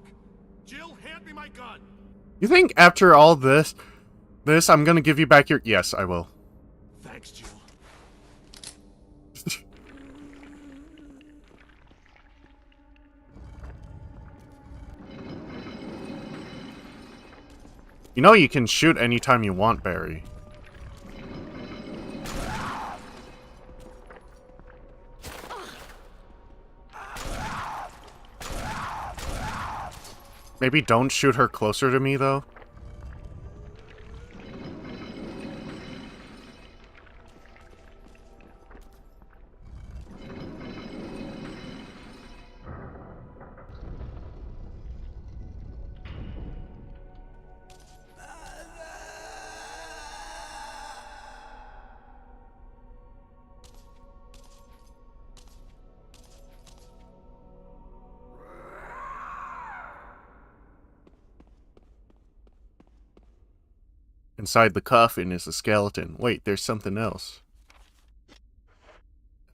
Jill, hand me my gun. You think after all this, I'm gonna give you back your... Yes, I will. Thanks, Jill. You know you can shoot anytime you want, Barry. Maybe don't shoot her closer to me, though. Inside the coffin is a skeleton. Wait, there's something else.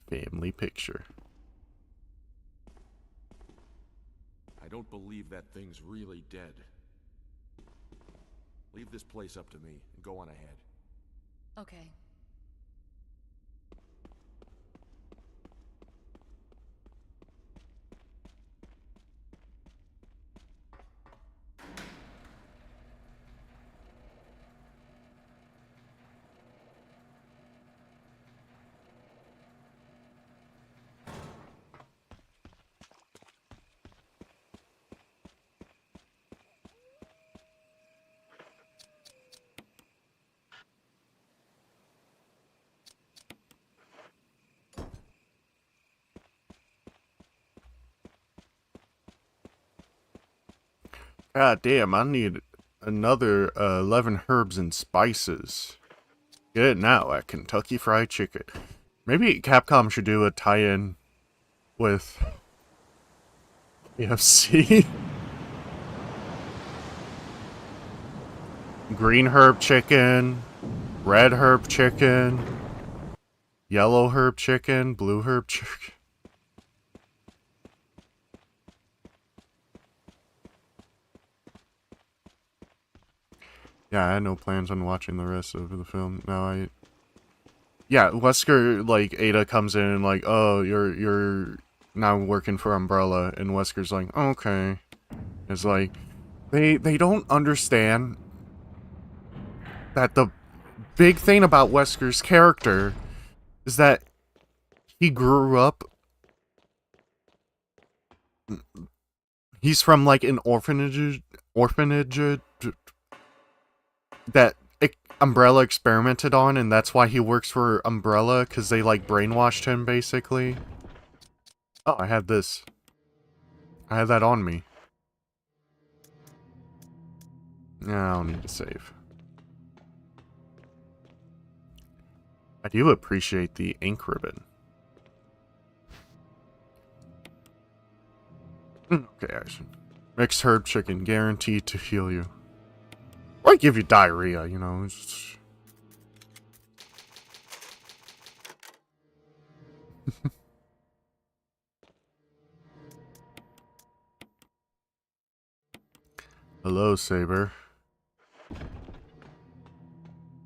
Family picture. I don't believe that thing's really dead. Leave this place up to me and go on ahead. Okay. God damn, I need another 11 herbs and spices. Get it now at Kentucky Fried Chicken. Maybe Capcom should do a tie-in with KFC. Green herb chicken, red herb chicken, yellow herb chicken, blue herb chicken. Yeah, I had no plans on watching the rest of the film. No, yeah, Wesker, like, Ada comes in and like, oh, you're now working for Umbrella, and Wesker's like, okay. It's like, they don't understand that the big thing about Wesker's character is that he grew up... He's from, like, an orphanage that Umbrella experimented on, and that's why he works for Umbrella, because they, like, brainwashed him, basically. Oh, I had this. I had that on me. Yeah, I don't need to save. I do appreciate the ink ribbon. Okay, action. Mixed herb chicken, guaranteed to heal you. Or give you diarrhea, you know. It's... Hello, Saber.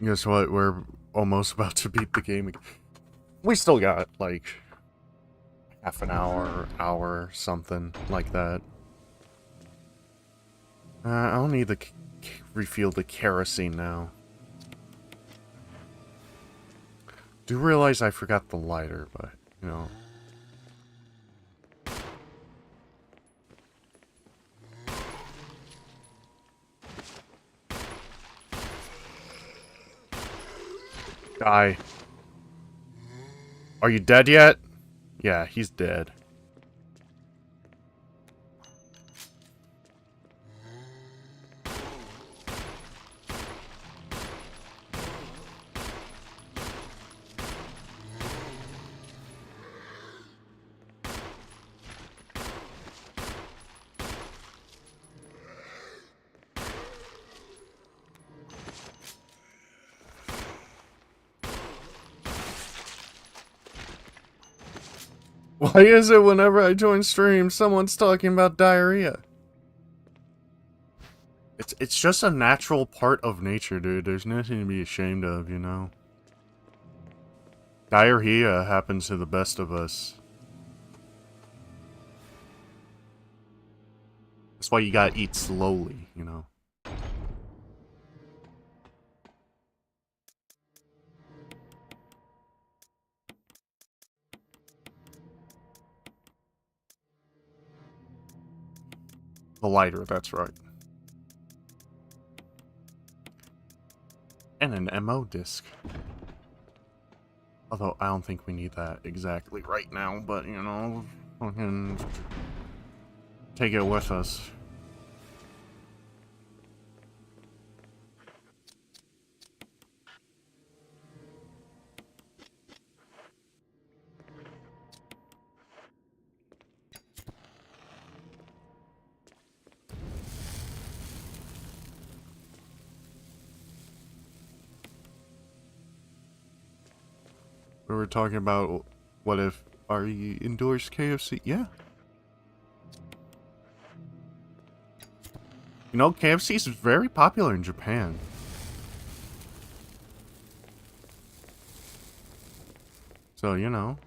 Guess what? We're almost about to beat the game. We still got, like, half an hour, something like that. I'll need to refuel the kerosene now. Do realize I forgot the lighter, but, you know. Die. Are you dead yet? Yeah, he's dead. Why is it whenever I join stream, someone's talking about diarrhea? It's just a natural part of nature, dude. There's nothing to be ashamed of, you know? Diarrhea happens to the best of us. That's why you gotta eat slowly, you know? The lighter, that's right. And an MO disc. Although, I don't think we need that exactly right now, but, you know, we can take it with us. We were talking about what if RE endorsed KFC? Yeah. You know, KFC is very popular in Japan. So, you know.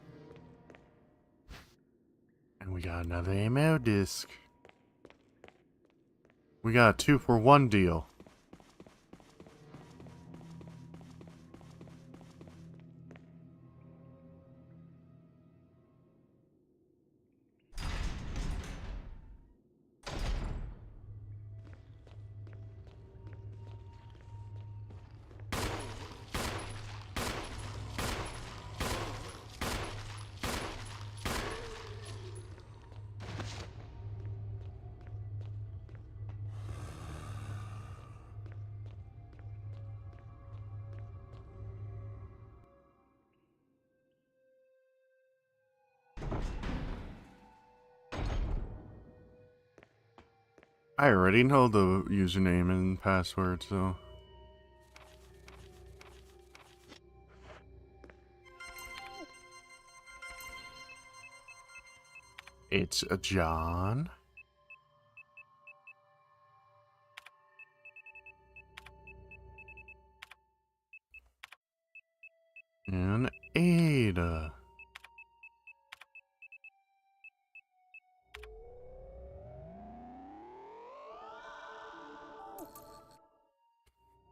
And we got another ammo disc. We got a 2-for-1 deal. I already know the username and password, so... It's a John. And Ada.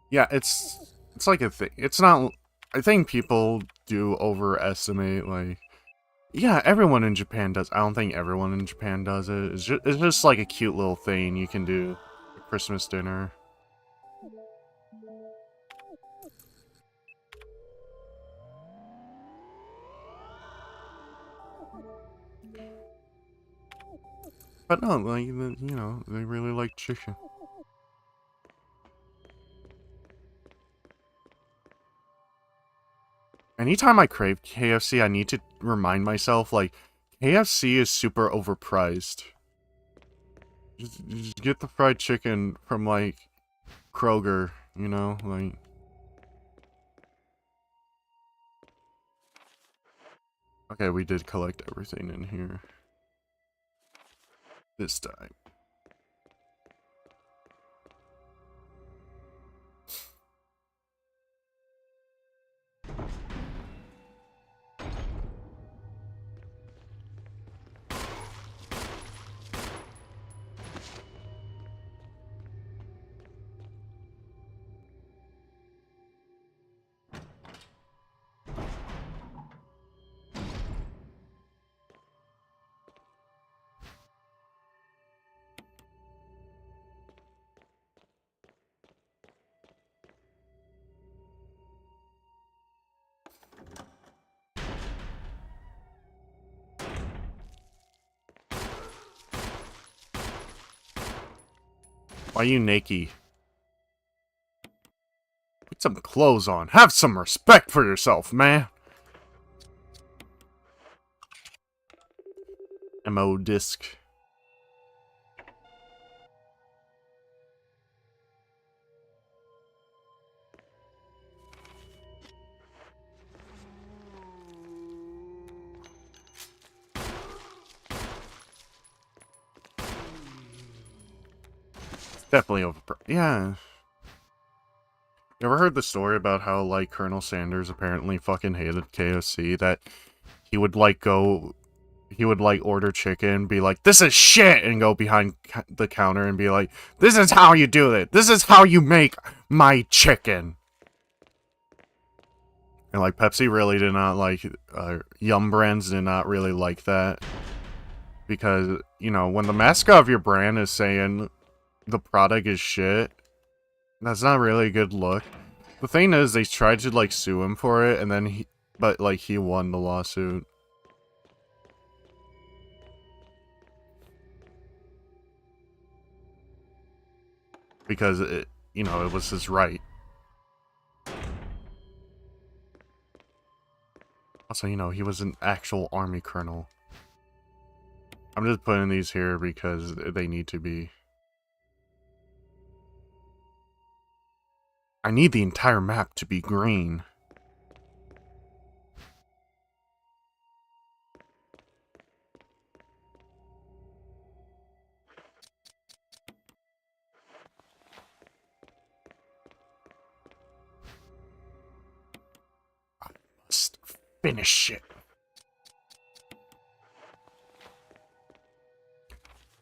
Yeah, it's like a thing. It's not... I think people do overestimate, like... Yeah, everyone in Japan does. I don't think everyone in Japan does it. It's just like a cute little thing you can do at Christmas dinner. But no, like, you know, they really like chicken. Anytime I crave KFC, I need to remind myself, like, KFC is super overpriced. Just get the fried chicken from, like, Kroger, you know, like... Okay, we did collect everything in here. This time. Why you naked? Put some clothes on. Have some respect for yourself, man. MO disc. Definitely over. Yeah. You ever heard the story about how, like, Colonel Sanders apparently fucking hated KFC? That he would, like, order chicken, be like, this is shit! And go behind the counter and be like, this is how you do it! This is how you make my chicken! And, like, Pepsi really did not like, Yum Brands did not really like that. Because, you know, when the mascot of your brand is saying the product is shit, that's not really a good look. The thing is, they tried to, like, sue him for it, and then but, like, he won the lawsuit. Because, it was his right. Also, he was an actual army colonel. I'm just putting these here because they need to be. I need the entire map to be green. I must finish it.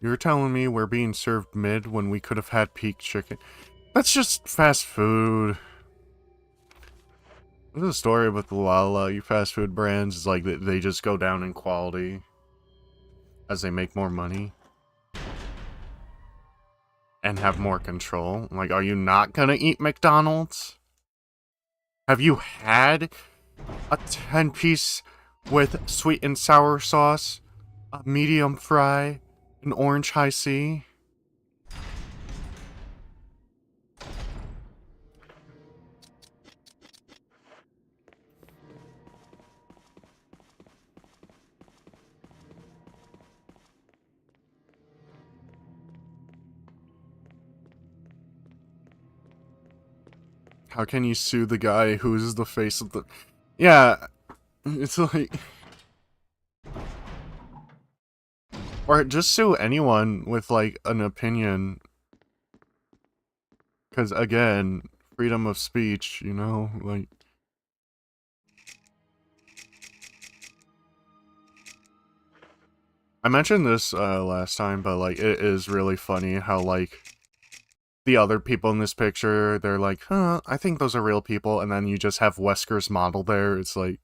You're telling me we're being served mid when we could have had peak chicken? That's just fast food. There's a story with a lot of fast food brands. It's like they just go down in quality as they make more money and have more control. Like, are you not gonna eat McDonald's? Have you had a 10-piece with sweet and sour sauce, a medium fry, an orange high C? How can you sue the guy who's the face of the... Yeah, it's like... Or just sue anyone with, like, an opinion. Because, again, freedom of speech, like... I mentioned this last time, but, like, it is really funny how, like, the other people in this picture, they're like, huh, I think those are real people, and then you just have Wesker's model there. It's like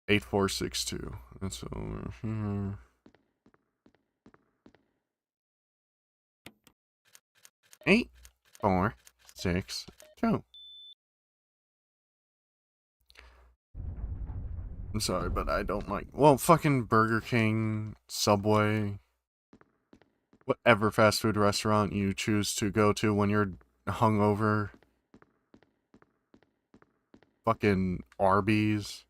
8462. That's over here. 846 2. I'm sorry, but I don't like... Well, fucking Burger King, Subway, whatever fast food restaurant you choose to go to when you're hungover. Fucking Arby's.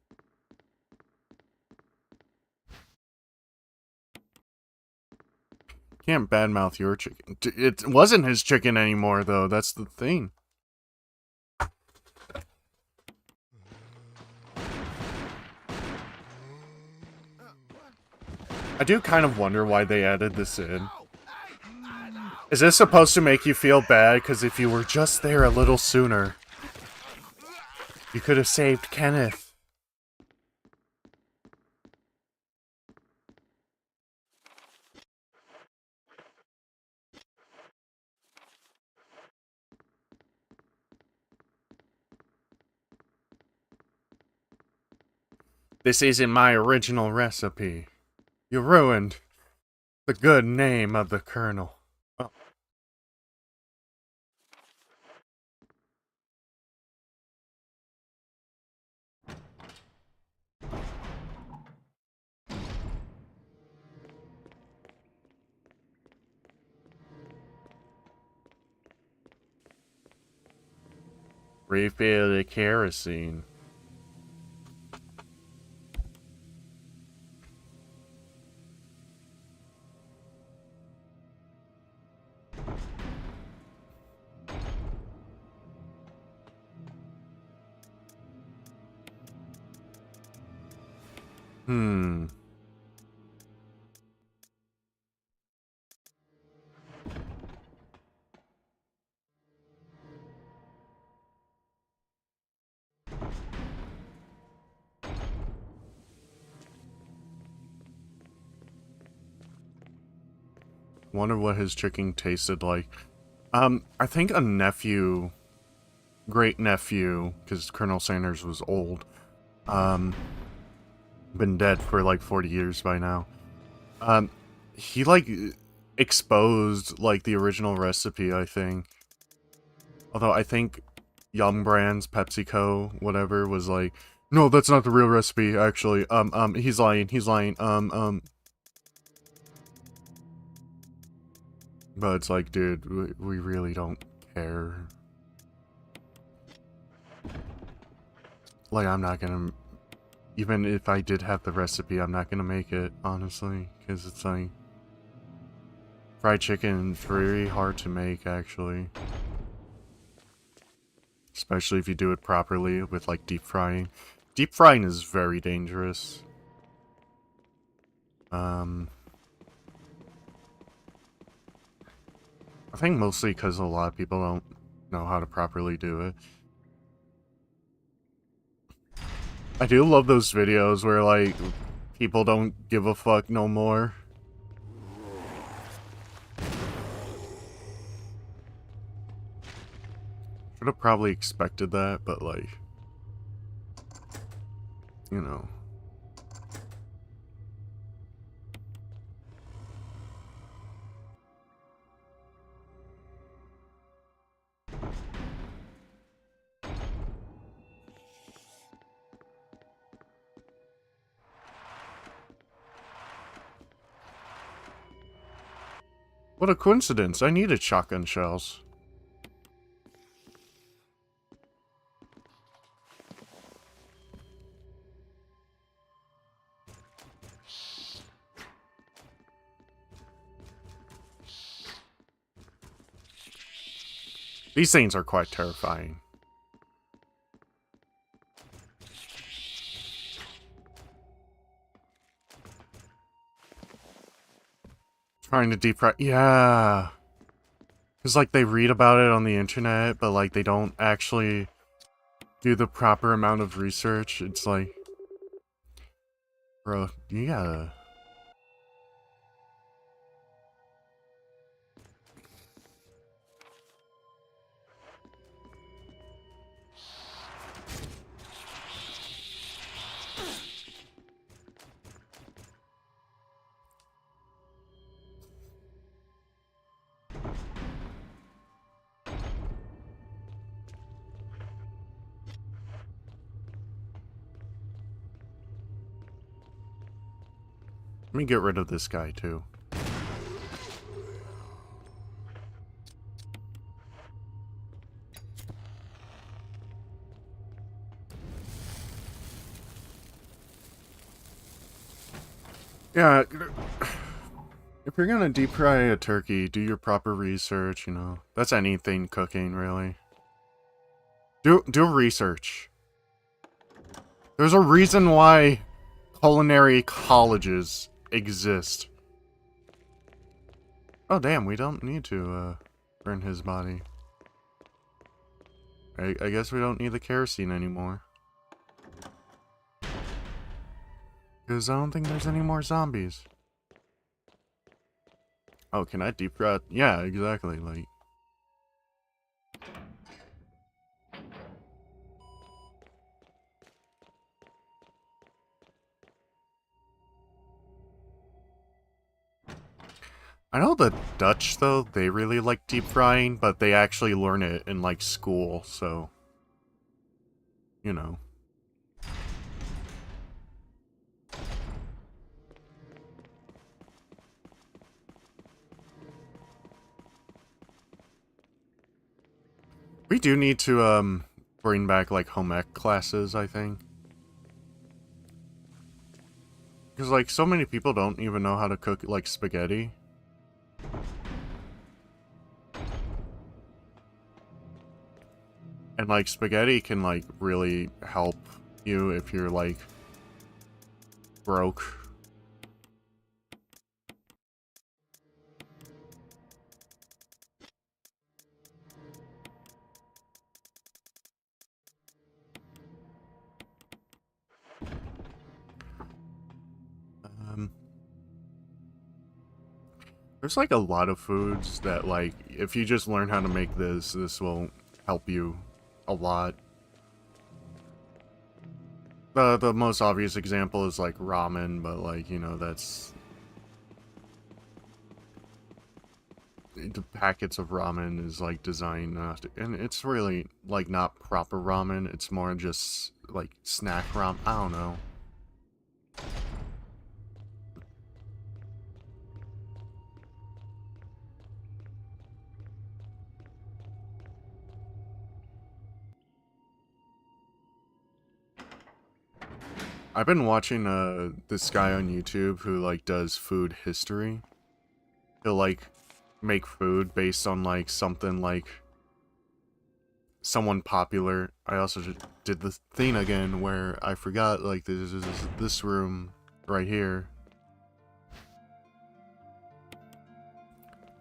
Can't badmouth your chicken. It wasn't his chicken anymore, though. That's the thing. I do kind of wonder why they added this in. Is this supposed to make you feel bad? Because if you were just there a little sooner, you could have saved Kenneth. This isn't my original recipe. You ruined the good name of the Colonel. Oh. Refill the kerosene. Hmm. Wonder what his chicken tasted like. I think a nephew, great nephew, because Colonel Sanders was old, been dead for like 40 years by now. He like exposed like the original recipe, I think. Although I think Yum Brands, PepsiCo, whatever, was like, no, that's not the real recipe, actually. He's lying, But it's like, dude, we really don't care. Like, I'm not gonna... Even if I did have the recipe, I'm not gonna make it, honestly. Because it's like... Fried chicken is very hard to make, actually. Especially if you do it properly with, like, deep frying. Deep frying is very dangerous. I think mostly because a lot of people don't know how to properly do it. I do love those videos where, like, people don't give a fuck no more. Should have probably expected that, but, like, you know. What a coincidence, I needed shotgun shells. These things are quite terrifying. Trying to deep fry. Yeah. Because, like, they read about it on the internet, but, like, they don't actually do the proper amount of research. It's like, bro, you gotta... Let me get rid of this guy, too. Yeah, if you're gonna deep fry a turkey, do your proper research, you know. That's anything cooking, really. Do research. There's a reason why culinary colleges exist. Oh, damn, we don't need to, burn his body. I guess we don't need the kerosene anymore. Because I don't think there's any more zombies. Oh, can I deep fry? Yeah, exactly, like... I know the Dutch, though, they really like deep frying, but they actually learn it in, like, school, so... You know. We do need to, bring back like home ec classes, I think. Because like so many people don't even know how to cook like spaghetti. And like spaghetti can like really help you if you're like broke. There's like a lot of foods that like if you just learn how to make this will help you a lot. The most obvious example is like ramen, but like, you know, that's the packets of ramen is like designed not to, and it's really like not proper ramen, it's more just like snack ramen. I don't know. I've been watching this guy on YouTube who like does food history. He'll like make food based on like something like someone popular. I also did the thing again where I forgot like this room right here.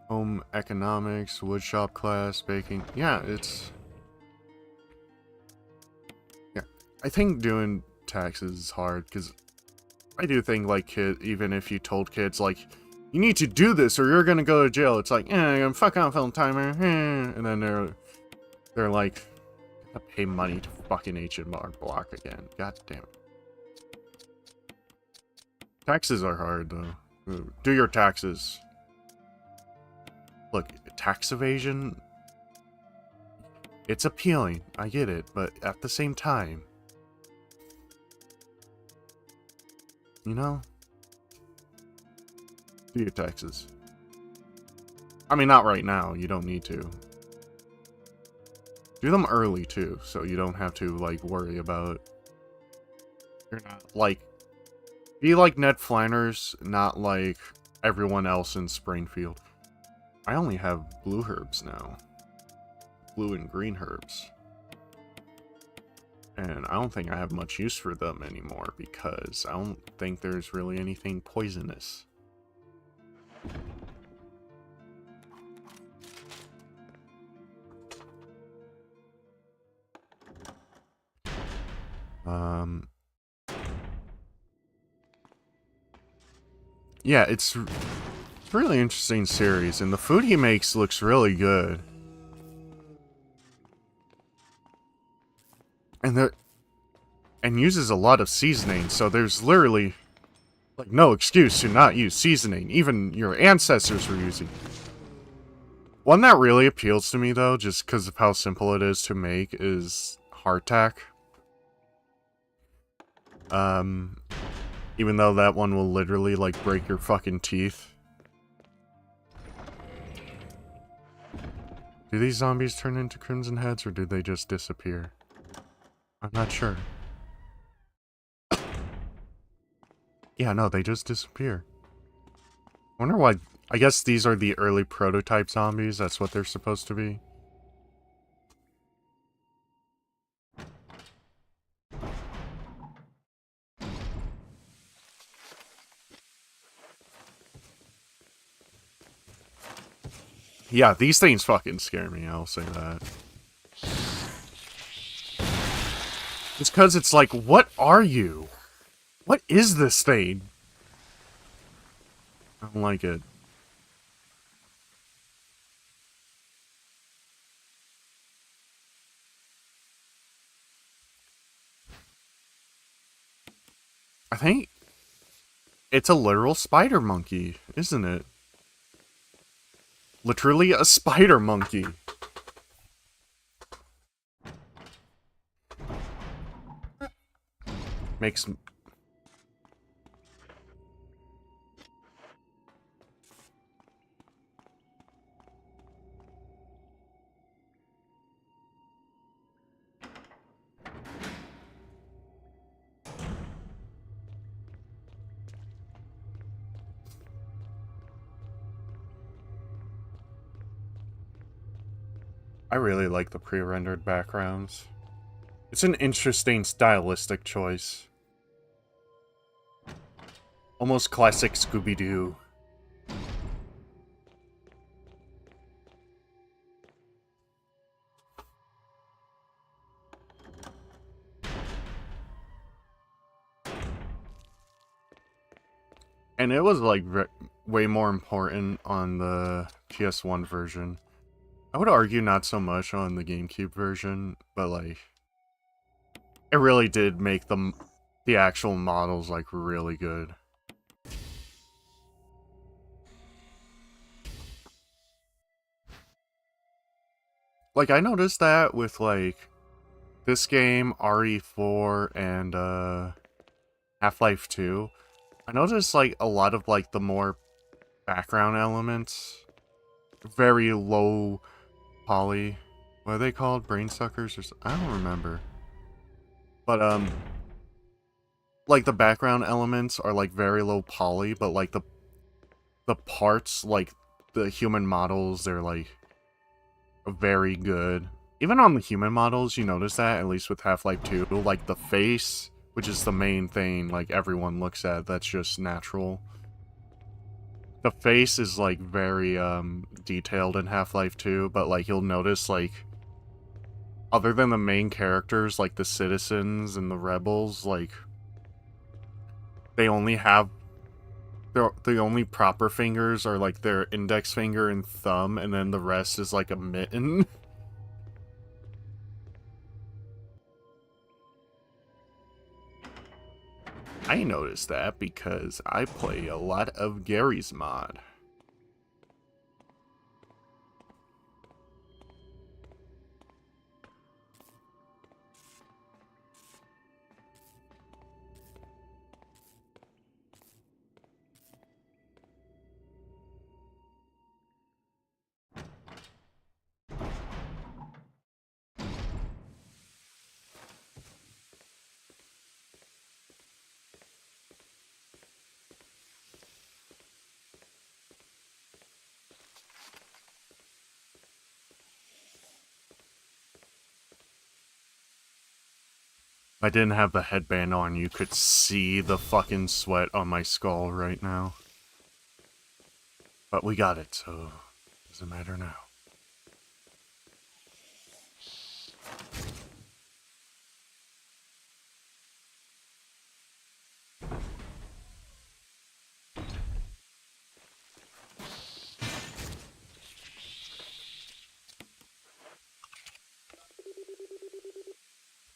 Home economics, woodshop class, baking. Yeah, it's... Yeah, I think doing taxes is hard, because I do think, like, even if you told kids, like, you need to do this or you're gonna go to jail, it's like, I'm fuck on film timer, and then they're like, I pay money to fucking H&R Block again. God damn it. Taxes are hard, though. Do your taxes. Look, tax evasion, it's appealing, I get it, but at the same time, you know, do your taxes. I mean, not right now, you don't need to. Do them early, too, so you don't have to, like, worry about... You're not, like... Be like Ned Flanders, not like everyone else in Springfield. I only have blue herbs now. Blue and green herbs. And I don't think I have much use for them anymore because I don't think there's really anything poisonous. Yeah, it's a really interesting series, and the food he makes looks really good. And uses a lot of seasoning, so there's literally like no excuse to not use seasoning. Even your ancestors were using. One that really appeals to me though, just because of how simple it is to make, is hardtack. Even though that one will literally like break your fucking teeth. Do these zombies turn into crimson heads or do they just disappear? I'm not sure. Yeah, no, they just disappear. Wonder why. I guess these are the early prototype zombies. That's what they're supposed to be. Yeah, these things fucking scare me, I'll say that. It's because it's like, what are you? What is this thing? I don't like it. I think it's a literal spider monkey, isn't it? Literally a spider monkey. Makes... I really like the pre-rendered backgrounds. It's an interesting stylistic choice. Almost classic Scooby-Doo. And it was like way more important on the PS1 version. I would argue not so much on the GameCube version, but like it really did make the actual models like really good. Like I noticed that with like this game, RE4 and Half-Life 2. I noticed like a lot of like the more background elements, very low poly. What are they called? Brain suckers or I don't remember. But like the background elements are like very low poly, but like the parts, like the human models, they're like very good. Even on the human models, you notice that, at least with Half-Life 2, like the face, which is the main thing like everyone looks at, that's just natural. The face is like very detailed in Half-Life 2, but like you'll notice like other than the main characters, like the citizens and the rebels, like they only have the only proper fingers are like their index finger and thumb, and then the rest is like a mitten. I noticed that because I play a lot of Gary's mod. If I didn't have the headband on, you could see the fucking sweat on my skull right now. But we got it, so it doesn't matter now.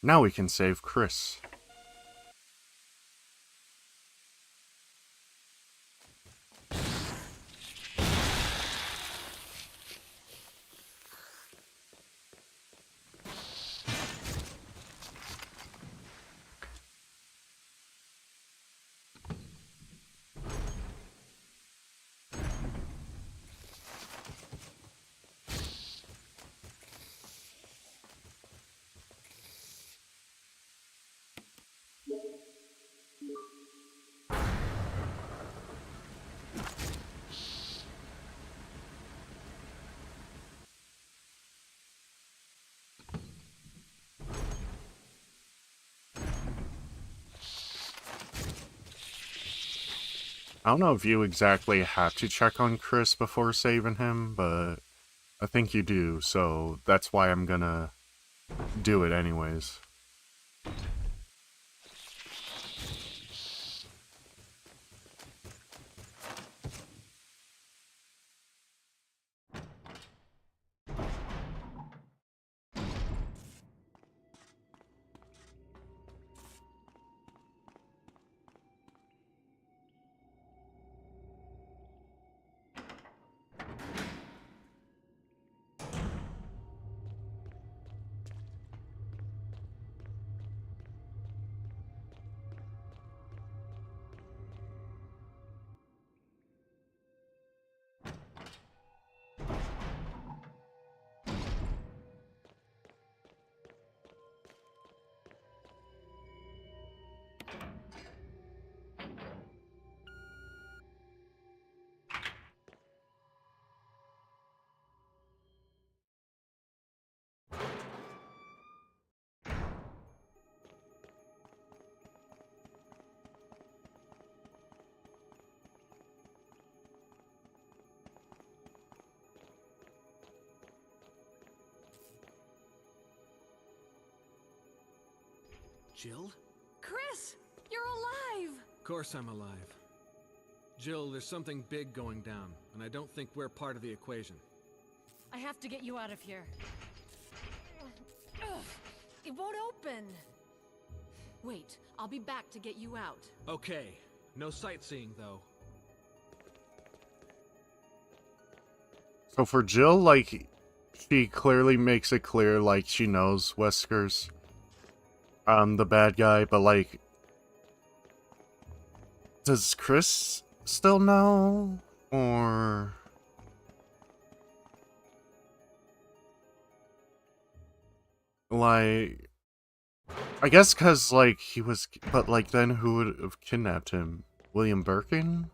Now we can save Chris. I don't know if you exactly have to check on Chris before saving him, but I think you do, so that's why I'm gonna do it anyways. Jill? Chris! You're alive! Of course I'm alive. Jill, there's something big going down, and I don't think we're part of the equation. I have to get you out of here. Ugh, it won't open. Wait, I'll be back to get you out. Okay, no sightseeing, though. So for Jill, like, she clearly makes it clear, like, she knows Wesker's the bad guy, but, like, does Chris still know? Or... like... I guess because, like, he was... But, like, then who would have kidnapped him? William Birkin?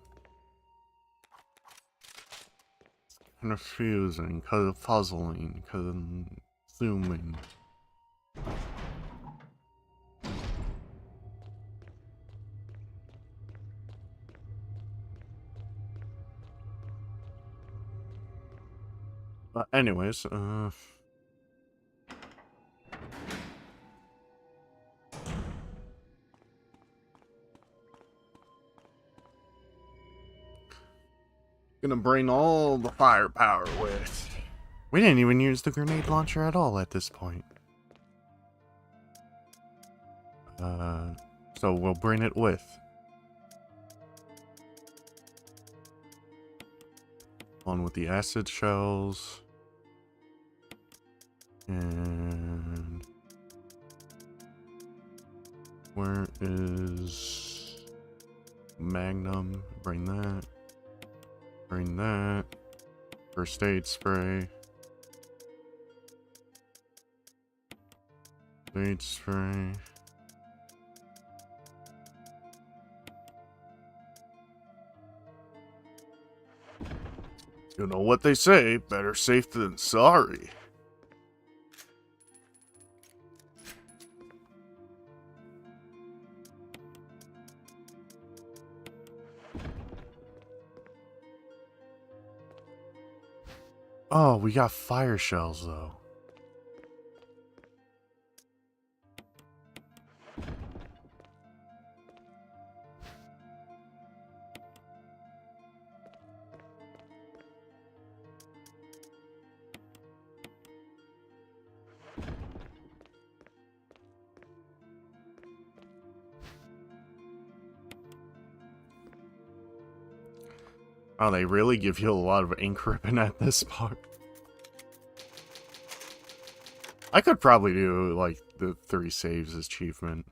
Confusing, puzzling, consuming. But anyways, gonna bring all the firepower with. We didn't even use the grenade launcher at all at this point. So we'll bring it with. On with the acid shells. And where is Magnum? Bring that. Bring that. First aid spray. Aid spray. You know what they say, better safe than sorry. Oh, we got fire shells though. Oh, they really give you a lot of ink ribbon at this part. I could probably do, like, the 3 saves achievement.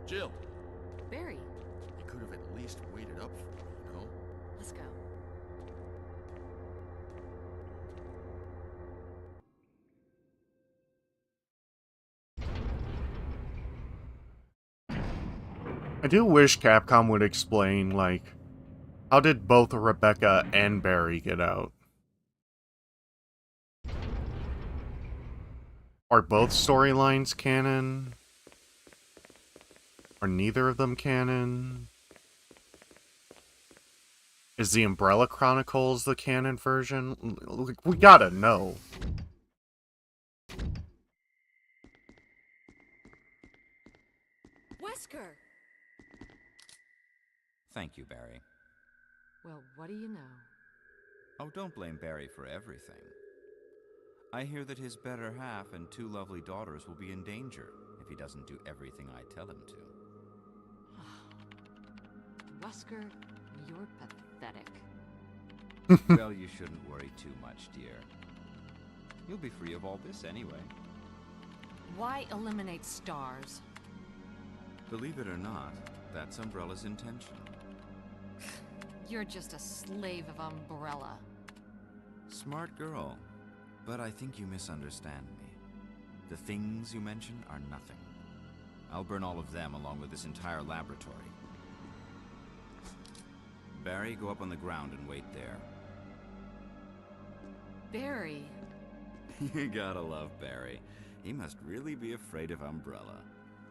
Jill, Barry, you could have at least waited up for me, you know? let's go. I do wish Capcom would explain, like, how did both Rebecca and Barry get out? Are both storylines canon? Are neither of them canon? Is the Umbrella Chronicles the canon version? We gotta know. Wesker! Thank you, Barry. Well, what do you know? Oh, don't blame Barry for everything. I hear that his better half and 2 lovely daughters will be in danger if he doesn't do everything I tell him to. Wesker, you're pathetic. Well, you shouldn't worry too much, dear. You'll be free of all this anyway. Why eliminate stars? Believe it or not, that's Umbrella's intention. You're just a slave of Umbrella. Smart girl, but I think you misunderstand me. The things you mention are nothing. I'll burn all of them along with this entire laboratory. Barry, go up on the ground and wait there. Barry. You gotta love Barry. He must really be afraid of Umbrella.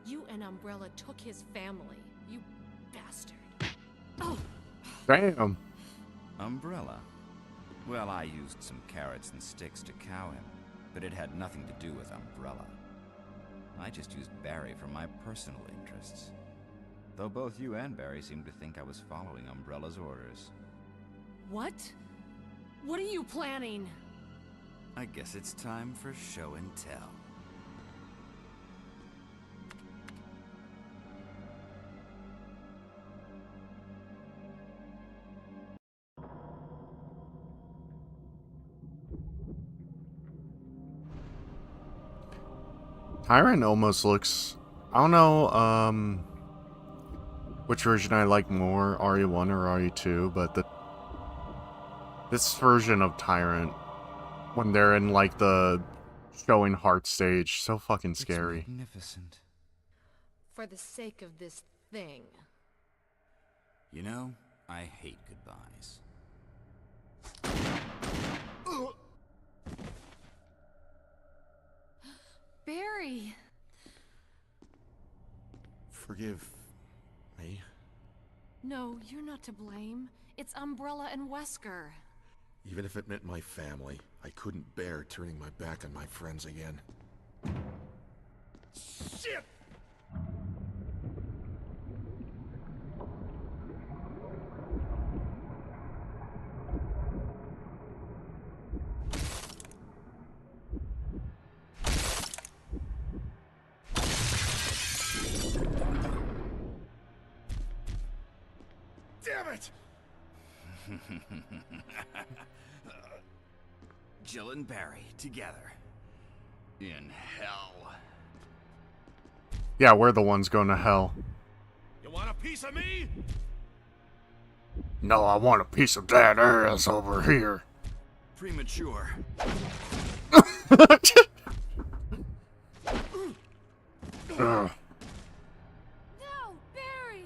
You and Umbrella took his family. You bastard. Oh! Damn. Umbrella? Well, I used some carrots and sticks to cow him, but it had nothing to do with Umbrella. I just used Barry for my personal interests. Though both you and Barry seem to think I was following Umbrella's orders. What? What are you planning? I guess it's time for show and tell. Tyrant almost looks... I don't know, which version I like more, RE1 or RE2, but this version of Tyrant, when they're in, like, the showing heart stage, so fucking scary. It's magnificent. For the sake of this thing. You know, I hate goodbyes. Barry! Forgive me. No, you're not to blame. It's Umbrella and Wesker. Even if it meant my family, I couldn't bear turning my back on my friends again. Shit! Damn it! Jill and Barry together. In hell. Yeah, we're the ones going to hell. You want a piece of me? No, I want a piece of that ass over here. Premature. Ugh. No, Barry!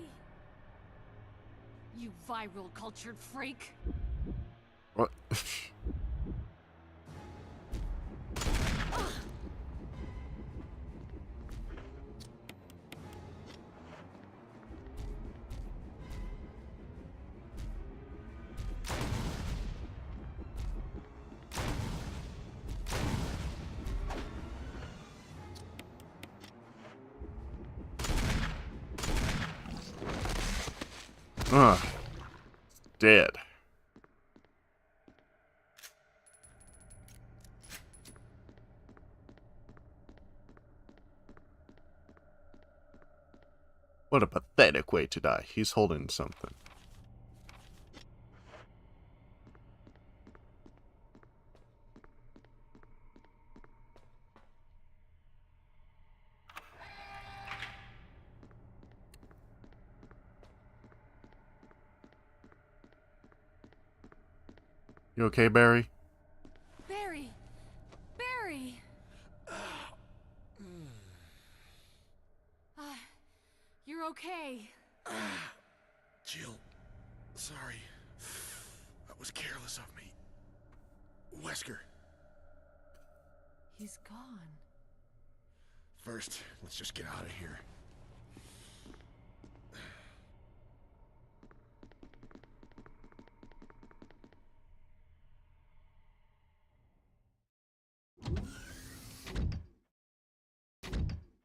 You viral cultured freak. What? Ugh. Dead. What a pathetic way to die. He's holding something. You okay, Barry? Barry! Barry! You're okay. Jill, sorry. That was careless of me. Wesker, He's gone. first, let's just get out of here.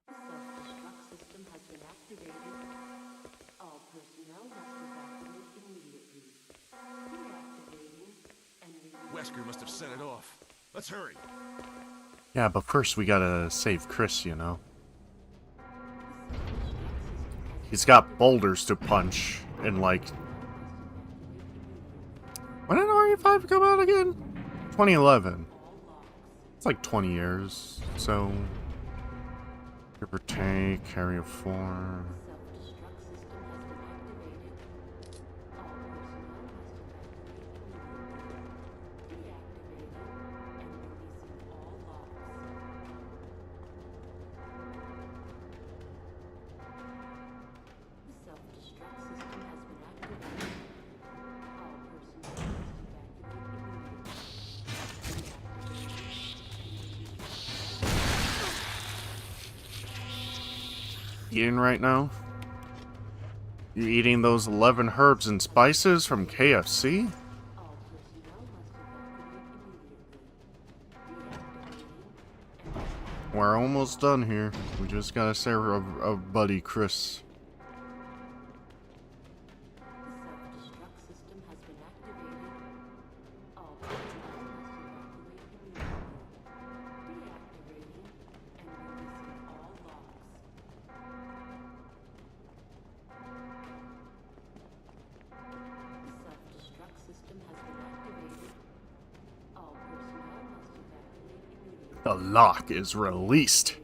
Self-destruct system has been activated. All personnel must evacuate immediately. Deactivating and Wesker must have set it off. Let's hurry. Yeah, but first we gotta save Chris, you know. He's got boulders to punch, and like... When did RE5 come out again? 2011. It's like 20 years, so... Give or take, carry a 4... self-destruct system has been activated. All personnel must evacuate immediately. Deactivating and releasing all locks. eating right now? You eating those 11 herbs and spices from KFC? We're almost done here. We just gotta say our buddy Chris. The lock is released.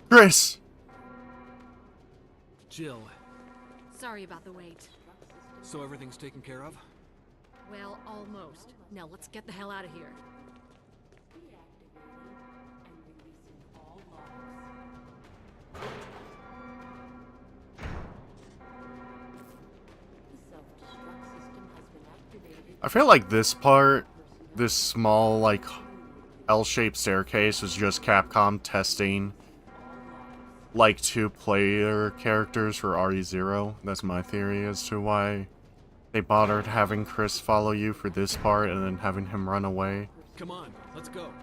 Chris! Jill, Sorry about the wait. so everything's taken care of? Well, almost. Now let's get the hell out of here. I feel like this part, this small, like, L-shaped staircase was just Capcom testing, like, 2-player characters for RE0. That's my theory as to why they bothered having Chris follow you for this part and then having him run away. Come on, let's go.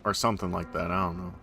Or something like that, I don't know.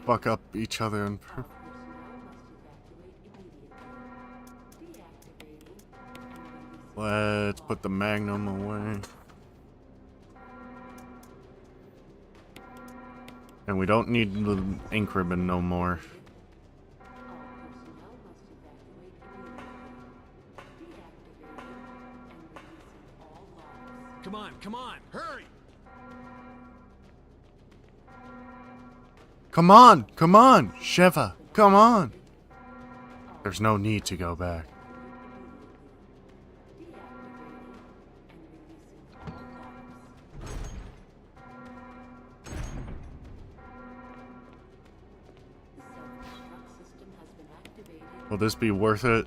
Fuck up each other and... Let's put the Magnum away. And we don't need the ink ribbon no more. Come on, hurry! Come on, Sheva, come on! There's no need to go back. Will this be worth it?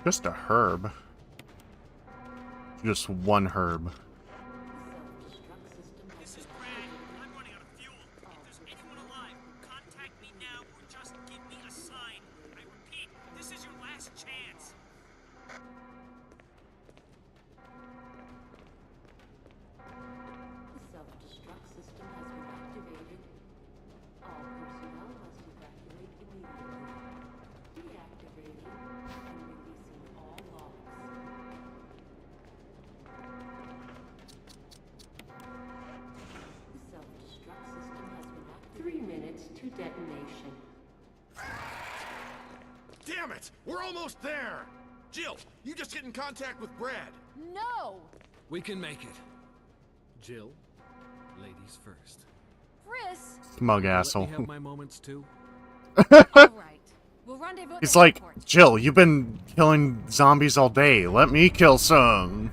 Just a herb. Just one herb. This is Brad. I'm running out of fuel. If there's anyone alive, contact me now or just give me a sign. I repeat, this is your last chance. The self-destruct system has been activated. All personnel must evacuate immediately. Deactivating and releasing all locks. The self-destruct system has been activated. 3 minutes to detonation. Damn it! We're almost there! Jill, you just get in contact with Brad. No! We can make it. Jill, ladies first. Chris! Smug Let me asshole. have my moments too. Alright. We'll rendezvous at He's the like, airport. Jill, you've been killing zombies all day. Let me kill some.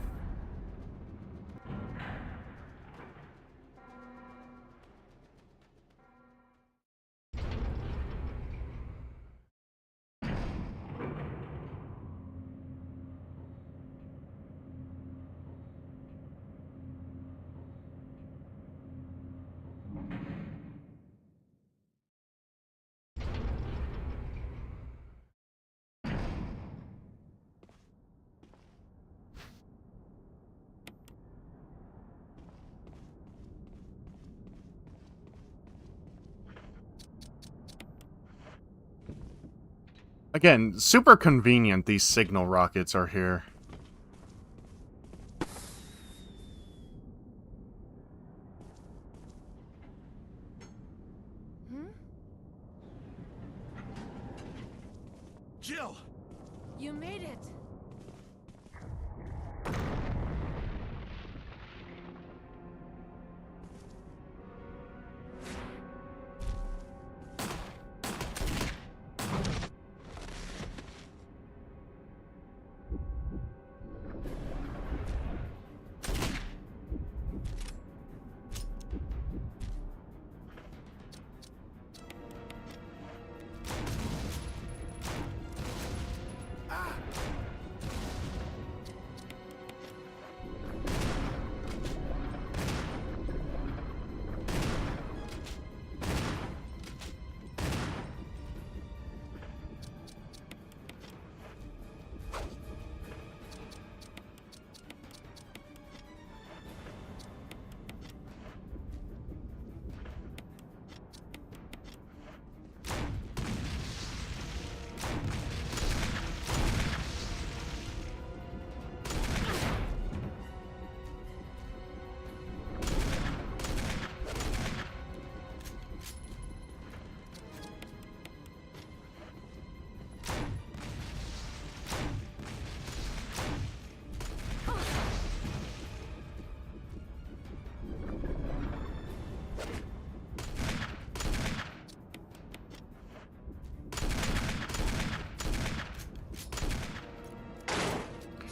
Again, super convenient these signal rockets are here. Jill! You made it.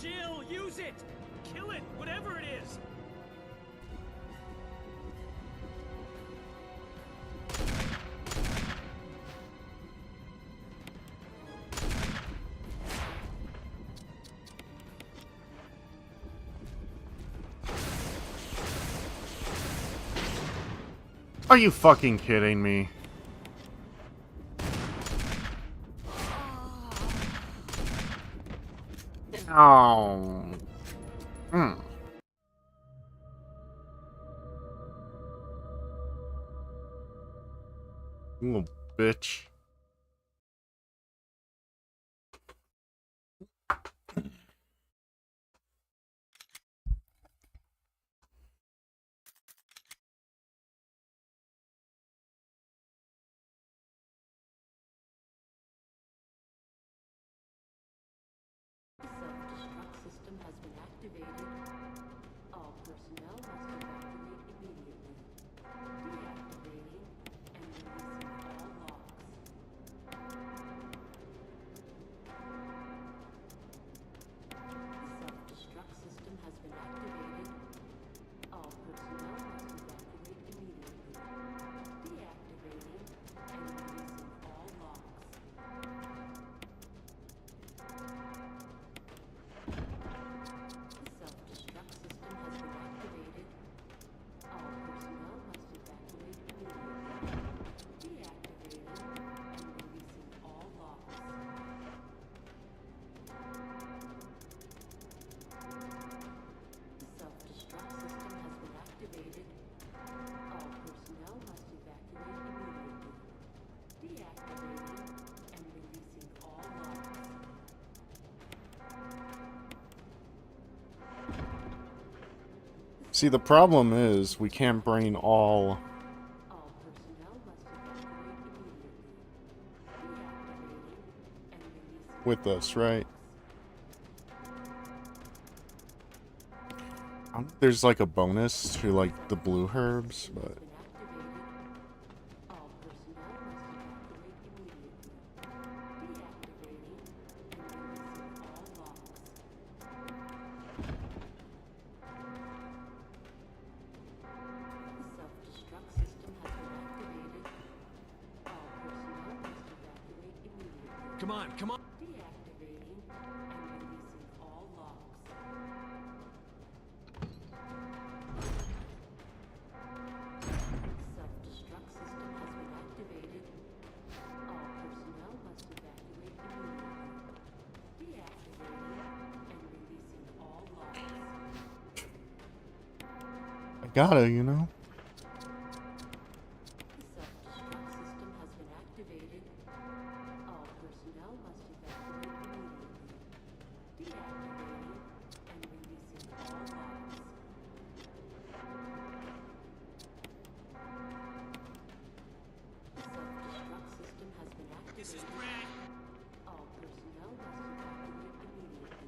Jill, use it! Kill it, whatever it is! Are you fucking kidding me? Oh. You little bitch. Self-destruct system has been activated. All personnel must evacuate immediately. Deactivating and releasing all locks. Self-destruct system has been activated. All personnel must evacuate immediately. Deactivating and releasing all locks. Self-destruct system has been activated. All personnel must evacuate immediately. Deactivating and releasing all locks. Self-destruct system has been activated. All personnel must evacuate immediately. Deactivating and releasing all locks. See, the problem is we can't bring all All personnel must evacuate immediately. Deactivating and releasing with us, right? There's like a bonus to like the blue herbs, but been activated. All personnel must evacuate immediately. Come on, come on. Deactivating and releasing all locks. Self-destruct system has been activated. All personnel must evacuate immediately. Deactivating and releasing all locks. I gotta, you know. The self-destruct system has been activated. All personnel must evacuate immediately. Deactivating and releasing all locks. The self-destruct system has been activated. This is Brad. All personnel must evacuate immediately.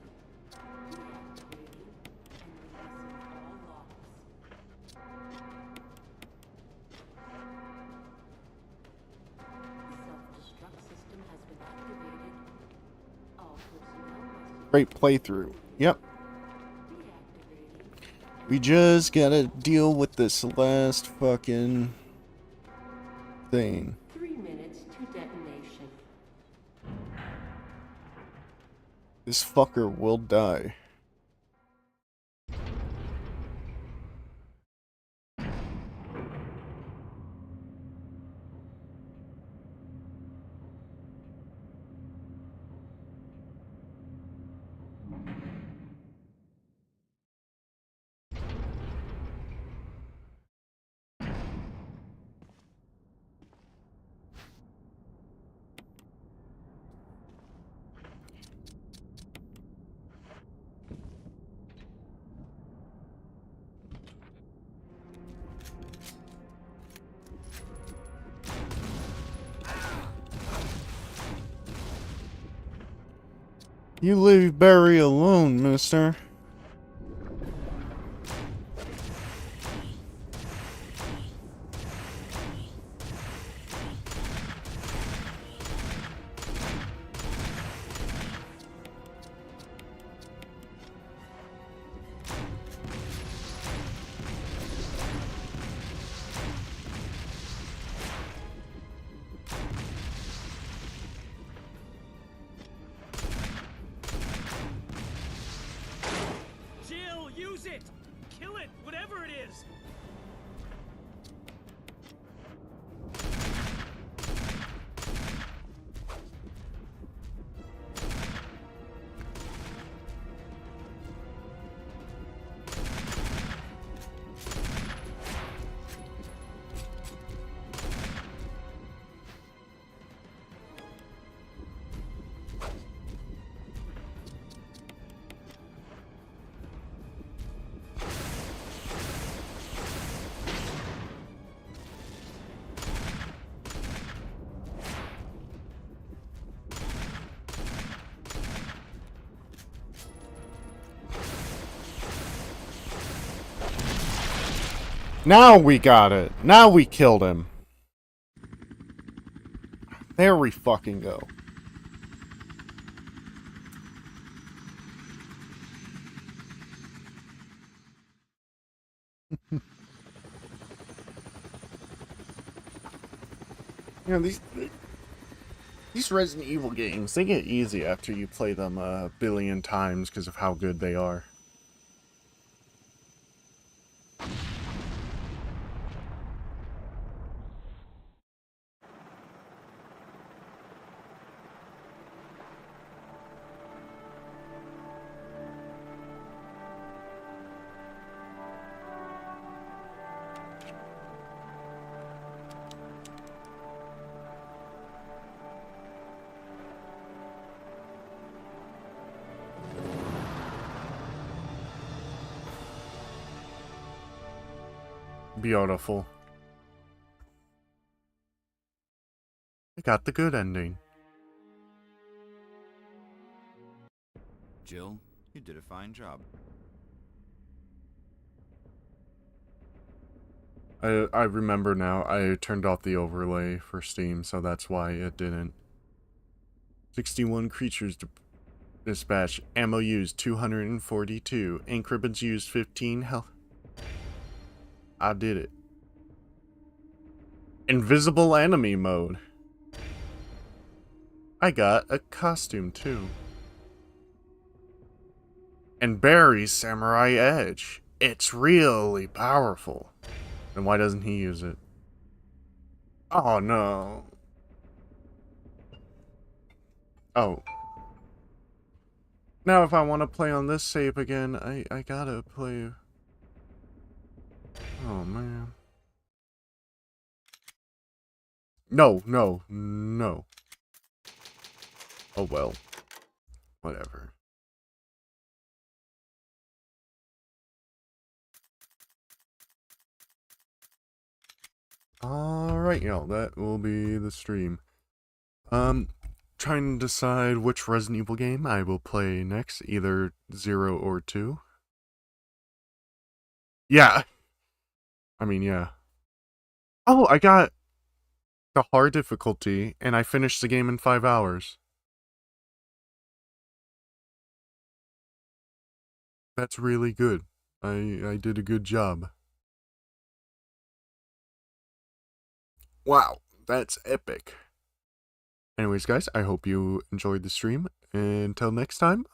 Deactivating and releasing all locks. The self-destruct system has been activated. All personnel must Great playthrough. Yep. deactivating. We just gotta deal with this last fucking thing. 3 minutes to detonation. This fucker will die. You leave Barry alone, mister. Jill, use it! Kill it, whatever it is! Now we got it. Now we killed him. There we fucking go. You know, these Resident Evil games, they get easy after you play them a billion times because of how good they are. Beautiful. I got the good ending. Jill, you did a fine job. I remember now. I turned off the overlay for Steam, so that's why it didn't. 61 creatures dispatched. Ammo used 242. Ink ribbons used 15. Hell, I did it. Invisible enemy mode. I got a costume too. And Barry's Samurai Edge. It's really powerful. Then why doesn't he use it? Oh no. Oh. Now if I want to play on this save again, I gotta play... Oh man. No, no, no. Oh well. Whatever. Alright, y'all, that will be the stream. Trying to decide which Resident Evil game I will play next, either 0 or 2. Yeah. I mean, yeah. Oh, I got the hard difficulty, and I finished the game in 5 hours. That's really good. I did a good job. Wow, that's epic. Anyways, guys, I hope you enjoyed the stream. Until next time,